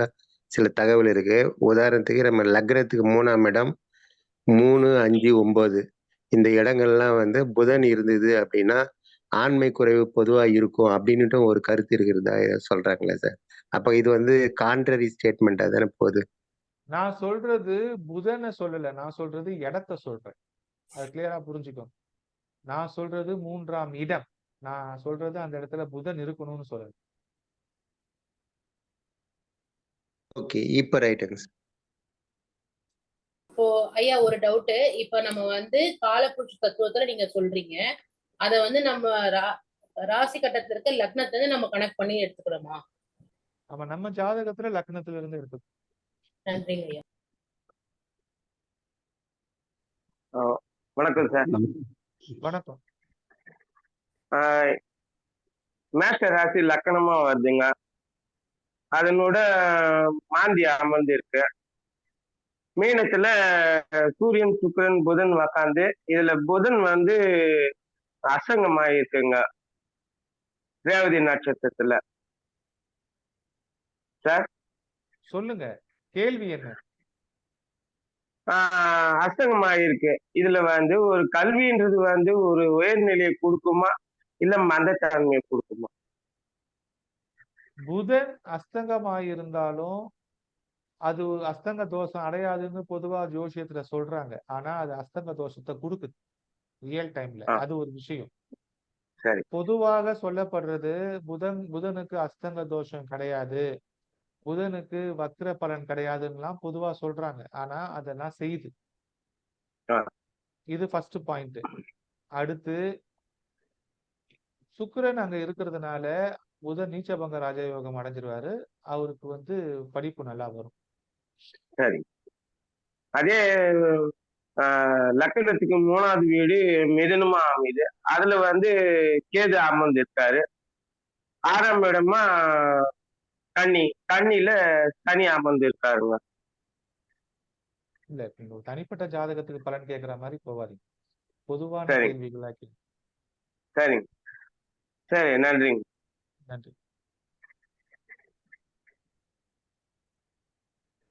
சில தகவல் இருக்கு. உதாரணத்துக்கு நம்ம லக்னத்துக்கு 3ஆம் இடம் 3, 5, 9 இந்த இடங்கள்லாம் வந்து புதன் இருந்தது அப்படின்னா ஆண்மை குறைவு பொதுவா இருக்கும் அப்படின்னுட்டு ஒரு கருத்து இருக்கிறதா சொல்றாங்களே சார். அப்ப இது வந்து கான்ட்ரரி ஸ்டேட்மெண்டா தானே போகுது? நான் சொல்றது புதனை சொல்லல, நான் சொல்றது இடத்தை சொல்றேன். அது கிளியரா புரிஞ்சுக்கோங்க. நான் சொல்றது 3ஆம் இடம். நான் சொல்றது அந்த இடத்துல புதன் இருக்கணும்னு சொல்லல. ஓகே, இப்ப ரைட்டுங்க சார். இப்போ ஐயா ஒரு டவுட். இப்ப நம்ம வந்து காலப்புருஷ தத்துவத்துல நீங்க சொல்றீங்க, அத வந்து நம்ம ராசி கட்டத்துல இருக்க லக்னத்தை நம்ம கனெக்ட் பண்ணி எடுத்துக்கணுமா? ஆமா, நம்ம ஜாதகத்துல லக்னத்துல இருந்து எடுத்து. நன்றிங்க ஐயா. வணக்கம் சார். வணக்கம். ஆஹ் மேஷ ராசி லக்கணமா வருதுங்க. அதனோட மாந்தி அமர்ந்திருக்கு. மீனத்துல சூரியன் சுக்கிரன் புதன் உக்காந்து, இதுல புதன் வந்து அசங்கமாயிருக்குங்க ரேவதி நட்சத்திரத்துல. சார் சொல்லுங்க, கேள்வி என்ன? அசங்கமாயிருக்கு. இதுல வந்து ஒரு கல்வின்றது வந்து ஒரு உயர்நிலையை கொடுக்குமா இல்ல மந்தத்தன்மையை கொடுக்குமா? புதன் அஸ்தங்கமாயிருந்தாலும் அது அஸ்தங்க தோஷம் அடையாதுன்னு பொதுவா ஜோசியத்துல சொல்றாங்க. ஆனா அது அஸ்தங்க தோஷத்தை கொடுக்குது ரியல் டைம்ல. ஆ, அது ஒரு விஷயம். சரி பொதுவாக சொல்லப்படுறது புதனுக்கு அஸ்தங்க தோஷம் கிடையாது, புதனுக்கு வக்ர பலன் கிடையாதுன்னுலாம் பொதுவா சொல்றாங்க. ஆனா அதெல்லாம் செய்யுது. ஆ, இது ஃபர்ஸ்ட் பாயிண்ட். அடுத்து சுக்கிரன் அங்க இருக்கிறதுனால புதன் நீச்சபங்க ராஜயோகம் அடைஞ்சிருவாரு. அவருக்கு வந்து படிப்பு நல்லா வரும். சரி. அதே லக்கணத்துக்கு 3வது வீடு மிதுனமா அமைது. அதுல வந்து கேது அமர்ந்திருக்காரு. 6ஆம் இடமா கன்னியில சனி அமர்ந்திருக்காருங்க. இல்ல, நீங்க ஒரு தனிப்பட்ட ஜாதகத்துக்கு பலன் கேட்கிற மாதிரி போவாதீங்க. பொதுவான சரி கேள்விகளாக்கி. சரிங்க. சரி, நன்றிங்க. நன்றி.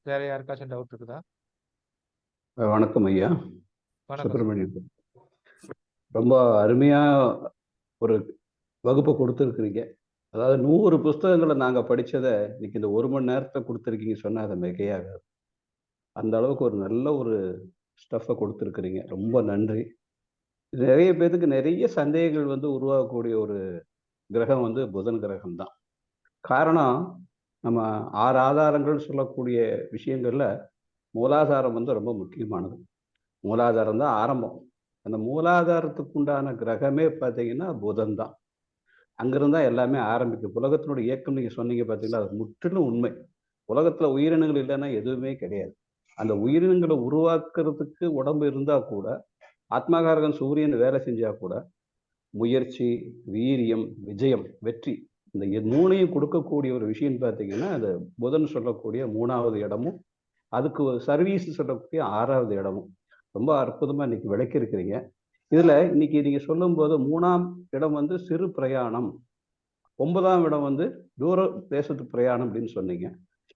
வேற யாருக்காச்சும் டவுட் இருக்குதா? வணக்கம் ஐயா. வணக்கம். சுப்பிரமணியன். ரொம்ப அருமையா ஒரு வகுப்பை கொடுத்துருக்குறீங்க. அதாவது 100 புஸ்தகங்களை நாங்க படிச்சதை இன்னைக்கு இந்த 1 மணி நேரத்தை கொடுத்துருக்கீங்க சொன்னா அது மிகையாகாது. அந்த அளவுக்கு ஒரு நல்ல ஒரு ஸ்டஃப்பை கொடுத்துருக்குறீங்க. ரொம்ப நன்றி. நிறைய பேருக்கு நிறைய சந்தேகங்கள் வந்து உருவாகக்கூடிய ஒரு கிரகம் வந்து புதன் கிரகம் தான். காரணம், நம்ம 6 ஆதாரங்கள் சொல்லக்கூடிய விஷயங்கள்ல மூலாதாரம் வந்து ரொம்ப முக்கியமானது. மூலாதாரம் தான் ஆரம்பம். அந்த மூலாதாரத்துக்கு உண்டான கிரகமே பார்த்தீங்கன்னா புதன் தான். அங்கிருந்தா எல்லாமே ஆரம்பிக்கும். உலகத்தினுடைய இயக்கம் நீங்க சொன்னீங்க பார்த்தீங்களா, அது முற்றிலும் உண்மை. உலகத்துல உயிரினங்கள் இல்லைன்னா எதுவுமே கிடையாது. அந்த உயிரினங்களை உருவாக்குறதுக்கு உடம்பு இருந்தா கூட, ஆத்மகாரகன் சூரியன் வேலை செஞ்சா கூட, முயற்சி, வீரியம், விஜயம், வெற்றி, இந்த 3ஐயும் கொடுக்கக்கூடிய ஒரு விஷயம் பார்த்தீங்கன்னா அது புதன் சொல்லக்கூடிய 3வது இடமும், அதுக்கு ஒரு சர்வீஸ் சொல்லக்கூடிய 6வது இடமும் ரொம்ப அற்புதமா இன்னைக்கு விளக்கி இருக்கிறீங்க. இதுல இன்னைக்கு நீங்க சொல்லும் போது 3ஆம் இடம் வந்து சிறு பிரயாணம், 9ஆம் இடம் வந்து தூர தேசத்து பிரயாணம் அப்படின்னு சொன்னீங்க.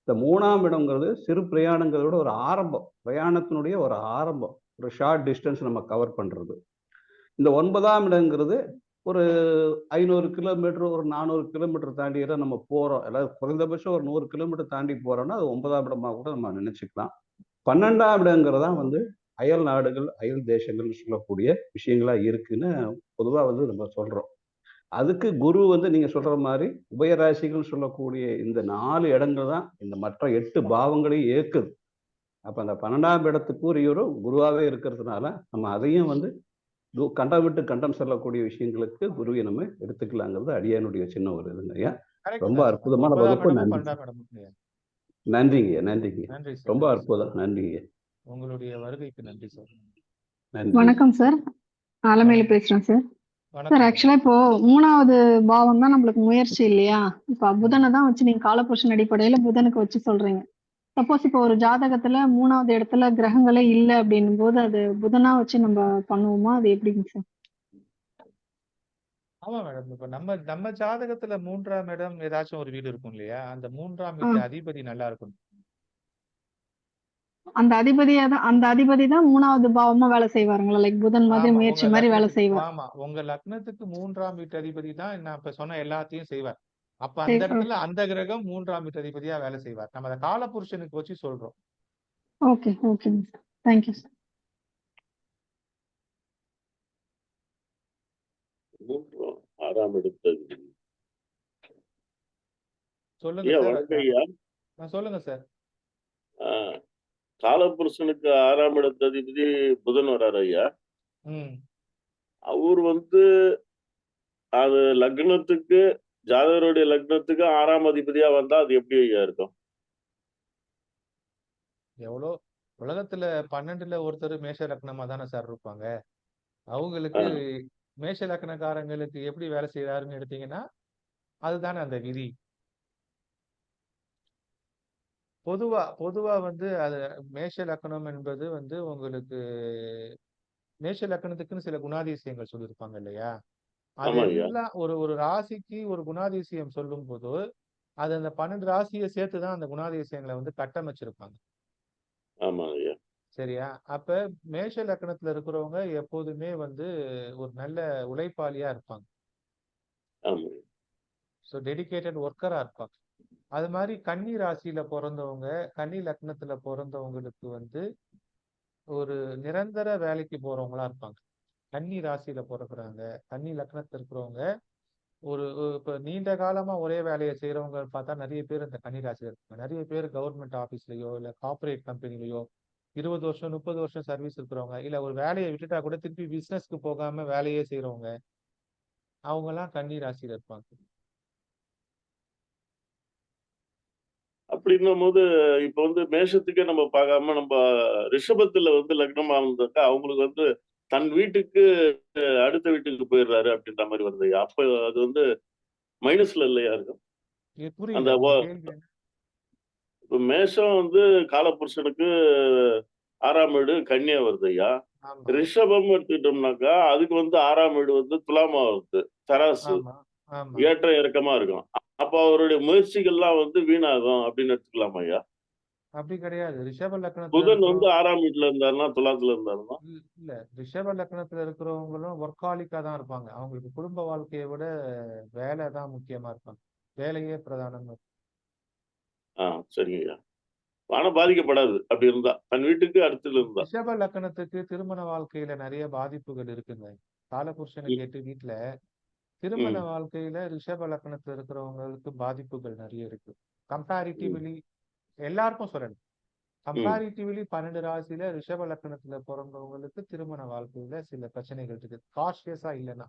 இந்த 3ஆம் இடம்ங்கிறது சிறு பிரயாணங்கிறத விட ஒரு ஆரம்பம், பிரயாணத்தினுடைய ஒரு ஆரம்பம், ஒரு ஷார்ட் டிஸ்டன்ஸ் நம்ம கவர் பண்றது. இந்த 9ஆம் இடங்கிறது ஒரு 500 கிலோமீட்டர், ஒரு 400 கிலோமீட்டர் தாண்டி நம்ம போறோம். அதாவது குறைந்தபட்சம் ஒரு 100 கிலோமீட்டர் தாண்டி போறோம்னா அது 9ஆம் இடமா கூட நம்ம நினைச்சுக்கலாம். 12ஆம் இடங்கிறதா வந்து அயல் நாடுகள், அயல் தேசங்கள்னு சொல்லக்கூடிய விஷயங்களா இருக்குன்னு பொதுவா வந்து நம்ம சொல்றோம். அதுக்கு குரு வந்து நீங்க சொல்ற மாதிரி உபயராசிகள் சொல்லக்கூடிய இந்த 4 இடங்கள் தான் இந்த மற்ற 8 பாவங்களையும் ஏற்குது. அப்ப அந்த 12ஆம் இடத்துக்குரியவரும் குருவாவே இருக்கிறதுனால நம்ம அதையும் வந்து கண்டம் விட்டு கண்டம் செல்லக்கூடிய விஷயங்களுக்கு குருவை நம்ம எடுத்துக்கலாங்கிறது அடியானுடைய சின்ன ஒரு இதுங்க ஐயா. ரொம்ப அற்புதமான வகுப்பு. நன்றி. நன்றிங்க நன்றிங்க. நன்றி ரொம்ப சார். அற்புதம். நன்றிங்க. உங்களுடைய வருகைக்கு நன்றி சார். நன்றி. வணக்கம் சார், ஆலமேலு பேசுறேன் சார். சார் வணக்கம். ஆக்சுவலா இப்போ 3வது பாவம் தான் நம்மளுக்கு முயற்சி இல்லையா? இப்ப புதனை தான் வச்சு நீங்க காலபுருஷன் அடிப்படையில புதனுக்கு வச்சு சொல்றீங்க. சப்போஸ் இப்போ ஒரு ஜாதகத்துல 3வது இடத்துல கிரகங்களே இல்ல அப்படின்னும் போது அது புதனா வச்சு நம்ம பண்ணுவோமா? அது எப்படிங்க சார்? ஆமா மேடம். இப்ப நம்ம ஜாதகத்துல 3ஆம் இடம் ஏதாச்சும் ஒரு வீடு இருக்கும் இல்லையா? அந்த 3ஆம் வீட்டு அதிபதி நல்லா இருக்கணும். அந்த அதிபதி தான் 3வது பாவமா வேலை செய்வாருங்களா? லைக் புதன் மாதிரி ஆமா, முயற்சி மாதிரி வேலை செய்வார். ஆமா, உங்க லக்னத்துக்கு 3ஆம் வீட்டு அதிபதி தான் நான் இப்ப சொன்ன எல்லாத்தையும் செய்வார். அப்ப அந்த இடத்துல அந்த கிரகம் 3ஆம் வீட்டு அதிபதியா வேலை செய்வார். நம்ம அதை காலபுருஷனுக்கு வச்சு சொல்றோம். ஓகே ஓகேங்க சார், தேங்க்யூ சார். ஆறாம் இடத்தது. சொல்லுங்க சார். சொல்லுங்க சார். காலபுருஷனுக்கு 6ஆம் இடத்ததிபதி புதன் வர்றாரு ஐயா. அவர் வந்து அது லக்னத்துக்கு, ஜாதகருடைய லக்னத்துக்கு 6ஆம் அதிபதியா வந்தா அது எப்படி ஐயா இருக்கும்? எவ்வளோ உலகத்துல 12ல ஒருத்தர் மேஷ லக்னமா தானே சார் இருப்பாங்க. அவங்களுக்கு மேஷ லக்னக்காரங்களுக்கு எப்படி வேலை செய்யறாருன்னு எடுத்தீங்கன்னா அதுதானே அந்த விதி. பொதுவா வந்து அது மேஷ லக்னம் என்பது வந்து உங்களுக்கு மேஷ லக்னத்துக்குன்னு சில குணாதிசயங்கள் சொல்லியிருப்பாங்க இல்லையா? ஆமா ஐயா. அதெல்லாம் ஒரு ராசிக்கு ஒரு குணாதிசயம் சொல்லும் போது அது அந்த 12 ராசியை சேர்த்துதான் அந்த குணாதிசயங்களை வந்து கட்டமைச்சிருப்பாங்க. ஆமா ஐயா. சரியா? அப்ப மேஷ லக்னத்துல இருக்கிறவங்க எப்போதுமே வந்து ஒரு நல்ல உழைப்பாளியா இருப்பாங்க. ஆமா. ஸோ டெடிகேட்டட் ஒர்க்கரா இருப்பாங்க. அது மாதிரி கன்னி ராசியில பிறந்தவங்க, கன்னி லக்னத்துல பிறந்தவங்களுக்கு வந்து ஒரு நிரந்தர வேலைக்கு போறவங்களா இருப்பாங்க. கன்னி ராசியில பிறக்குறாங்க, கன்னி லக்னத்துல இருக்கிறவங்க இப்ப நீண்ட காலமா ஒரே வேலையை செய்யறவங்க பார்த்தா நிறைய பேர் இந்த கன்னி ராசியில இருப்பாங்க. நிறைய பேர் கவர்மெண்ட் ஆபீஸ்லயோ இல்ல கார்பரேட் கம்பெனிலயோ 20 வருஷம் 30 வருஷம் சர்வீஸ் இருக்கிறவங்க, இல்ல ஒரு வேலையை விட்டுட்டா கூட திருப்பி பிசினஸ்க்கு போகாம வேலையே செய்யறவங்க, அவங்க எல்லாம் கன்னி ராசியில இருப்பாங்க. அப்படின்னும் போது இப்ப வந்து மேஷத்துக்கே நம்ம பார்க்காம நம்ம ரிஷபத்துல வந்து லக்னமா இருந்தாக்கா அவங்களுக்கு வந்து தன் வீட்டுக்கு அடுத்த வீட்டுக்கு போயிடுறாரு அப்படின்ற மாதிரி வருது. அப்ப அது வந்து மைனஸ்ல இல்லையா இருக்கும் இது அந்த புரியல உங்க கேள்வி என்ன? இப்ப மேஷம் வந்து காலபுருஷனுக்கு 6ஆம் வீடு கன்னியா வருது ஐயா. ஆமா ரிஷபம் எடுத்துக்கிட்டோம்னாக்கா அதுக்கு வந்து 6ஆம் வீடு வந்து துலாமா வருது, தராசு, ஆமா ஆமா ஏற்ற இறக்கமா இருக்கும். அப்ப அவருடைய முயற்சிகள்லாம் வந்து வீணாகும் அப்படின்னு எடுத்துக்கலாமா ஐயா? அப்படி கிடையாது. ரிஷப லக்னத்துல புதன் இருக்கிறோம் வந்து 6ஆம் வீட்டுல இருந்தாருன்னா துலாத்துல இருந்தாருன்னா இல்ல ரிஷப லக்னத்துல இருக்கிறவங்களும் ஒர்க்காலிக்கா தான் இருப்பாங்க. அவங்களுக்கு குடும்ப வாழ்க்கையை விட வேலை தான் முக்கியமா இருப்பாங்க. வேலையே பிரதானம். சரிங்க ஐயா. ஆனா பாதிக்கப்படாது அப்படி இருந்தா, தன் வீட்டுக்கு அடுத்துல இருந்தா. ரிஷப லக்னத்துக்கு திருமண வாழ்க்கையில நிறைய பாதிப்புகள் இருக்குங்க. காலபுருஷனை கேட்டு வீட்டுல திருமண வாழ்க்கையில ரிஷப லக்னத்துல இருக்கிறவங்களுக்கு பாதிப்புகள் நிறைய இருக்கு. கம்பேரிட்டிவ்லி எல்லாருக்கும் சொல்லணும். கம்பேரிட்டிவ்லி 12 ராசியில ரிஷப லக்னத்துல பிறந்தவங்களுக்கு திருமண வாழ்க்கையில சில பிரச்சனைகள் இருக்கு. காஷியஸா இல்லைன்னா.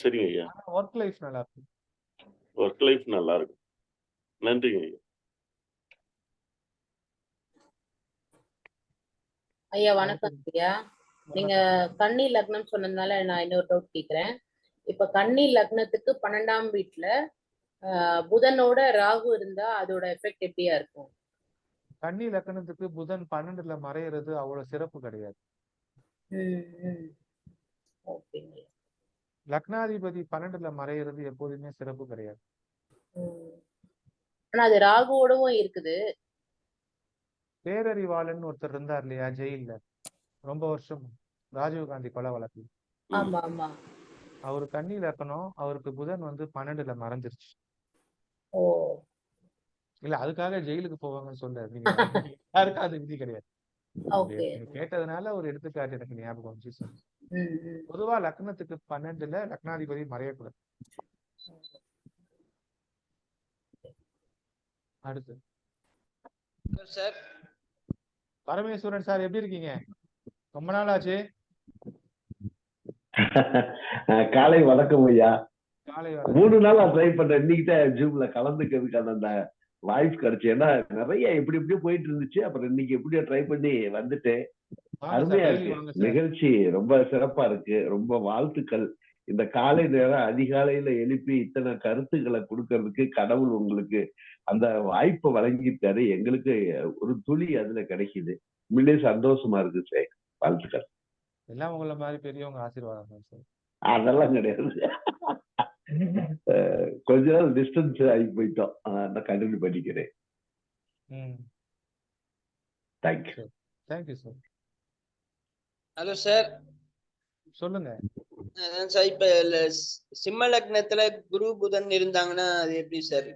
சரிங்க ஐயா. ஒர்க் லைஃப் நல்லா இருக்கு. ஒர்க் லைஃப் நல்லா இருக்கும். நன்றிங்க ஐயா. ஐயா வணக்கம் ஐயா. நீங்க கன்னி லக்னம் சொன்னதுனால நான் இன்னொரு டவுட் கேக்குறேன். இப்ப கன்னி லக்னத்துக்கு 12ஆம் வீட்டுல புதனோட ராகு இருந்தா அதோட எஃபெக்ட் எப்படியா இருக்கும்? கன்னி லக்னத்துக்கு புதன் 12ல மறையிறது அவ்வளவு சிறப்பு கிடையாது. லக்னாதிபதி 12ல மறையிறது எப்போதுமே சிறப்பு கிடையாது. ஆனா அது ராகுவோடவும் இருக்குது. பேரறிவாளன் ஒருத்தர் இருந்தார் இல்லையா ஜெயில்ல ரொம்ப வருஷம், ராஜீவ்காந்தி கொலை வழக்கு. ஆமா ஆமா. அவரு கன்னி லக்னம், அவருக்கு புதன் வந்து 12ல மறைஞ்சிருச்சு. ஓ இல்ல அதுக்காக ஜெயிலுக்கு போவாங்கன்னு சொல்ல நீங்க யாருக்கும் அது விதி கிடையாது. கேட்டதுனால ஒரு எடுத்துக்காட்டு எனக்கு ஞாபகம் வந்துச்சு. பொதுவா லக்னத்துக்கு 12ல லக்னாதிபதி மறையக்கூடாது. அடுத்து சார் பரமேஸ்வரன் சார் எப்படி இருக்கீங்க? ரொம்ப நாள் ஆச்சு. காலை வணக்கம் ஐயா. காலை 3 நாளா ட்ரை பண்றேன். இன்னைக்கு தான் ஜூம்ல கலந்துக்கிறதுக்கான அந்த வாய்ஸ் கிடைச்சு. ஏன்னா நிறைய எப்படி எப்படியோ போயிட்டு இருந்துச்சு. அப்புறம் இன்னைக்கு எப்படியோ ட்ரை பண்ணி வந்துட்டேன். அருமையா இருக்கு நிகழ்ச்சி, ரொம்ப சிறப்பா இருக்கு. ரொம்ப வாழ்த்துக்கள். இந்த காலை நேரம் அதிகாலையில எழுப்பி இத்தனை கருத்துக்களை கொடுக்கறதுக்கு கடவுள் உங்களுக்கு அந்த வாய்ப்பை வழங்கிட்டாரு. எங்களுக்கு ஒரு துளி அதுல கிடைக்குது. உண்மையிலேயே சந்தோஷமா இருக்கு சார். வாழ்த்துக்கள். எல்லாம் உங்களை மாதிரி பெரியவங்க ஆசீர்வாதம் சார். அதெல்லாம் கிடையாது. கொஞ்ச நாள் டிஸ்டன்ஸ் ஆகி போயிட்டோம். நான் கண்டினியூ பண்ணிக்கிறேன். Thank you. Thank you sir. Hello sir. சொல்லுங்க சார். இப்ப சிம்ம லக்னத்துல குரு புதன் இருந்தாங்கன்னா அது எப்படி சார்?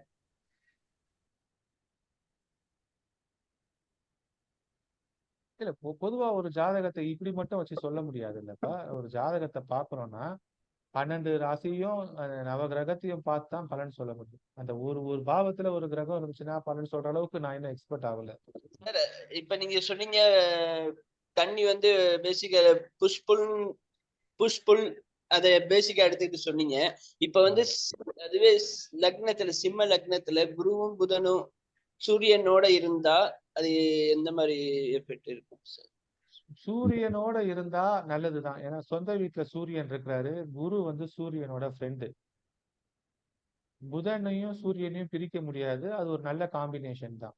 இல்ல பொதுவா ஒரு ஜாதகத்தை இப்படி மட்டும் வச்சு சொல்ல முடியாது இல்லப்பா. ஒரு ஜாதகத்தை பாக்குறோம்னா 12 ராசியும் நவ கிரகத்தையும் பார்த்து தான் பலன் சொல்ல முடியும். அந்த ஒரு பாவத்துல ஒரு கிரகம் இருந்துச்சுன்னா பலன் சொல்ற அளவுக்கு நான் இன்னும் எக்ஸ்பர்ட் ஆகல. இப்ப நீங்க சொன்னீங்க கன்னி வந்து பேசிக்கா புஷ்புல் அத பேசிக்கா எடுத்துக்கிட்டு சொன்னீங்க. இப்ப வந்து அதுவே லக்னத்துல சிம்ம லக்னத்துல குருவும் புதனும் சூரியனோட இருந்தா அது எந்த மாதிரி எஃபெக்ட் இருக்கும் சார்? சூரியனோட இருந்தா நல்லதுதான். ஏன்னா சொந்த வீட்டுல சூரியன் இருக்கிறாரு. குரு வந்து சூரியனோட ஃப்ரெண்டு. புதனையும் சூரியனையும் பிரிக்க முடியாது. அது ஒரு நல்ல காம்பினேஷன் தான்.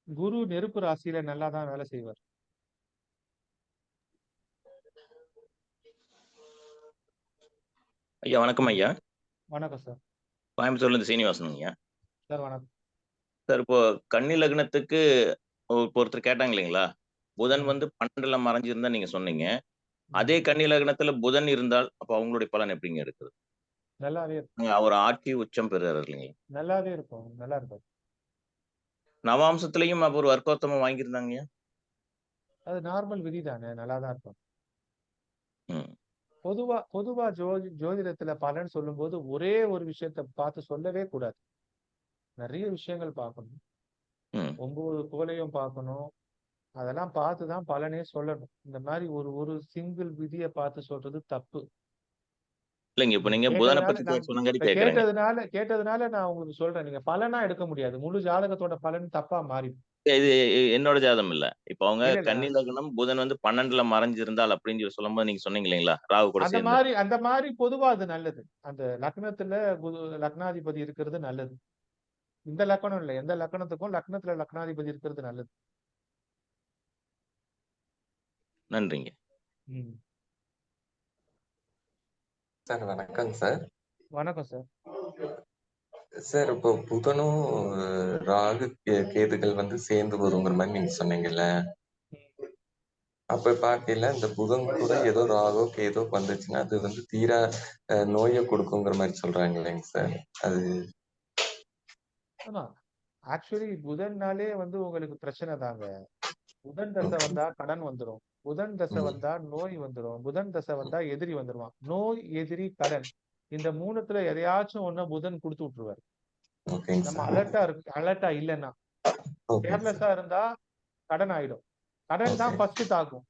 குரு நெருப்பு ராசியில நல்லா தான் வேலை செய்வார். ஐயா வணக்கம் ஐயா. வணக்கம் சார். கோயம்புத்தூர்ல இருந்து சீனிவாசன் ஐயா. சார் வணக்கம் சார், இப்போ கன்னி லக்னத்துக்கு ஒருத்தர் கேட்டாங்க இல்லைங்களா, புதன் வந்து 12ல மறைஞ்சிருந்தா நீங்க சொன்னீங்க. அதே கன்னி லக்னத்துல புதன் இருந்தால் அப்ப அவங்களுடைய பலன் எப்படிங்க இருக்குது? நல்லாவே இருக்கும். அவர் ஆட்சி உச்சம் பெறுறாரு இல்லைங்களா? நல்லாவே இருக்கும். நல்லா இருக்கும். நவாம்சத்திலையும் அவர் வர்க்கோத்தமம் வாங்கியிருந்தாங்க. அது நார்மல் விதி தானே. நல்லா தான் இருக்கும். ம். பொதுவா ஜோதிடத்துல பலன் சொல்லும்போது ஒரே ஒரு விஷயத்த பார்த்து சொல்லவே கூடாது. நிறைய விஷயங்கள் பார்க்கணும். 9 கோளையும் பார்க்கணும். அதெல்லாம் பார்த்து தான் பலனே சொல்லணும். இந்த மாதிரி ஒரு சிங்கிள் விதியை பார்த்து சொல்றது தப்பு. இல்லைங்க, இப்ப நீங்க புதனை பத்தி சொன்னங்காட்டி கேக்குறேங்க. கேட்டதுனால நான் உங்களுக்கு சொல்றேன். நீங்க பலனா எடுக்க முடியாது. முழு ஜாதகத்தோட பலன் தப்பா மாறிடும். இது என்னோட ஜாதகம் இல்ல. இப்ப அவங்க கன்னி லக்னம் புதன் வந்து 12ல மறைஞ்சிருந்தால் அப்படின்னு சொல்லி சொல்லும்போது நீங்க சொன்னீங்க இல்லைங்களா, ராகு கூட சேர்ந்து. அந்த மாதிரி பொதுவா அது நல்லது. அந்த லக்னத்துல லக்னாதிபதி இருக்கிறது நல்லது. இந்த லக்னம் இல்ல, எந்த லக்னத்துக்கும் லக்னத்துல லக்னாதிபதி இருக்கிறது நல்லது. நன்றிங்க. சார் வணக்கங்க சார். வணக்கம் சார். சார் இப்போ புதனும் ராகு கேதுகள் வந்து சேர்ந்து வருங்கிற மாதிரி நீங்க சொன்னீங்கல்ல, அப்ப பாக்கையில இந்த புதன் கூட ஏதோ ராகோ கேதோ வந்துச்சுன்னா அது வந்து தீரா நோயை கொடுக்குங்கிற மாதிரி சொல்றாங்க இல்லைங்க சார்? அது ஆமா, ஆக்சுவலி புதன்னாலே வந்து உங்களுக்கு பிரச்சனை தாங்க. புதன் தசை வந்தா கடன் வந்துடும். புதன் தசை வந்தா நோய் வந்துடும். புதன் தசை வந்தா எதிரி வந்துருவான். நோய், எதிரி, கடன், இந்த 3த்துல எதையாச்சும் ஒண்ணு புதன் கொடுத்து விட்டுருவாரு. நம்ம அலர்ட்டா இல்லைன்னா. கேர்லெஸ்ஸா இருந்தா கடன் ஆயிடும். கடன் தான் ஃபர்ஸ்ட் தாக்கும்.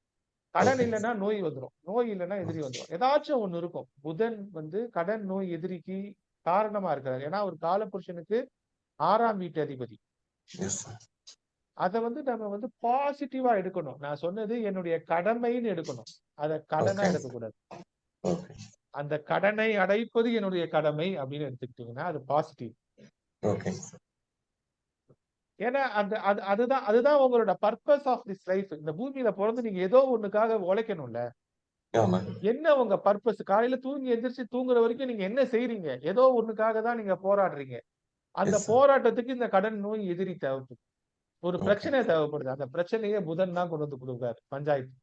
கடன் இல்லைன்னா நோய் வந்துடும். நோய் இல்லைன்னா எதிரி வந்துடும். ஏதாச்சும் ஒண்ணு இருக்கும். புதன் வந்து கடன், நோய், எதிரிக்கு காரணமா இருக்கிறார். ஏன்னா ஒரு காலபுருஷனுக்கு 6ஆம் வீட்டு அதிபதி. அத வந்து நம்ம வந்து பாசிட்டிவா எடுக்கணும். நான் சொன்னது என்னுடைய கடமைன்னு எடுக்கணும். அத கடனா எடுக்கக்கூடாது. அந்த கடனை அடைப்பது என்னுடைய கடமை அப்படின்னு எடுத்துக்கிட்டீங்கன்னா அது பாசிட்டிவ். ஏன்னா அதுதான் உங்களோட பர்பஸ் ஆஃப் திஸ் லைஃப். இந்த பூமியில பிறந்து நீங்க ஏதோ ஒண்ணுக்காக உழைக்கணும்ல. என்ன உங்க பர்பஸ்? காலையில தூங்கி எந்திரிச்சு தூங்குற வரைக்கும் நீங்க என்ன செய்றீங்க? ஏதோ ஒண்ணுக்காக தான் நீங்க போராடுறீங்க. அந்த போராட்டத்துக்கு இந்த கடன், நோய், எதிரி தேவைப்படுது. ஒரு பிரச்சனை தேவைப்படுது. அந்த பிரச்சனையே புதன் தான் கொண்டு வந்து கொடுக்குறாரு. பஞ்சாயத்து.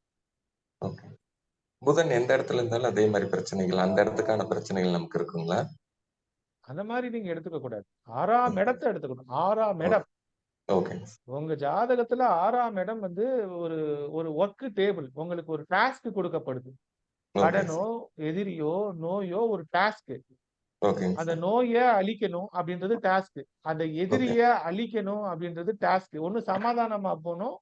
புதன் எந்த இடத்துல இருந்தாலும் அதே மாதிரி பிரச்சனைகள், அந்த இடத்துக்கான பிரச்சனைகள் நமக்கு இருக்குங்களா? அந்த மாதிரி நீங்க எடுத்துக்க கூடாது. 6ஆம் இடத்தை எடுத்துக்கணும். 6ஆம் இடம் உங்க ஜாதகத்துல 6ஆம் இடம் வந்து ஒரு ஒர்க் டேபிள். உங்களுக்கு ஒரு டாஸ்க் கொடுக்கப்படுது. கடனோ, எதிரியோ, நோயோ ஒரு டாஸ்க். அந்த நோயை அழிக்கணும் அப்படின்றது டாஸ்க். அந்த எதிரிய அழிக்கணும் அப்படின்றது டாஸ்க். ஒண்ணு சமாதானமா போகணும்,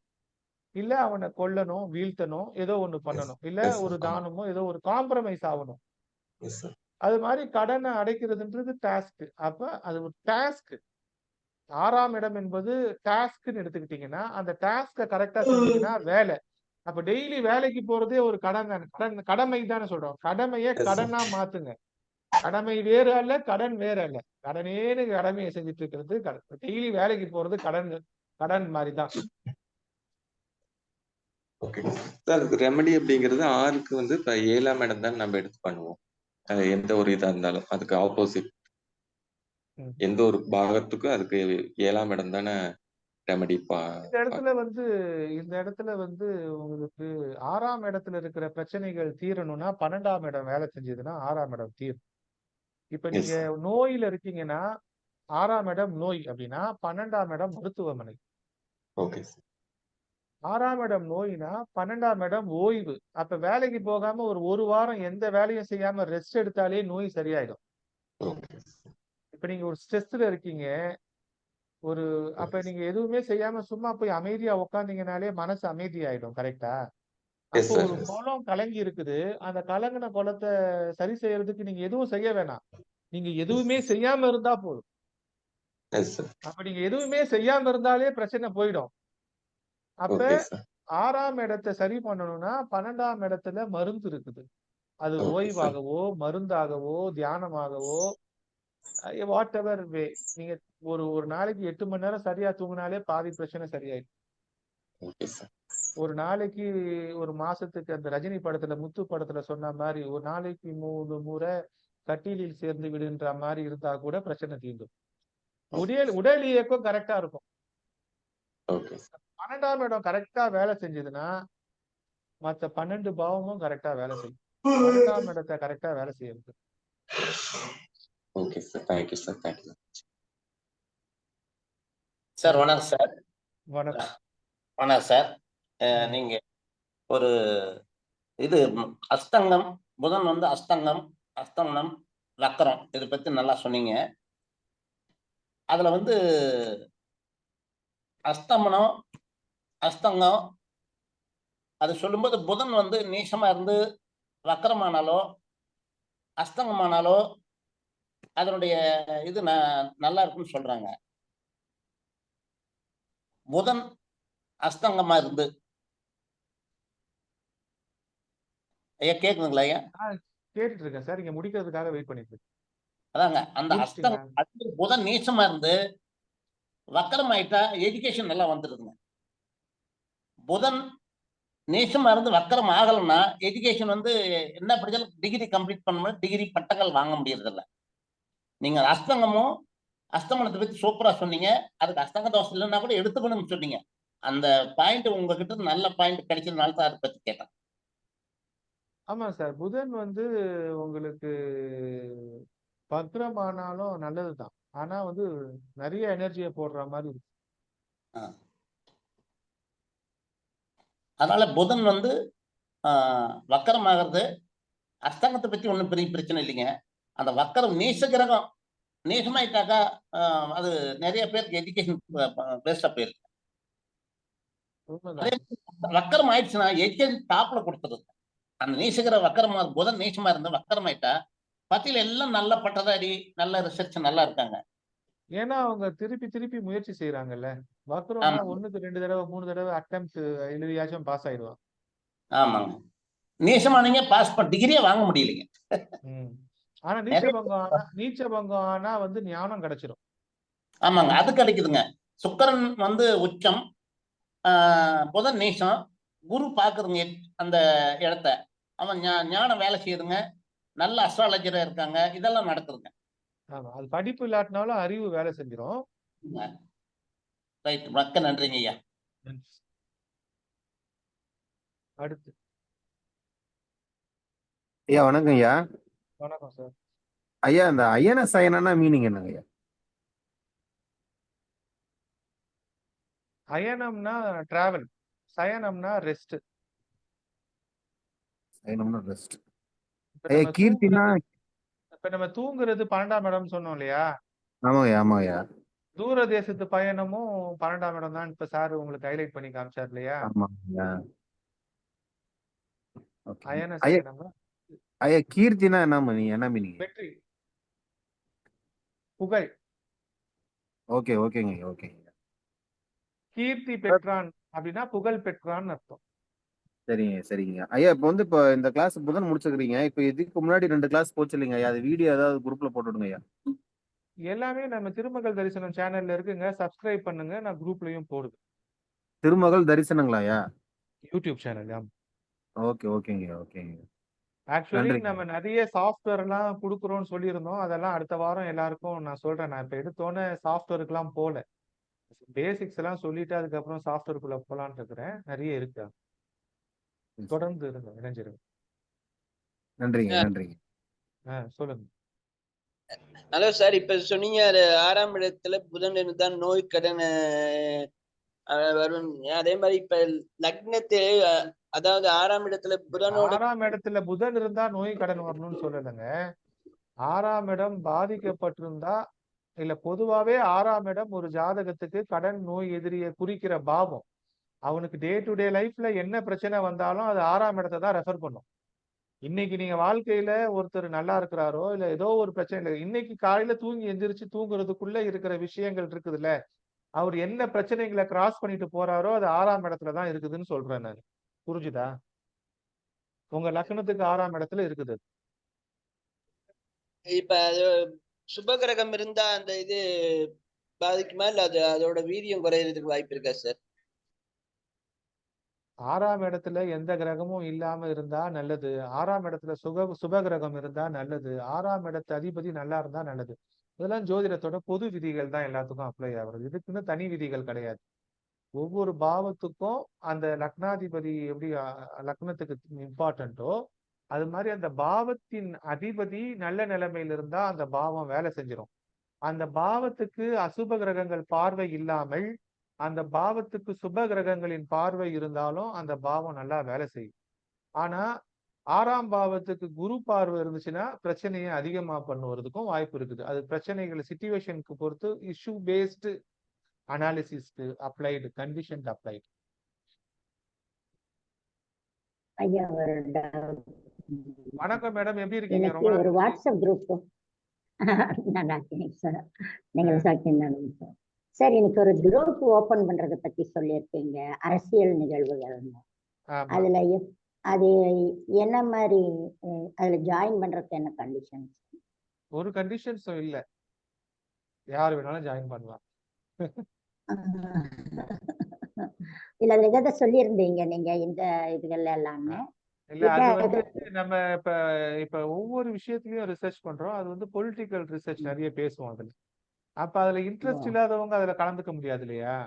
இல்ல அவனை கொல்லணும், வீழ்த்தணும், ஏதோ ஒண்ணு பண்ணணும், இல்ல ஒரு தானமோ ஏதோ ஒரு காம்ப்ரமைஸ் ஆகணும். அது மாதிரி கடனை அடைக்கிறதுன்றது டாஸ்க். அப்ப அது ஒரு டாஸ்க். 6ஆம் இடம் என்பது டாஸ்க்னு எடுத்துக்கிட்டீங்கன்னா அந்த டாஸ்க கரெக்டா செஞ்சீங்கன்னா வேலை. அப்ப டெய்லி வேலைக்கு போறதே ஒரு கடமை தானே சொல்றோம். கடமையை கடனா மாத்துங்க. கடமை வேறு அல்ல, கடன் வேற அல்ல. கடனேன்னு கடமையை செஞ்சுட்டு இருக்கிறது டெய்லி வேலைக்கு போறது கடன் மாதிரிதான். ரெமடி அப்படிங்கிறது 6க்கு வந்து இப்ப 7ஆம் இடம் தான் நம்ம எடுத்து பண்ணுவோம். எந்த ஒரு இதா இருந்தாலும் அதுக்கு ஆப்போசிட். எந்த ஒரு பாகத்துக்கும் அதுக்கு 7ஆம் இடம் தானே ரெமடி. இந்த இடத்துல வந்து உங்களுக்கு 6ஆம் இடத்துல இருக்கிற பிரச்சனைகள் தீரணும்னா 12ஆம் இடம் வேலை செஞ்சதுன்னா 6ஆம் இடம் தீரும். இப்ப நீங்க நோயில இருக்கீங்கன்னா 6ஆம் இடம் நோய் அப்படின்னா 12ஆம் இடம் மருத்துவமனை. 6ஆம் இடம் நோய்னா 12ஆம் இடம் ஓய்வு. அப்ப வேலைக்கு போகாம ஒரு வாரம் எந்த வேலையும் செய்யாம ரெஸ்ட் எடுத்தாலே நோய் சரியாயிடும். இப்ப நீங்க ஒரு ஸ்ட்ரெஸ்ல இருக்கீங்க, அப்ப நீங்க எதுவுமே செய்யாம சும்மா போய் அமைதியா உட்காந்தீங்கனாலே மனசு அமைதியாயிடும். கரெக்டா? அப்போ ஒரு குளம் கலங்கி இருக்குது. அந்த கலங்கின குளத்தை சரி செய்யறதுக்கு நீங்க எதுவும் செய்ய வேணாம். நீங்க எதுவுமே செய்யாம இருந்தா போதும். அப்ப நீங்க எதுவுமே செய்யாம இருந்தாலே பிரச்சனை போயிடும். அப்ப 6ஆம் இடத்தை சரி பண்ணணும்னா 12ஆம் இடத்துல மருந்து இருக்குது. அது ஓகே சார். ஓய்வாகவோ, மருந்தாகவோ, தியானமாகவோ, வாட் எவர் வே. நீங்க ஒரு ஒரு நாளைக்கு 8 மணி நேரம் சரியா தூங்கினாலே பாதி பிரச்சனை சரியாயிடும். Okay sir. ஒரு நாளைக்கு ஒரு மாசத்துக்கு அந்த ரஜினி படத்துல முத்து படத்துல சொன்ன மாதிரி ஒரு நாளைக்கு 3 முறை கட்டிலில் சேர்ந்து விடுன்ற மாதிரி இருந்தா கூட பிரச்சனை தீர்ந்துடும். உடல் இயக்கம் கரெக்டா இருக்கும். Okay sir. 12ஆம் இடம் கரெக்டா வேலை செஞ்சதுன்னா மத்த 12 பாவமும் கரெக்டா வேலை செய்யும். 12ஆம் இடத்தை கரெக்டா வேலை செய்யுது. Okay sir. Thank you sir. Thank you sir. வணக்கம் சார். வணக்கம். வணக்கம் சார். நீங்க ஒரு இது அஸ்தங்கம், புதன் வந்து அஸ்தங்கம், அஸ்தமனம், வக்கரம் இதை பத்தி நல்லா சொன்னீங்க. அதுல வந்து அஸ்தமனம், அஸ்தங்கம் அது சொல்லும்போது புதன் வந்து நீசமா இருந்து வக்கரமானாலோ அஸ்தங்கமானாலோ அதனுடைய இது நல்லா இருக்குன்னு சொல்றாங்க. புதன் அஸ்தங்கமா இருந்து ஐயா கேக்குதுங்களா ஐயா? கேட்டுட்டு இருக்கேன் சார். இங்க முடிக்கிறதுக்காக வெயிட் பண்ணிட்டு இருக்கேன். அதாங்க அந்த அஸ்தங்கம் அடுத்து புதன் நீச்சமா இருந்து வக்கரம் ஆயிட்டா எஜுகேஷன் நல்லா வந்துருதுங்க. புதன் நீச்சமா இருந்து வக்கரம் ஆகலைன்னா எஜுகேஷன் வந்து என்ன படிச்சாலும் டிகிரி கம்ப்ளீட் பண்ண டிகிரி பட்டங்கள் வாங்க முடியறதில்ல. நீங்க அஸ்தங்கமும் அஸ்தமனத்தை பத்தி சூப்பரா சொன்னீங்க. அதுக்கு அஸ்தங்க தோசை இல்லைன்னா கூட எடுத்துக்கணும்னு சொன்னீங்க. அந்த பாயிண்ட் உங்ககிட்ட நல்ல பாயிண்ட் கிடைச்சதுனால தான் அதை பத்தி கேட்டேன். ஆமா சார். புதன் வந்து உங்களுக்கு வக்ரமானாலும் நல்லதுதான். ஆனா வந்து நிறைய எனர்ஜியை போடுற மாதிரி இருக்கு. அதனால புதன் வந்து வக்கரம் ஆகிறது அஸ்தங்கத்தை பத்தி ஒன்றும் பெரிய பிரச்சனை இல்லைங்க. அந்த வக்கரம் நீச கிரகம் நீசமாயிட்டாக்கா அது நிறைய பேருக்கு எஜுகேஷன் வேஸ்டா போயிருக்கு. வக்கரம் ஆயிடுச்சுன்னா எஜுகேஷன் டாப்ல கொடுத்துருது. அந்த நீசகிற வக்கரமா புதன் நீசமா இருந்து வக்கரம் ஆயிட்டா பத்தியில எல்லாம் நல்ல பட்டதாரி நல்ல ரிசர்ச் நல்லா இருக்காங்க. ஏன்னா அவங்க திருப்பி திருப்பி முயற்சி செய்யறாங்கல்ல. வக்ரம்னா 1க்கு 2 தடவை 3 தடவை அட்டெம்ப்ட் எழுதியாச்சும் பாஸ் ஆயிடுவாங்க. ஆமாங்க. நீசமானீங்க பாஸ் பண்ண டிகிரியே வாங்க முடியலைங்க. ஆனா நீச்சபங்கம் ஆனா வந்து ஞானம் கிடைச்சிடும். ஆமாங்க அது கிடைக்குதுங்க. சுக்கிரன் வந்து உச்சம், புதன் நீசம், குரு பாக்குறதுங்க அந்த இடத்த. அவன் ஞானம் வேலை செய்யுதுங்க. நல்ல அஸ்ட்ராலஜரா இருக்காங்க. இதெல்லாம் நடக்குதுங்க. ஆமா அது படிப்பு இல்லாட்டினாலும் அறிவு வேலை செஞ்சிடும். ரைட். மிக்க நன்றிங்க ஐயா. அடுத்து ஐயா வணக்கம் ஐயா. வணக்கம் சார். ஐயா இந்த அயன சயனம்னா மீனிங் என்னங்க ஐயா? அயனம்னா டிராவல், சயனம்னா ரெஸ்ட். சயனம்னா ரெஸ்ட். ஐயா கீர்த்தினா இப்ப நம்ம தூங்குறது 12ஆம் இடம் சொன்னோம் இல்லையா? ஆமாங்கய்யா ஆமாங்கய்யா. தூர தேசத்து பயணமும் 12ஆம் இடம் தான். இப்ப சார் உங்களுக்கு ஹைலைட் பண்ணி காமிச்சார் இல்லையா? ஆமாங்கய்யா. அயன சயனம்னா ஐயா கீர்த்தினா என்ன மீனிங்? வெற்றி, புகழ். ஓகே ஓகேங்க ஓகேங்க. கீர்த்தி பெற்றான் அப்படின்னா புகழ் பெற்றான்னு அர்த்தம். சரிங்க சரிங்க ஐயா. இப்போ இந்த கிளாஸ் புதன் முடிச்சுக்கிறீங்க. இப்போ இதுக்கு முன்னாடி 2 கிளாஸ் போச்சு இல்லைங்க ஐயா? அது வீடியோ ஏதாவது குரூப்ல போட்டுடுங்க ஐயா. எல்லாமே நம்ம திருமகள் தரிசனம் சேனல்ல இருக்குங்க. சப்ஸ்கிரைப் பண்ணுங்க. நான் குரூப்லயும் போடுவேன். திருமகள் தரிசனங்களா ஐயா? YouTube channel. ஓகே ஓகேங்க ஓகேங்க. ஆக்சுவலி நம்ம நிறைய சாஃப்ட்வேர் எல்லாம் கொடுக்குறோம்னு சொல்லியிருந்தோம். அதெல்லாம் அடுத்த வாரம் எல்லாருக்கும் நான் சொல்றேன். நான் இப்ப எடுத்தோன்னே சாஃப்ட்வேருக்கு எல்லாம் போல, பேசிக்ஸ் எல்லாம் சொல்லிட்டு அதுக்கப்புறம் சாஃப்ட்வேருக்குள்ள போலான்னு இருக்கிறேன். நிறைய இருக்கு. தொடர்ந்து இருங்க, இணைஞ்சிருங்க. நன்றிங்க நன்றிங்க. சொல்லுங்க. Hello sir. இப்ப சொன்னீங்க 6ஆம் இடத்துல புதன் இருந்தால் நோய் கடன் வரும். அதே மாதிரி இப்ப லக்னத்தில் அதாவது 6ஆம் இடத்துல புதனோட 6ஆம் இடத்துல புதன் இருந்தா நோய் கடன் வரணும்னு சொல்லலைங்க. 6ஆம் இடம் பாதிக்கப்பட்டிருந்தா இல்ல, பொதுவாவே 6ஆம் இடம் ஒரு ஜாதகத்துக்கு கடன் நோய் எதிரியை குறிக்கிற பாவம். அவனுக்கு டே டு டே லைஃப்ல என்ன பிரச்சனை வந்தாலும் அது 6ஆம் இடத்தை தான் ரெஃபர் பண்ணும். இன்னைக்கு நீங்க வாழ்க்கையில ஒருத்தர் நல்லா இருக்கிறாரோ இல்ல ஏதோ ஒரு பிரச்சனை இல்லை, இன்னைக்கு காலையில தூங்கி எந்திரிச்சு தூங்குறதுக்குள்ள இருக்கிற விஷயங்கள் இருக்குதுல்ல, அவர் என்ன பிரச்சனைகளை கிராஸ் பண்ணிட்டு போறாரோ அது 6ஆம் இடத்துலதான் இருக்குதுன்னு சொல்றேன் நான். புரிஞ்சுதா? உங்க லக்னத்துக்கு 6ஆம் இடத்துல இருக்குது. இப்ப அது சுபகிரகம் இருந்தா அந்த இது பாதிக்குமா இல்ல அதோட வீரியம் குறையறதுக்கு வாய்ப்பு இருக்கா சார்? 6ஆம் இடத்துல எந்த கிரகமும் இல்லாம இருந்தா நல்லது. 6ஆம் இடத்துல சுப கிரகம் இருந்தா நல்லது. 6ஆம் இடத்து அதிபதி நல்லா இருந்தா நல்லது. இதெல்லாம் ஜோதிடத்தோட பொது விதிகள் தான் எல்லாத்துக்கும் அப்ளை ஆகுறது. இதுக்குன்னு தனி விதிகள் கிடையாது. ஒவ்வொரு பாவத்துக்கும் அந்த லக்னாதிபதி எப்படி லக்னத்துக்கு இம்பார்ட்டன்ட்டோ அது மாதிரி அந்த பாவத்தின் அதிபதி நல்ல நிலைமையில இருந்தா அந்த பாவம் வேலை செஞ்சிடும். அந்த பாவத்துக்கு அசுப கிரகங்கள் பார்வை இல்லாமல் அந்த பாவத்துக்கு சுப கிரகங்களின் பார்வை இருந்தாலும் அந்த பாவம் நல்லா வேலை செய்யும். ஆனா 6ஆம் பாவத்துக்கு குரு பார்வை இருந்துச்சுன்னா பிரச்சனையை அதிகமா பண்ணுவதற்கும் வாய்ப்பு இருக்குது. அது பிரச்சனைகள் சிச்சுவேஷனுக்கு பொறுத்து இஷ்யூ பேஸ்டு அனாலிசிஸ்க்கு அப்ளைடு, கண்டிஷன் அப்ளைடு. ஐயா ஒரு வணக்கம் மேடம், எப்படி இருக்கீங்க? எனக்கு ரொம்ப ஒரு நாள் வாட்ஸ்அப் குரூப் நல்லா இருக்கேன் சார். நீங்கள் சாக்கியம் சார். சார் எனக்கு ஒரு குரூப் ஓபன் பண்றதை பத்தி சொல்லியிருக்கீங்க, அரசியல் நிகழ்வுகள். ஆமா. அதுல அது என்ன மாதிரி அதுல ஜாயின் பண்றதுக்கு என்ன கண்டிஷன்? ஒரு கண்டிஷன்ஸும் இல்ல, யார் வேணாலும் ஜாயின் பண்ணலாம். இல்ல அதுல எதை சொல்லியிருந்தீங்க நீங்க இந்த இதுகள் எல்லாமே? இல்ல அது வந்து நம்ம இப்ப ஒவ்வொரு விஷயத்திலயும் ரிசர்ச் பண்றோம். அது வந்து பொலிட்டிக்கல் ரிசர்ச் நிறைய பேசுவோம் அதுல. அப்ப அதுல இன்ட்ரெஸ்ட் இல்லாதவங்க அதுல கலந்துக்க முடியாது இல்லையா?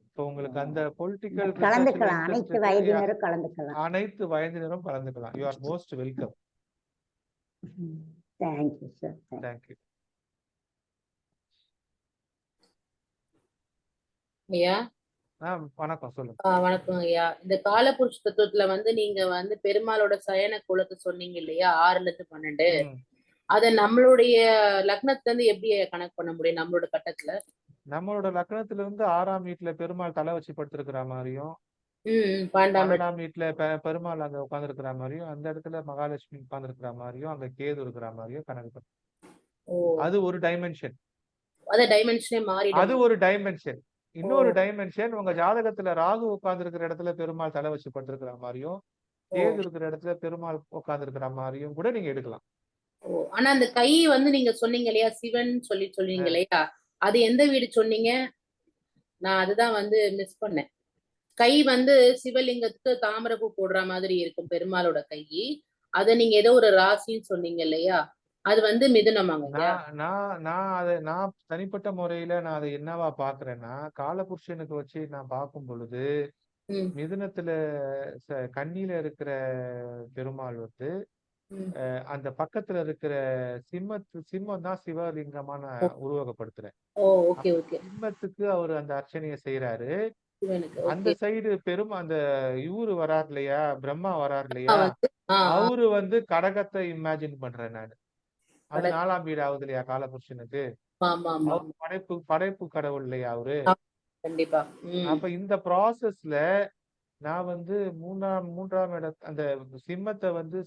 இப்போ உங்களுக்கு அந்த பொலிட்டிக்கல் ரிசர்ச்ல கலந்துக்கலாம், இன்ட்ரெஸ்ட் அனைத்து வயதினரும் கலந்துக்கலாம். அனைத்து வயதினரும் கலந்துக்கலாம். You are most welcome. Thank you sir. Thank you. ஐயா வணக்கம், சொல்லுங்க. வணக்கம் ஐயா. இந்த காலபுருஷ தத்துவத்துல வந்து நீங்க வந்து பெருமாளோட சயன குலத்தை சொன்னீங்க இல்லையா, 6ல இருந்து 12. அத நம்மளுடைய லக்னத்துல இருந்து எப்படி கணக்கு பண்ண முடியும்? நம்மளோட கட்டத்துல நம்மளோட லக்னத்துல இருந்து 6ஆம் வீட்டுல பெருமாள் தலை வச்சு படுத்திருக்கிற மாதிரியும் 12ஆம் வீட்டுல பெருமாள் அங்க உட்கார்ந்து இருக்கிற மாதிரியும் அந்த இடத்துல மகாலட்சுமி உட்கார்ந்து இருக்கிற மாதிரியும் அங்க கேது இருக்கிற மாதிரியும் கணக்கு பண்ணும். அது ஒரு டைமென்ஷன். அது ஒரு டைமென்ஷன். இன்னொரு டைமென்ஷன், உங்க ஜாதகத்துல ராகு உட்கார்ந்து இருக்கிற இடத்துல பெருமாள் தலை வச்சு படுத்திருக்கிற மாதிரியும் கேது இருக்கிற இடத்துல பெருமாள் உட்கார்ந்து இருக்கிற மாதிரியும் கூட நீங்க எடுக்கலாம். ஆனா அந்த கை வந்து நீங்க சொன்னீங்க இல்லையா, சிவன் சொன்னீங்க இல்லையா, அது எந்த வீடு சொன்னீங்க? நான் அதுதான் வந்து மிஸ் பண்ணேன். கை வந்து சிவலிங்கத்துக்கு தாமரைப்பூ போடுற மாதிரி இருக்கும் பெருமாளோட கை. அத நீங்க ஏதோ ஒரு ராசின்னு சொன்னீங்க இல்லையா, அது வந்து மிதுனமாங்க? நான் தனிப்பட்ட முறையில நான் அதை என்னவா பாக்குறேன்னா, காலபுருஷனுக்கு வச்சு நான் பார்க்கும் பொழுது மிதுனத்துல கன்னியில இருக்கிற பெருமாள் வந்து அந்த பக்கத்துல இருக்கிற சிம்மம் தான் சிவலிங்கமா நான் உருவகப்படுத்துறேன். சிம்மத்துக்கு அவர் அந்த அர்ச்சனையை செய்யறாரு. அந்த சைடு அந்த இவரு வராரு இல்லையா, பிரம்மா வராரு இல்லையா, அவரு வந்து கடகத்தை இமேஜின் பண்றேன் நான். அது 4ஆம் வீடு ஆகுது இல்லையா காலபுருஷனுக்கு. படைப்பு கடவுள் இல்லையா அவரு. கண்டிப்பா. அப்ப இந்த ப்ராசஸ்ல நான் வந்து மூன்றாம் இட அந்த சிம்மத்தை வந்து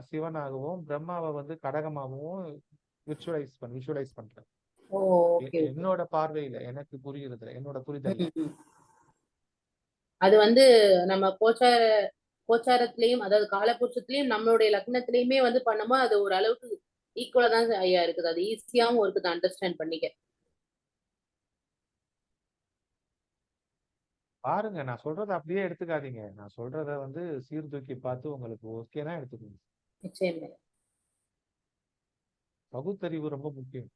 சிவனாகவும் பிரம்மாவை வந்து கடகமாகவும் விஷுவலைஸ் பண்றேன். என்னோட பார்வையில, எனக்கு புரியுறதுல, என்னோட புரிதல். அது வந்து நம்ம கோச்சாரத்திலையும் அதாவது காலபுருஷத்திலையும் நம்மளுடைய லக்னத்திலயுமே வந்து பண்ணுமோ அது ஒரு அளவுக்கு ஈக்குவலா தான் ஐயா இருக்குது. அது ஈஸியாவும் இருக்குது அண்டர்ஸ்டாண்ட் பண்ணிக்க. பாருங்க, நான் சொல்றதை அப்படியே எடுத்துக்காதீங்க. நான் சொல்றத வந்து சீர்தூக்கி பார்த்து உங்களுக்கு ஓகேனா எடுத்துக்கோங்க. நிச்சயமா. பகுத்தறிவு ரொம்ப முக்கியம்.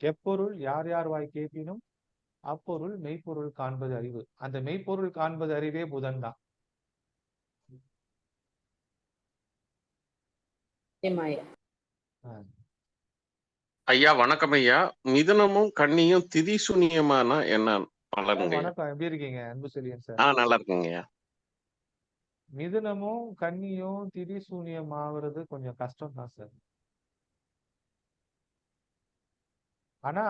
எப்பொருள் யார் யார் வாய் கேட்பினும் அப்பொருள் மெய்ப்பொருள் காண்பது அறிவு. அந்த மெய்ப்பொருள் காண்பது அறிவே புதன் தான். ஐயா வணக்கம் ஐயா. மிதுனமும் கன்னியும் திதி சூன்யமான என்ன பலனுங்க? வணக்கம், எப்படி இருக்கீங்க அன்பு செல்லியன் சார்? நல்லா இருக்குங்க ஐயா. மிதுனமும் கன்னியும் திதி சூன்யம் ஆகுறது கொஞ்சம் கஷ்டம் தான் சார். ஆனா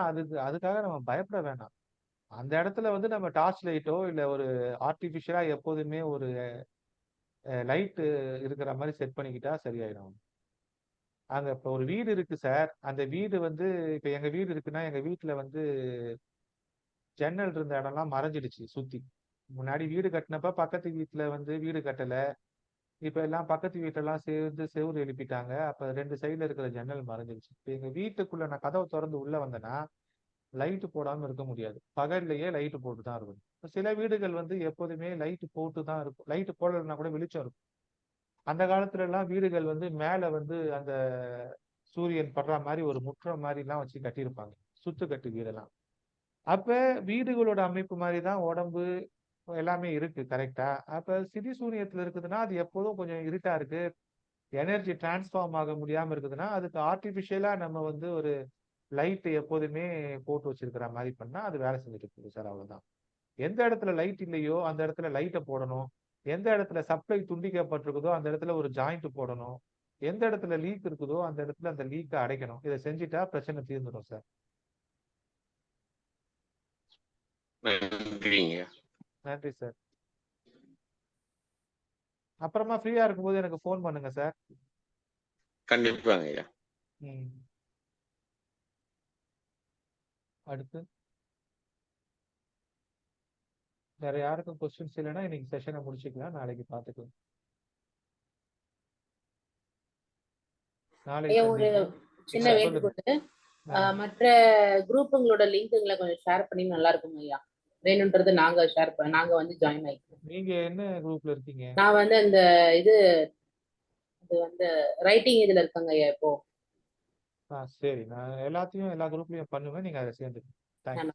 அதுக்காக நம்ம பயப்பட வேணாம். அந்த இடத்துல வந்து நம்ம டார்ச் லைட்டோ இல்ல ஒரு ஆர்டிபிஷியலா எப்போதுமே ஒரு லைட் இருக்கிற மாதிரி செட் பண்ணிக்கிட்டா சரியாயிடும். அங்க இப்ப ஒரு வீடு இருக்கு சார். அந்த வீடு வந்து இப்ப எங்க வீடு இருக்குன்னா, எங்க வீட்டுல வந்து ஜன்னல் இருந்த இடம்லாம் மறைஞ்சிடுச்சு சுத்தி. முன்னாடி வீடு கட்டினப்ப பக்கத்து வீட்டுல வந்து வீடு கட்டல. இப்ப எல்லாம் பக்கத்து வீட்டெல்லாம் சேர்ந்து செவுரு எழுப்பிட்டாங்க. அப்ப 2 சைடுல இருக்கிற ஜன்னல் மறைஞ்சிருச்சு. இப்ப எங்க வீட்டுக்குள்ள நான் கதவை திறந்து உள்ள வந்தேன்னா லைட் போடாம இருக்க முடியாது. பகல்லையே லைட் போட்டு தான் இருக்கும். சில வீடுகள் வந்து எப்போதுமே லைட் போட்டு தான் இருக்கும். லைட் போடலைன்னா கூட வெளிச்சம் இருக்கும். அந்த காலத்துல எல்லாம் வீடுகள் வந்து மேல வந்து அந்த சூரியன் படுற மாதிரி ஒரு முற்றம் மாதிரி எல்லாம் வச்சு கட்டியிருப்பாங்க. சுத்துக்கட்டு வீடெல்லாம். அப்ப வீடுகளோட அமைப்பு மாதிரி தான் உடம்பு எல்லாமே இருக்கு. கரெக்டா? அப்ப சிதி சூனியத்துல இருக்குதுன்னா அது எப்போதும் கொஞ்சம் இருட்டா இருக்கு. எனர்ஜி டிரான்ஸ்ஃபார்ம் ஆக முடியாம இருக்குதுன்னா அதுக்கு ஆர்டிபிஷியலா நம்ம வந்து ஒரு லைட் எப்போதுமே போட்டு வச்சிருக்கிற மாதிரி பண்ணா அது வேலை செஞ்சுட்டு இருக்குது சார். அவ்வளவுதான். எந்த இடத்துல லைட் இல்லையோ அந்த இடத்துல லைட்டை போடணும். எந்த இடத்துல சப்ளை துண்டிக்கப்பட்டிருக்குதோ அந்த இடத்துல ஒரு ஜாயிண்ட் போடணும். எந்த இடத்துல லீக் இருக்குதோ அந்த இடத்துல அந்த லீக்கை அடைக்கணும். இதை செஞ்சுட்டா பிரச்சனை தீர்ந்துடும் சார். நன்றிங்க. நன்றி சார். அப்புறமா ஃப்ரீயா இருக்கும்போது எனக்கு ஃபோன் பண்ணுங்க சார். கண்டிப்பாங்க ஐயா. அடுத்து வேற யாருக்கும் கொஸ்டின்ஸ் இல்லைன்னா இன்னைக்கு செஷனை முடிச்சுக்கலாம். நாளைக்கு பார்த்துக்கலாம். நாளைக்கு ஒரு சின்ன வேண்டுகோள், மற்ற குரூப்புங்களோட லிங்க்குங்களை கொஞ்சம் ஷேர் பண்ணி நல்லா இருக்கும் ஐயா. வேணும்ன்றது நாங்க வந்து ஜாயின் ஆயிக்கிறோம். நீங்க என்ன குரூப்ல இருக்கீங்க? நான் வந்து அந்த இது வந்து ரைட்டிங் இதுல இருக்கங்க ஐயா இப்போ. சரி, நான் எல்லாத்தையும் எல்லா குரூப்லயும் பண்ணுவேன். நீங்க அதை சேர்ந்துக்கணும்.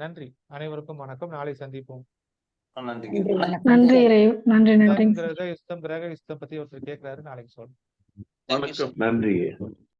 நன்றி. அனைவருக்கும் வணக்கம். நாளை சந்திப்போம். நன்றி. நன்றி. கிரக யுஸ்தம் பத்தி ஒருத்தர் கேட்கிறாரு. நாளைக்கு சொல்றேன். நன்றி.